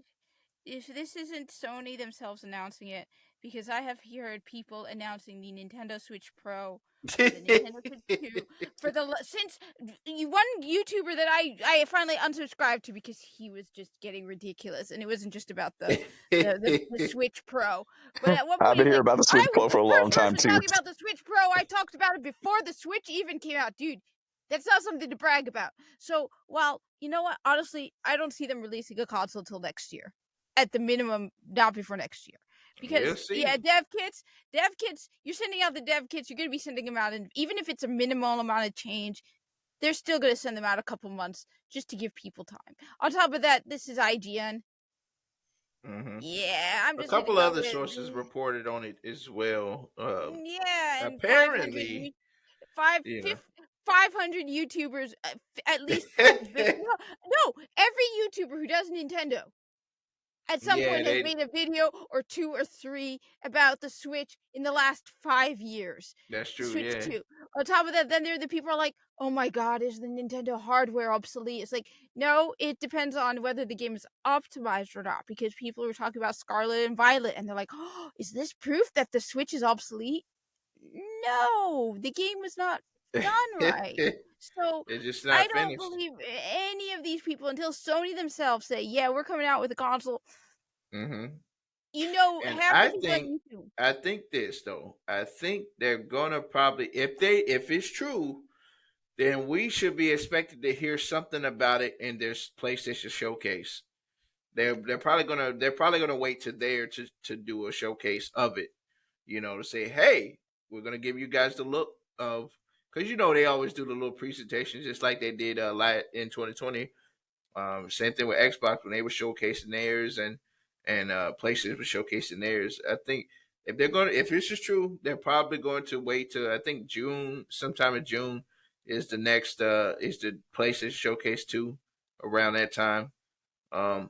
if this isn't Sony themselves announcing it, because I have heard people announcing the Nintendo Switch Pro and the Nintendo Switch 2 for since one YouTuber that I finally unsubscribed to because he was just getting ridiculous, and it wasn't just about the Switch Pro. But at one I've point, been hearing like, about the Switch I was Pro the for a long first time person too. talking about the Switch Pro. I talked about it before the Switch even came out, dude. That's not something to brag about. So, while you know what, honestly, I don't see them releasing a console till next year, at the minimum, not before next year. We'll Because see. dev kits, you're sending out the dev kits, you're gonna be sending them out, and even if it's a minimal amount of change, they're still gonna send them out a couple months just to give people time. On top of that, this is IGN. Hmm. Yeah, I'm A just gonna couple go other with sources reported on it as well. yeah, and Apparently, five you know, fif- 500 YouTubers at least have been no, every YouTuber who does Nintendo at some yeah, point has they. made a video or 2 or 3 about the Switch in the last 5 years. That's The true. Switch Yeah, 2. On top of that, then there are the people who are like, "Oh my god, is the Nintendo hardware obsolete?" It's like, no, it depends on whether the game is optimized or not, because people were talking about Scarlet and Violet and they're like, "Oh, is this proof that the Switch is obsolete?" No, the game was not done right. So it's just I not don't finished. believe any of these people until Sony themselves say, "Yeah, we're coming out with a console." Hmm. You know, And half the people on YouTube. I think this though. I think they're gonna probably, if it's true, then we should be expected to hear something about it in their PlayStation showcase. They're probably gonna wait to there to do a showcase of it. You know, to say, hey, we're gonna give you guys the look of, because you know they always do the little presentations just like they did in 2020. Same thing with Xbox when they were showcasing theirs, and PlayStation was showcasing theirs. I think if this is true, they're probably going to wait till I think June, sometime in June, is the next is the PlayStation Showcase 2 around that time. Um,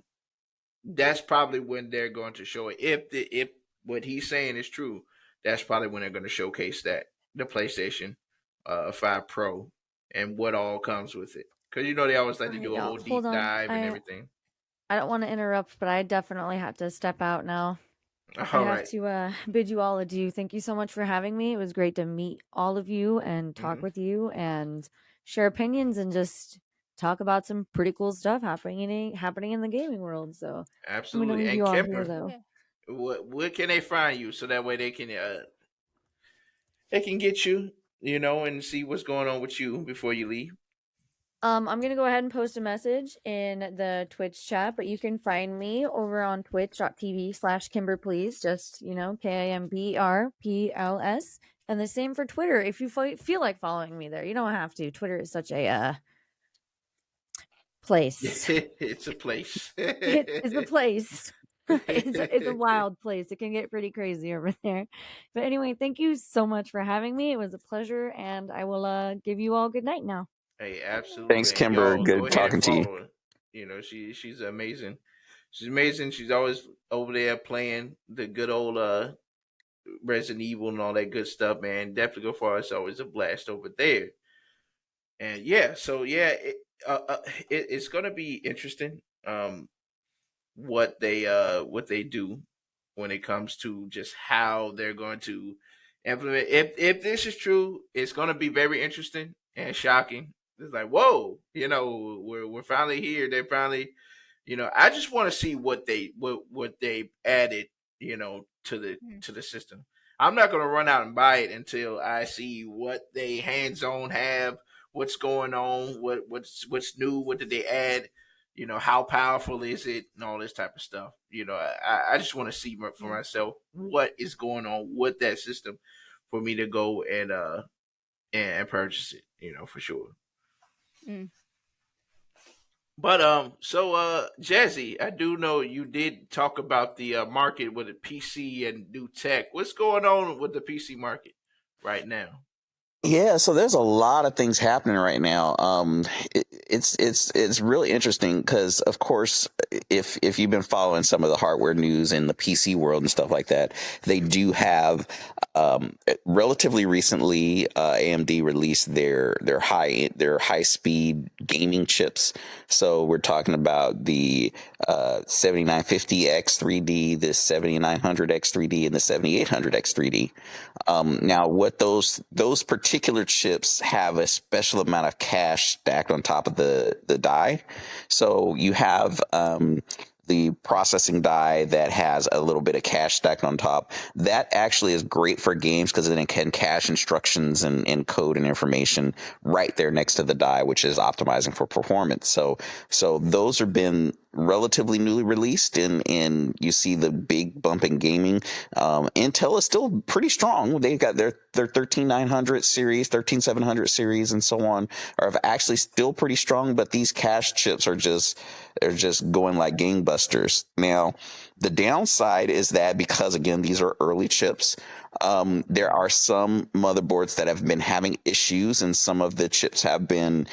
that's probably when they're going to show it. If what he's saying is true, that's probably when they're going to showcase that the PlayStation 5 Pro and what all comes with it. Because you know they always like All to right, do a y'all. whole Hold deep on. dive and everything. I don't want to interrupt, but I definitely have to step out now. I All have right. to bid you all adieu. Thank you so much for having me. It was great to meet all of you and talk Mm-hmm. with you and share opinions and just talk about some pretty cool stuff happening in the gaming world. So I'm gonna Absolutely. leave And you all here Kemper, though. Yeah. what can they find you so that way they can get you, and see what's going on with you before you leave. I'm gonna go ahead and post a message in the Twitch chat, but you can find me over on twitch.tv/Kimber please. Just, KIMBRPLS. And the same for Twitter. If you feel like following me there, you don't have to. Twitter is such a place. It's a place. It is a place. It's a wild place. It can get pretty crazy over there. But anyway, thank you so much for having me. It was a pleasure, and I will give you all good night now. Hey, Thanks, absolutely. And Kimber. y'all go Good ahead and talking to you. follow her. She's amazing. She's amazing. She's always over there playing the good old Resident Evil and all that good stuff, man. Definitely go for it. It's always a blast over there. And yeah, so yeah, it's gonna be interesting. What they do when it comes to just how they're going to implement. If this is true, it's going to be very interesting and shocking. It's like, whoa, we're finally here. They're finally, I just want to see what they added, to the Mm. system. I'm not going to run out and buy it until I see what they hands on have, what's going on, what's new, what did they add, how powerful is it, and all this type of stuff. I just want to see for Mm. myself what is going on with that system for me to go and purchase it, for sure. Mm. But so Jazzy, I do know you did talk about the market with the PC and new tech. What's going on with the PC market right now? Yeah, so there's a lot of things happening right now. It's really interesting because, of course, if you've been following some of the hardware news in the PC world and stuff like that, they do have relatively recently AMD released their high speed gaming chips. So we're talking about the 7950X3D, the 7900X3D, and the 7800X3D. Now, what those particular chips have a special amount of cache stacked on top of the die. So you have the processing die that has a little bit of cache stacked on top. That actually is great for games because then it can cache instructions and code and information right there next to the die, which is optimizing for performance. So those have been relatively newly released, and you see the big bump in gaming. Intel is still pretty strong. They've got their 13900 series, 13700 series, and so on are actually still pretty strong. But these cache chips are just going like gangbusters. Now, the downside is that because again these are early chips, there are some motherboards that have been having issues, and some of the chips have been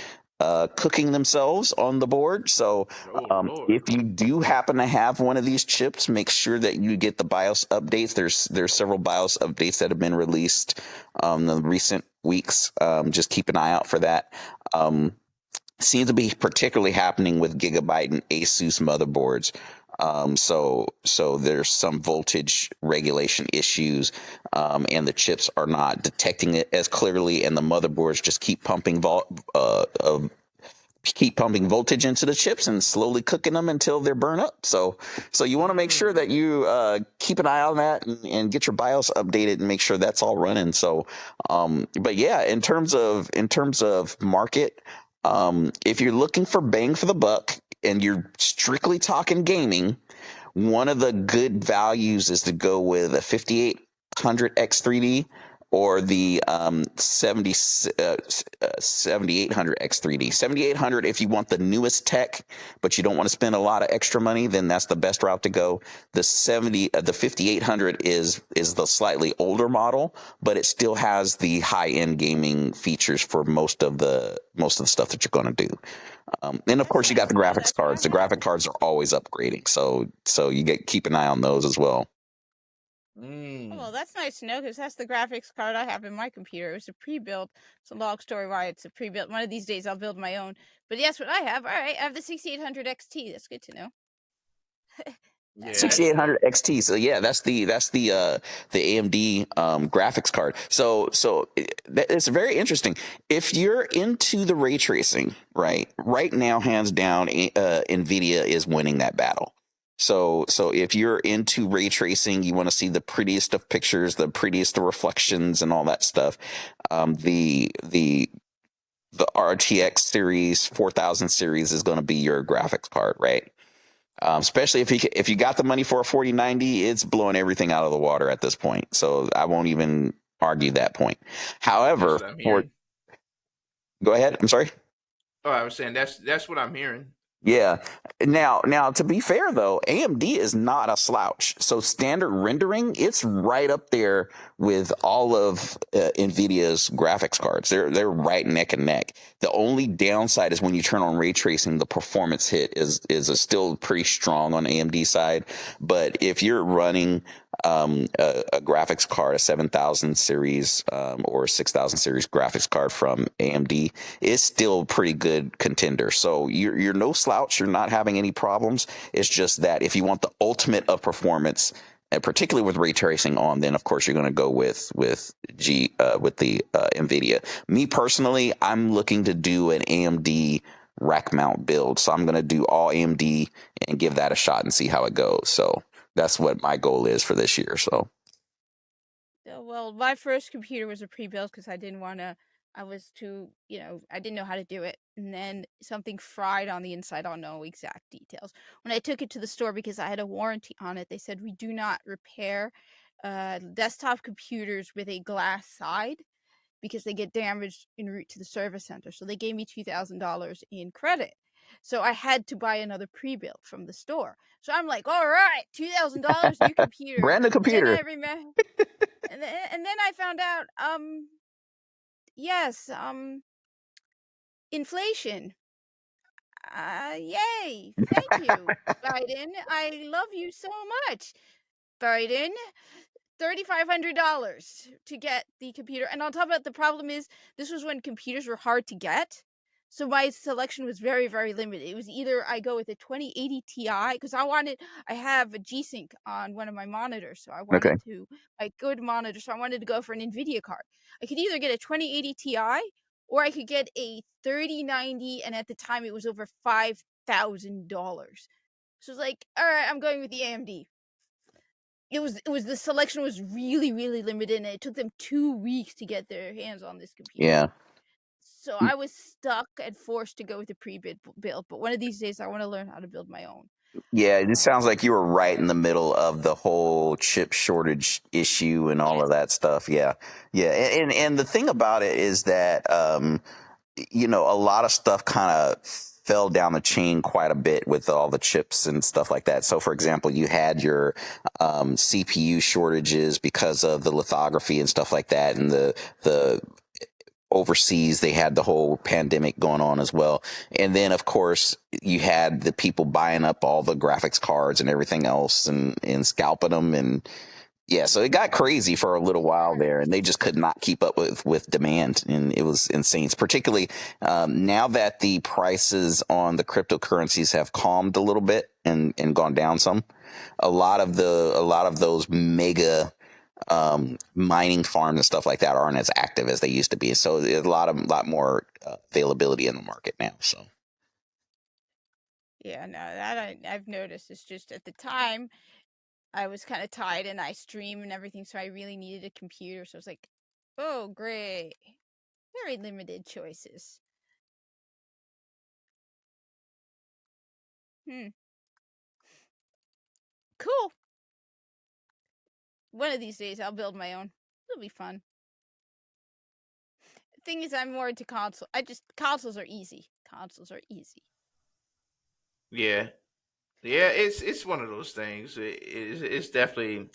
cooking themselves on the board. So Oh Lord. if you do happen to have one of these chips, make sure that you get the BIOS updates. There's several BIOS updates that have been released in the recent weeks. Just keep an eye out for that. Seems to be particularly happening with Gigabyte and Asus motherboards. So there's some voltage regulation issues, and the chips are not detecting it as clearly, and the motherboards just keep pumping voltage into the chips and slowly cooking them until they're burned up. So you want to make sure that you keep an eye on that, and get your BIOS updated and make sure that's all running. So, but yeah, in terms of market, if you're looking for bang for the buck and you're strictly talking gaming, one of the good values is to go with a 5800 X3D or the 7800 X3D. 7800 if you want the newest tech, but you don't want to spend a lot of extra money, then that's the best route to go. The 5800 is the slightly older model, but it still has the high end gaming features for most of the stuff that you're going to do. And of That's course, you got nice the to know. graphics That's what I cards. The have. graphic cards are always upgrading, so you keep an eye on those as well. Oh, well, that's nice to know because that's the graphics card I have in my computer. It was a pre-built. It's a long story why it's a pre-built. One of these days I'll build my own. But yes, what I have. All right, I have the 6800 XT. That's good to know. Yeah, Nice. that's 6800 XT. So yeah, that's the AMD graphics card. So it's very interesting. If you're into the ray tracing, right now, hands down, Nvidia is winning that battle. So if you're into ray tracing, you want to see the prettiest of pictures, the prettiest of reflections, and all that stuff. The RTX series 4000 series is going to be your graphics card, right? Especially if you got the money for a 4090, it's blowing everything out of the water at this point. So I won't even argue that point. that's However, what I'm hearing. go ahead. I'm sorry. Oh, I was saying that's what I'm hearing. Yeah. Now, to be fair though, AMD is not a slouch. So standard rendering, it's right up there with all of Nvidia's graphics cards. They're right neck and neck. The only downside is when you turn on ray tracing, the performance hit is still pretty strong on AMD side. But if you're running a graphics card, a 7000 series or 6000 series graphics card from AMD, is still a pretty good contender. So you're no slouch. You're not having any problems. It's just that if you want the ultimate of performance, and particularly with ray tracing on, then of course you're going to go with the Nvidia. Me personally, I'm looking to do an AMD rack mount build, so I'm going to do all AMD and give that a shot and see how it goes. So that's what my goal is for this year. So Well, my first computer was a pre-built because I didn't want to. I was too, I didn't know how to do it. And then something fried on the inside. I don't know exact details. When I took it to the store because I had a warranty on it, they said we do not repair desktop computers with a glass side because they get damaged en route to the service center. So they gave me $2,000 in credit. So I had to buy another pre-built from the store. So I'm like, all right, $2,000 new computer. brand new And then computer. I remember, and then I found out, Yes, inflation. Yay! Thank you, Biden. I love you so much, Biden. $3,500 to get the computer. And on top of that, the problem is this was when computers were hard to get. So my selection was very, very limited. It was either I go with a 2080 Ti because I have a G-Sync on one of my monitors. So I Okay. wanted to, like, good monitor. So I wanted to go for an NVIDIA card. I could either get a 2080 Ti or I could get a 3090. And at the time it was over $5,000. So it's like, all right, I'm going with the AMD. It was the selection was really, really limited, and it took them 2 weeks to get their hands on this computer. Yeah. So I was stuck and forced to go with the pre-bid build, but one of these days I want to learn how to build my own. Yeah, it sounds like you were right in the middle of the whole chip shortage issue and all Yes. of that stuff. Yeah, yeah, and the thing about it is that a lot of stuff kind of fell down the chain quite a bit with all the chips and stuff like that. So, for example, you had your CPU shortages because of the lithography and stuff like that, and the overseas they had the whole pandemic going on as well, and then of course you had the people buying up all the graphics cards and everything else and scalping them, and yeah, so it got crazy for a little while there, and they just could not keep up with demand, and it was insane. Particularly now that the prices on the cryptocurrencies have calmed a little bit and gone down some, a lot of those mega mining farms and stuff like that aren't as active as they used to be. So there's a lot more availability in the market now. So Yeah, no, that I've noticed. It's just at the time I was kind of tired and I stream and everything, so I really needed a computer. So I was like, oh, great. Very limited choices. Hmm. Cool. One of these days I'll build my own. It'll be fun. The thing is, I'm more into console. Consoles are easy. Consoles are easy. Yeah, yeah. It's one of those things. It's definitely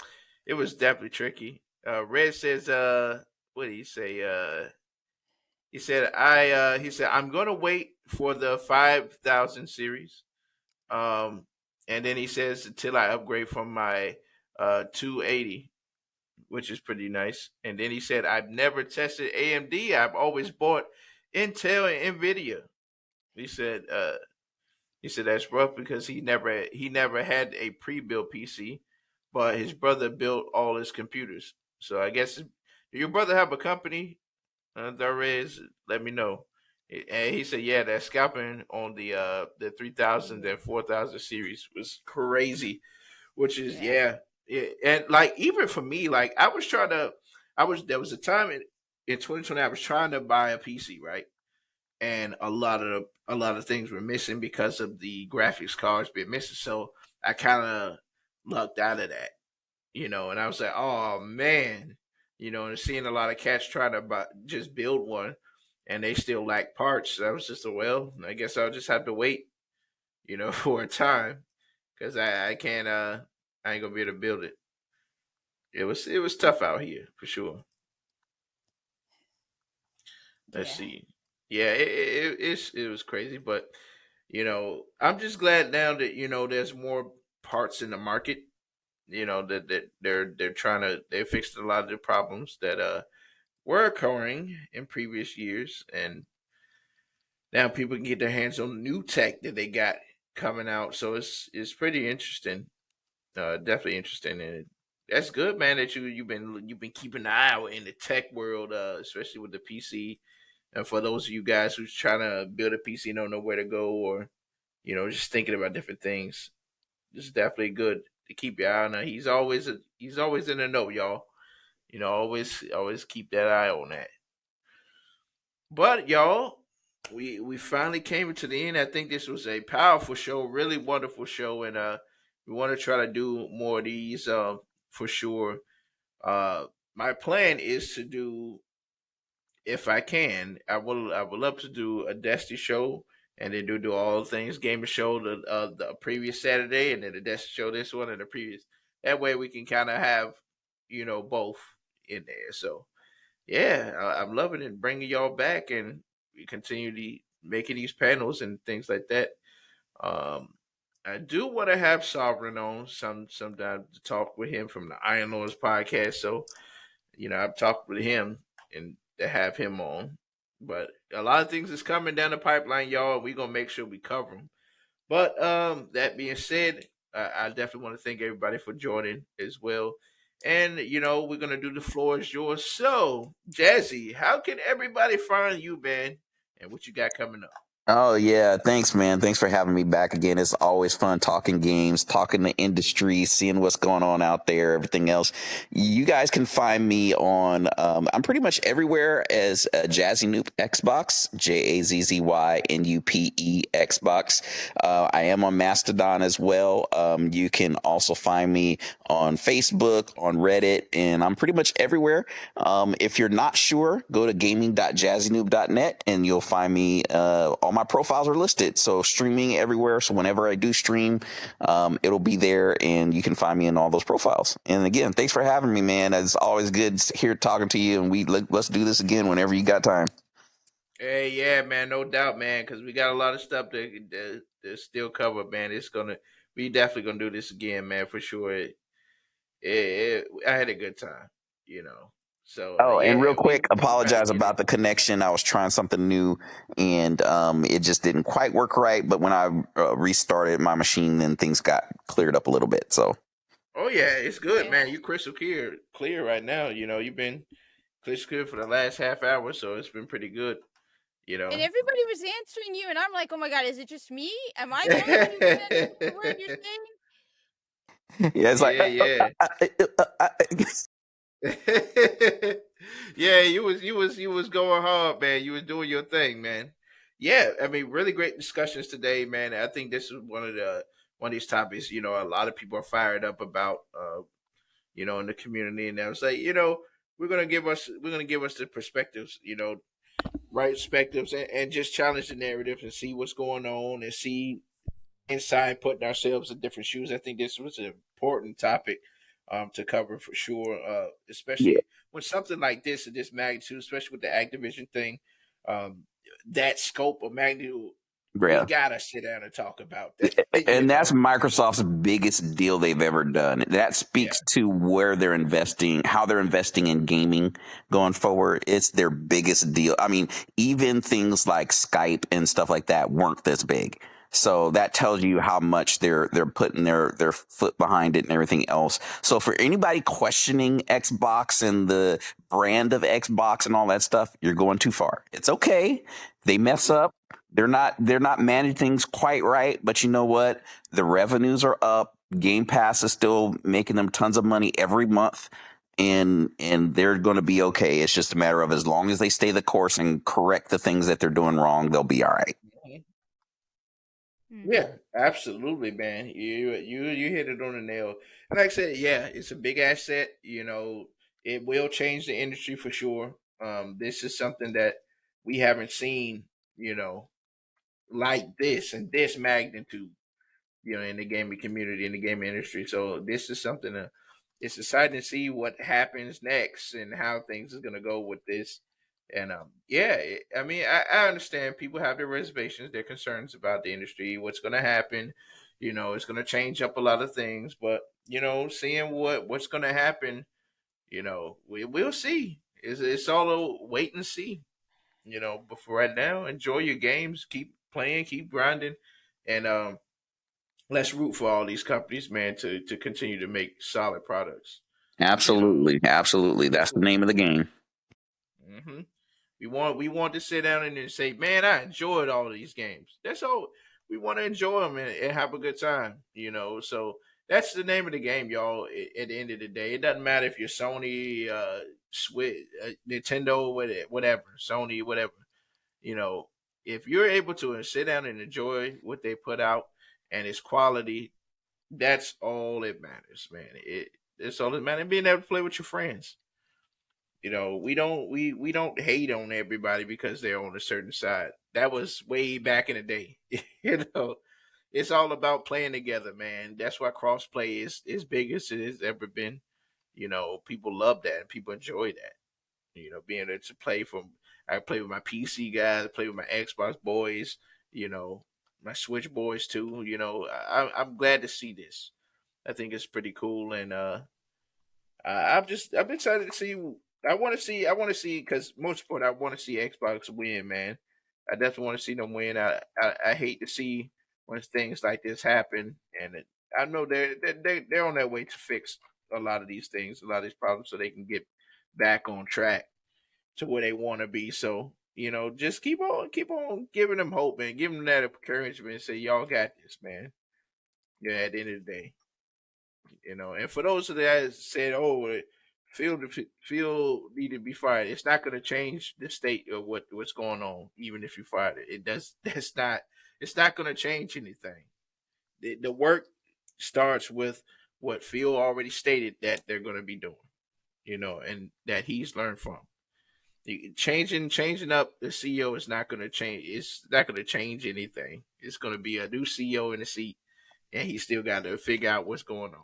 it was definitely tricky. Red says, what did he say? He said I'm gonna wait for the 5,000 series. Um, and then he says until I upgrade from my 280, which is pretty nice. And then he said I've never tested AMD. I've always bought Intel and Nvidia. He said that's rough because he never had a pre-built PC, but his brother built all his computers. So I guess do your brother have a company? There is. Let me know. And he said, yeah, that scalping on the 3000 and 4000 series was crazy. Which is Yeah. and like even for me, like there was a time in 2020 I was trying to buy a PC, right? And a lot of things were missing because of the graphics cards being missing. So I kind of lucked out of that, and I was like, oh man, and seeing a lot of cats trying to just build one, and they still lack parts. So I was just well, I guess I'll just have to wait, for a time because I can't I ain't gonna be able to build it. It was tough out here for sure. Let's Yeah. see. Yeah, it was crazy, but I'm just glad now that there's more parts in the market. That they're trying to they fixed a lot of the problems that were occurring in previous years, and now people can get their hands on new tech that they got coming out. So it's pretty interesting, definitely interesting, and that's good, man. That you've been keeping an eye out in the tech world, especially with the PC. And for those of you guys who's trying to build a PC, don't know where to go, or just thinking about different things, it's definitely good to keep your eye on that. He's always in the know, y'all. Always keep that eye on that. But y'all, we finally came to the end. I think this was a powerful show, really wonderful show, and we want to try to do more of these for sure. Uh, my plan is to do, if I can, I would love to do a Destiny show, and then do all things gamer show the previous Saturday, and then the Destiny show this one and the previous. That way we can kind of have both in there. So yeah, I'm loving it, bringing y'all back, and we continue to making these panels and things like that. Um, I do want to have Sovereign on sometime to talk with him from the Iron Lords podcast. So I've talked with him and to have him on. But a lot of things is coming down the pipeline, y'all. We gonna make sure we cover them. But that being said, I definitely want to thank everybody for joining as well. And we're gonna do the floor is yours. So, Jazzy, how can everybody find you, man? And what you got coming up? Oh yeah, thanks man. Thanks for having me back again. It's always fun talking games, talking the industry, seeing what's going on out there, everything else. You guys can find me on I'm pretty much everywhere as Jazzy Noop Xbox, JAZZYNUPE Xbox. I am on Mastodon as well. You can also find me on Facebook, on Reddit, and I'm pretty much everywhere. If you're not sure, go to gaming.jazzynoob.net and you'll find me. All my profiles are listed. So streaming everywhere. So whenever I do stream, it'll be there and you can find me in all those profiles. And again, thanks for having me, man. It's always good here talking to you. And let's do this again whenever you got time. Hey, yeah, man, no doubt, man, because we got a lot of stuff to still cover, man. We definitely gonna do this again, man, for sure. I had a good time, you know. So Oh, and yeah, real we quick, we trying to apologize get about it. the connection. I was trying something new, and it just didn't quite work right. But when I restarted my machine, then things got cleared up a little bit. So Oh yeah, it's good, Yeah. man. You crystal clear right now. You've been crystal clear for the last half hour, so it's been pretty good. You And know. everybody was answering you, and I'm like, oh my god, is it just me? Am I the only one who's answering the word you're saying? yeah, it's like Yeah, yeah. Yeah, you was going hard, man. You was doing your thing, man. Yeah, I mean, really great discussions today, man. I think this is one of these topics. A lot of people are fired up about. In the community, and I was like, we're gonna give us the perspectives, right perspectives, and just challenge the narratives and see what's going on and see inside putting ourselves in different shoes. I think this was an important topic to cover for sure, yeah, especially when something like this and this magnitude, especially with the Activision thing, um, that scope of magnitude, we yeah. gotta sit down and talk about that. And that's Microsoft's biggest deal they've ever done. That Yeah. speaks to where they're investing, how they're investing in gaming going forward. It's their biggest deal. I mean, even things like Skype and stuff like that weren't this big. So that tells you how much they're putting their foot behind it and everything else. So for anybody questioning Xbox and the brand of Xbox and all that stuff, you're going too far. It's okay. They mess up. They're not managing things quite right, but you know what? The revenues are up. Game Pass is still making them tons of money every month, and they're going to be okay. It's just a matter of as long as they stay the course and correct the things that they're doing wrong, they'll be all right. Hmm. Yeah, absolutely, man. You hit it on the nail. And like I said, yeah, it's a big asset. It will change the industry for sure. This is something that we haven't seen, you know, like this and this magnitude, in the gaming community, in the gaming industry. So this is something that it's exciting to see what happens next and how things is gonna go with this. And yeah, I mean, I understand people have their reservations, their concerns about the industry, what's gonna happen. It's gonna change up a lot of things, but seeing what's gonna happen, we'll see. It's all a wait and see. But for right now, enjoy your games, keep playing, keep grinding, and let's root for all these companies, man, to continue to make solid products. You know, Absolutely, absolutely. that's That's the what we name of the want. game. hmm we want to sit down and then say, man, I enjoyed all of these games. That's all. We want to enjoy them and have a good time. So that's the name of the game, y'all. At the end of the day, it doesn't matter if you're Sony, Switch, Nintendo, whatever, Sony, whatever. You know, if you're able to sit down and enjoy what they put out and its quality, that's all that matters, man. It's all that matters. Being able to play with your friends. We don't hate on everybody because they're on a certain side. That was way back in the day. It's all about playing together, man. That's why crossplay is as big as it has ever been. People love that and people enjoy that. Being able to play I play with my PC guys, play with my Xbox boys, my Switch boys too. I'm glad to see this. I think it's pretty cool, and I'm excited to see. I want to see because most important, I want to see Xbox win, man. I definitely want to see them win. I hate to see when things like this happen, and I know they're on their way to fix a lot of these things, a lot of these problems, so they can get back on track to where they want to be. So just keep on giving them hope and giving them that encouragement. And say y'all got this, man. Yeah, at the end of the day. And for those that said, "Oh, Phil need to be fired," it's not going to change the state of what's going on. Even if you fired it, it does. That's not. It's not going to change anything. The work starts with what Phil already stated that they're going to be doing. And that he's learned from. Changing up the CEO is not going to change. It's not going to change anything. It's going to be a new CEO in the seat, and he still got to figure out what's going on.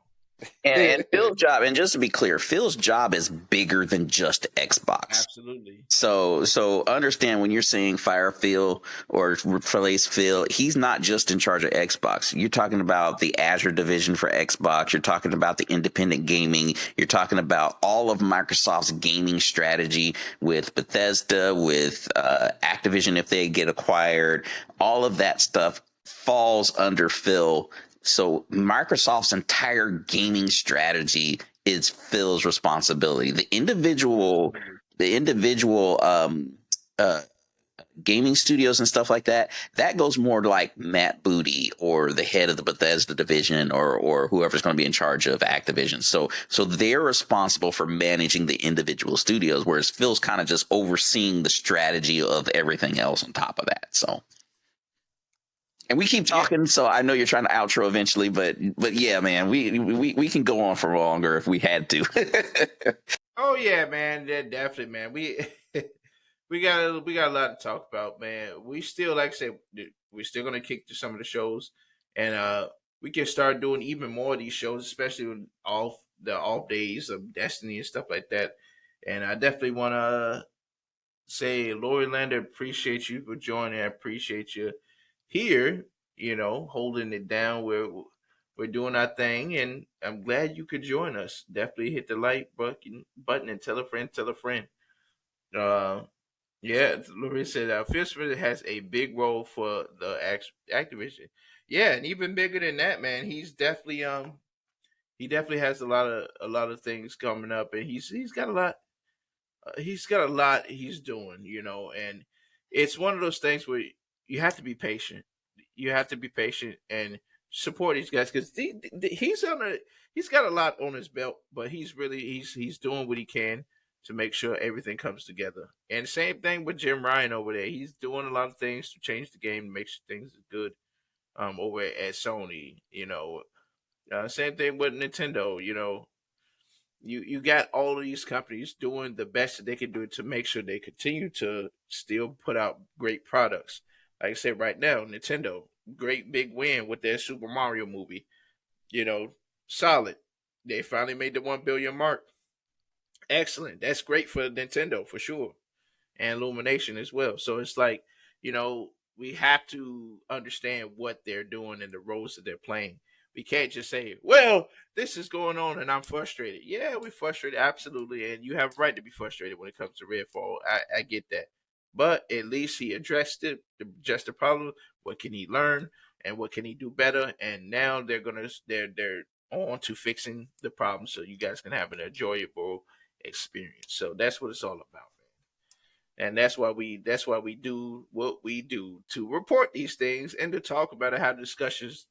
And Phil's job, and just to be clear, Phil's job is bigger than just Xbox. Absolutely. So understand when you're saying fire Phil or replace Phil, he's not just in charge of Xbox. You're talking about the Azure division for Xbox. You're talking about the independent gaming. You're talking about all of Microsoft's gaming strategy with Bethesda, with Activision if they get acquired. All of that stuff falls under Phil. So Microsoft's entire gaming strategy is Phil's responsibility. The individual gaming studios and stuff like that goes more to like Matt Booty or the head of the Bethesda division or whoever's going to be in charge of Activision. So they're responsible for managing the individual studios, whereas Phil's kind of just overseeing the strategy of everything else on top of that. So. And we keep talking, so I know you're trying to outro eventually, but yeah, man, we can go on for longer if we had to. Oh yeah, man. Yeah, definitely, man. We got a lot to talk about, man. We still, like I said, we're still gonna kick to some of the shows, and we can start doing even more of these shows, especially with the off days of Destiny and stuff like that. And I definitely want to say, Lori Lander, appreciate you for joining. I appreciate you here. Holding it down. We're doing our thing, and I'm glad you could join us. Definitely hit the like button and tell a friend, tell a friend. Uh, yeah, Lori said Phil Spencer has a big role for the Activision. Yeah, and even bigger than that, man. He definitely has a lot of things coming up, and he's got a lot. He's got a lot he's doing, and it's one of those things where you have to be patient. You have to be patient and support these guys because he's got a lot on his belt, but he's doing what he can to make sure everything comes together. And same thing with Jim Ryan over there. He's doing a lot of things to change the game to make sure things are good. Over at Sony, same thing with Nintendo. You got all of these companies doing the best that they can do to make sure they continue to still put out great products. Like I said, right now, Nintendo, great big win with their Super Mario movie. Solid. They finally made the 1 billion mark. Excellent. That's great for Nintendo for sure, and Illumination as well. So it's like, we have to understand what they're doing and the roles that they're playing. We can't just say, well, this is going on and I'm frustrated. Yeah, we're frustrated, absolutely. And you have a right to be frustrated when it comes to Redfall. I get that. But at least he addressed the problem. What can he learn and what can he do better? And now they're on to fixing the problem so you guys can have an enjoyable experience. So that's what it's all about. And that's why we do what we do, to report these things and to talk about it, have discussions.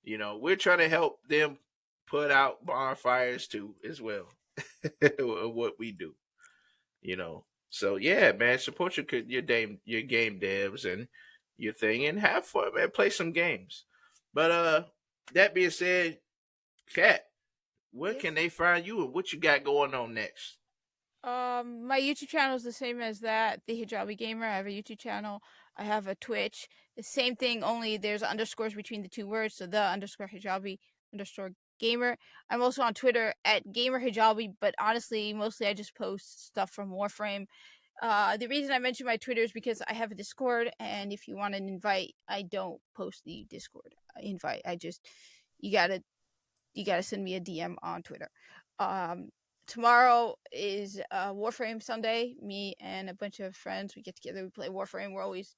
We're trying to help them put out bonfires too as well. What we do. So yeah, man, support your game devs and your thing, and have fun, man. Play some games. But that being said, Kat, where Yes. can they find you and what you got going on next? My YouTube channel is the same as that, the Hijabi Gamer. I have a YouTube channel. I have a Twitch. The same thing, only there's underscores between the two words, so the underscore hijabi underscore Gamer. I'm also on Twitter at Gamer Hijabi, but honestly, mostly I just post stuff from Warframe. The reason I mention my Twitter is because I have a Discord, and if you want an invite, I don't post the Discord invite. You gotta send me a DM on Twitter. Tomorrow is Warframe Sunday. Me and a bunch of friends, we get together, we play Warframe. We're always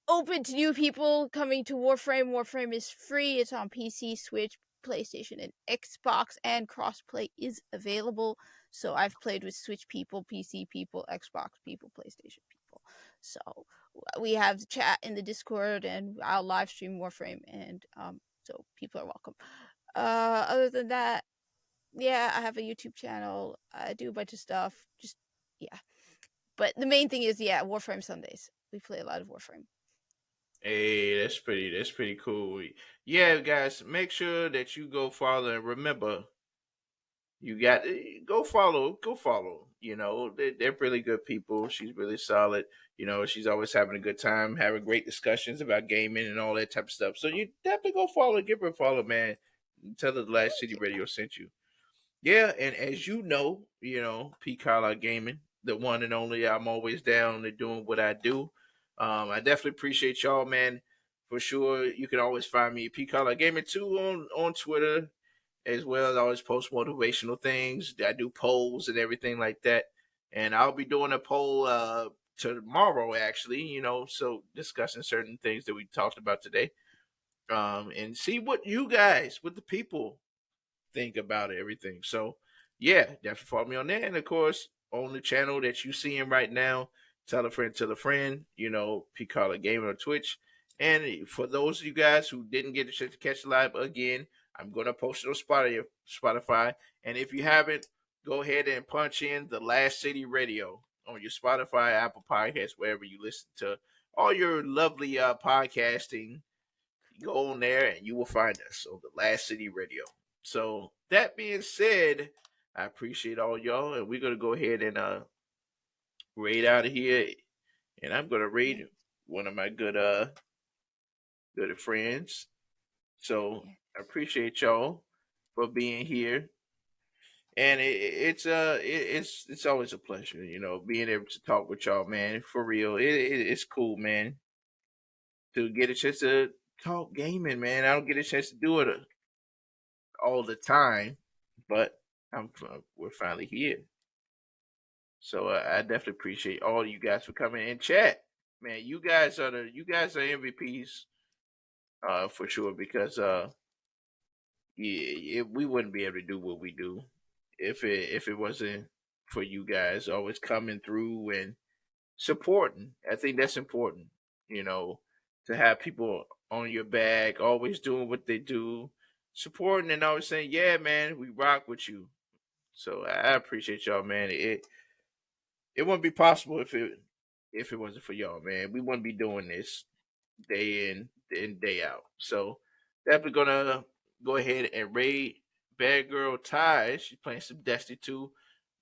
open to new people coming to Warframe. Warframe is free. It's on PC, Switch, PlayStation, and Xbox, and crossplay is available. So I've played with Switch people, PC people, Xbox people, PlayStation people. So we have the chat in the Discord, and I'll live stream Warframe, and so people are welcome. Other than that, yeah, I have a YouTube channel. I do a bunch of stuff. Just yeah, but the main thing is Warframe Sundays. We play a lot of Warframe. Hey, that's pretty cool. Yeah, guys, make sure that you go follow and remember you got go follow. You know, they're really good people. She's really solid. You know, she's always having a good time, having great discussions about gaming and all that type of stuff. So you definitely go follow, give her a follow, man. Tell her the Last City Radio sent you. Yeah, and as you know, P. Carlisle Gaming, the one and only. I'm always down to doing what I do. I definitely appreciate y'all, man. For sure, you can always find me P. Carlisle Gaming too on Twitter, as well as I always post motivational things. I do polls and everything like that. And I'll be doing a poll tomorrow, actually. You know, so discussing certain things that we talked about today, and see what you guys, what the people think about everything. So yeah, definitely follow me on there. And of course, on the channel that you seeing right now, tell a friend, you know, Picala Gaming on Twitch. And for those of you guys who didn't get a chance to catch the live again, I'm gonna post it on Spotify. And if you haven't, go ahead and punch in the Last City Radio on your Spotify, Apple Podcasts, wherever you listen to all your lovely podcasting. Go on there and you will find us on the Last City Radio. So that being said, I appreciate all y'all, and we're gonna go ahead and raid out of here. And I'm gonna raid one of my good friends. So I appreciate y'all for being here. And it's always a pleasure, you know, being able to talk with y'all, man. For real, it's cool, man, to get a chance to talk gaming, man. I don't get a chance to do it all the time, but we're finally here. So I definitely appreciate all you guys for coming in chat. Man, you guys are MVPs for sure because yeah, we wouldn't be able to do what we do if it wasn't for you guys always coming through and supporting. I think that's important, you know, to have people on your back, always doing what they do, supporting and always saying, "Yeah, man, we rock with you." So I appreciate y'all, man. It wouldn't be possible if it wasn't for y'all, man. We wouldn't be doing this day in and day out. So definitely gonna go ahead and raid Bad Girl Ty. She's playing some Destiny 2.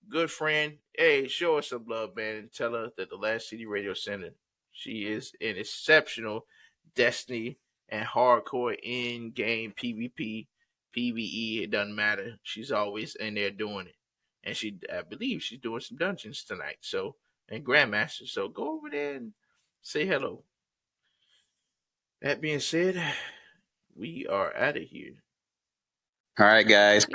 Good friend. Hey, show her some love, man, and tell her that the Last City Radio Center. She is an exceptional Destiny and hardcore in-game PvP, PvE. It doesn't matter. She's always in there doing it, and I believe, she's doing some dungeons tonight. So and Grandmaster. So go over there and say hello. That being said, we are out of here. All right, guys.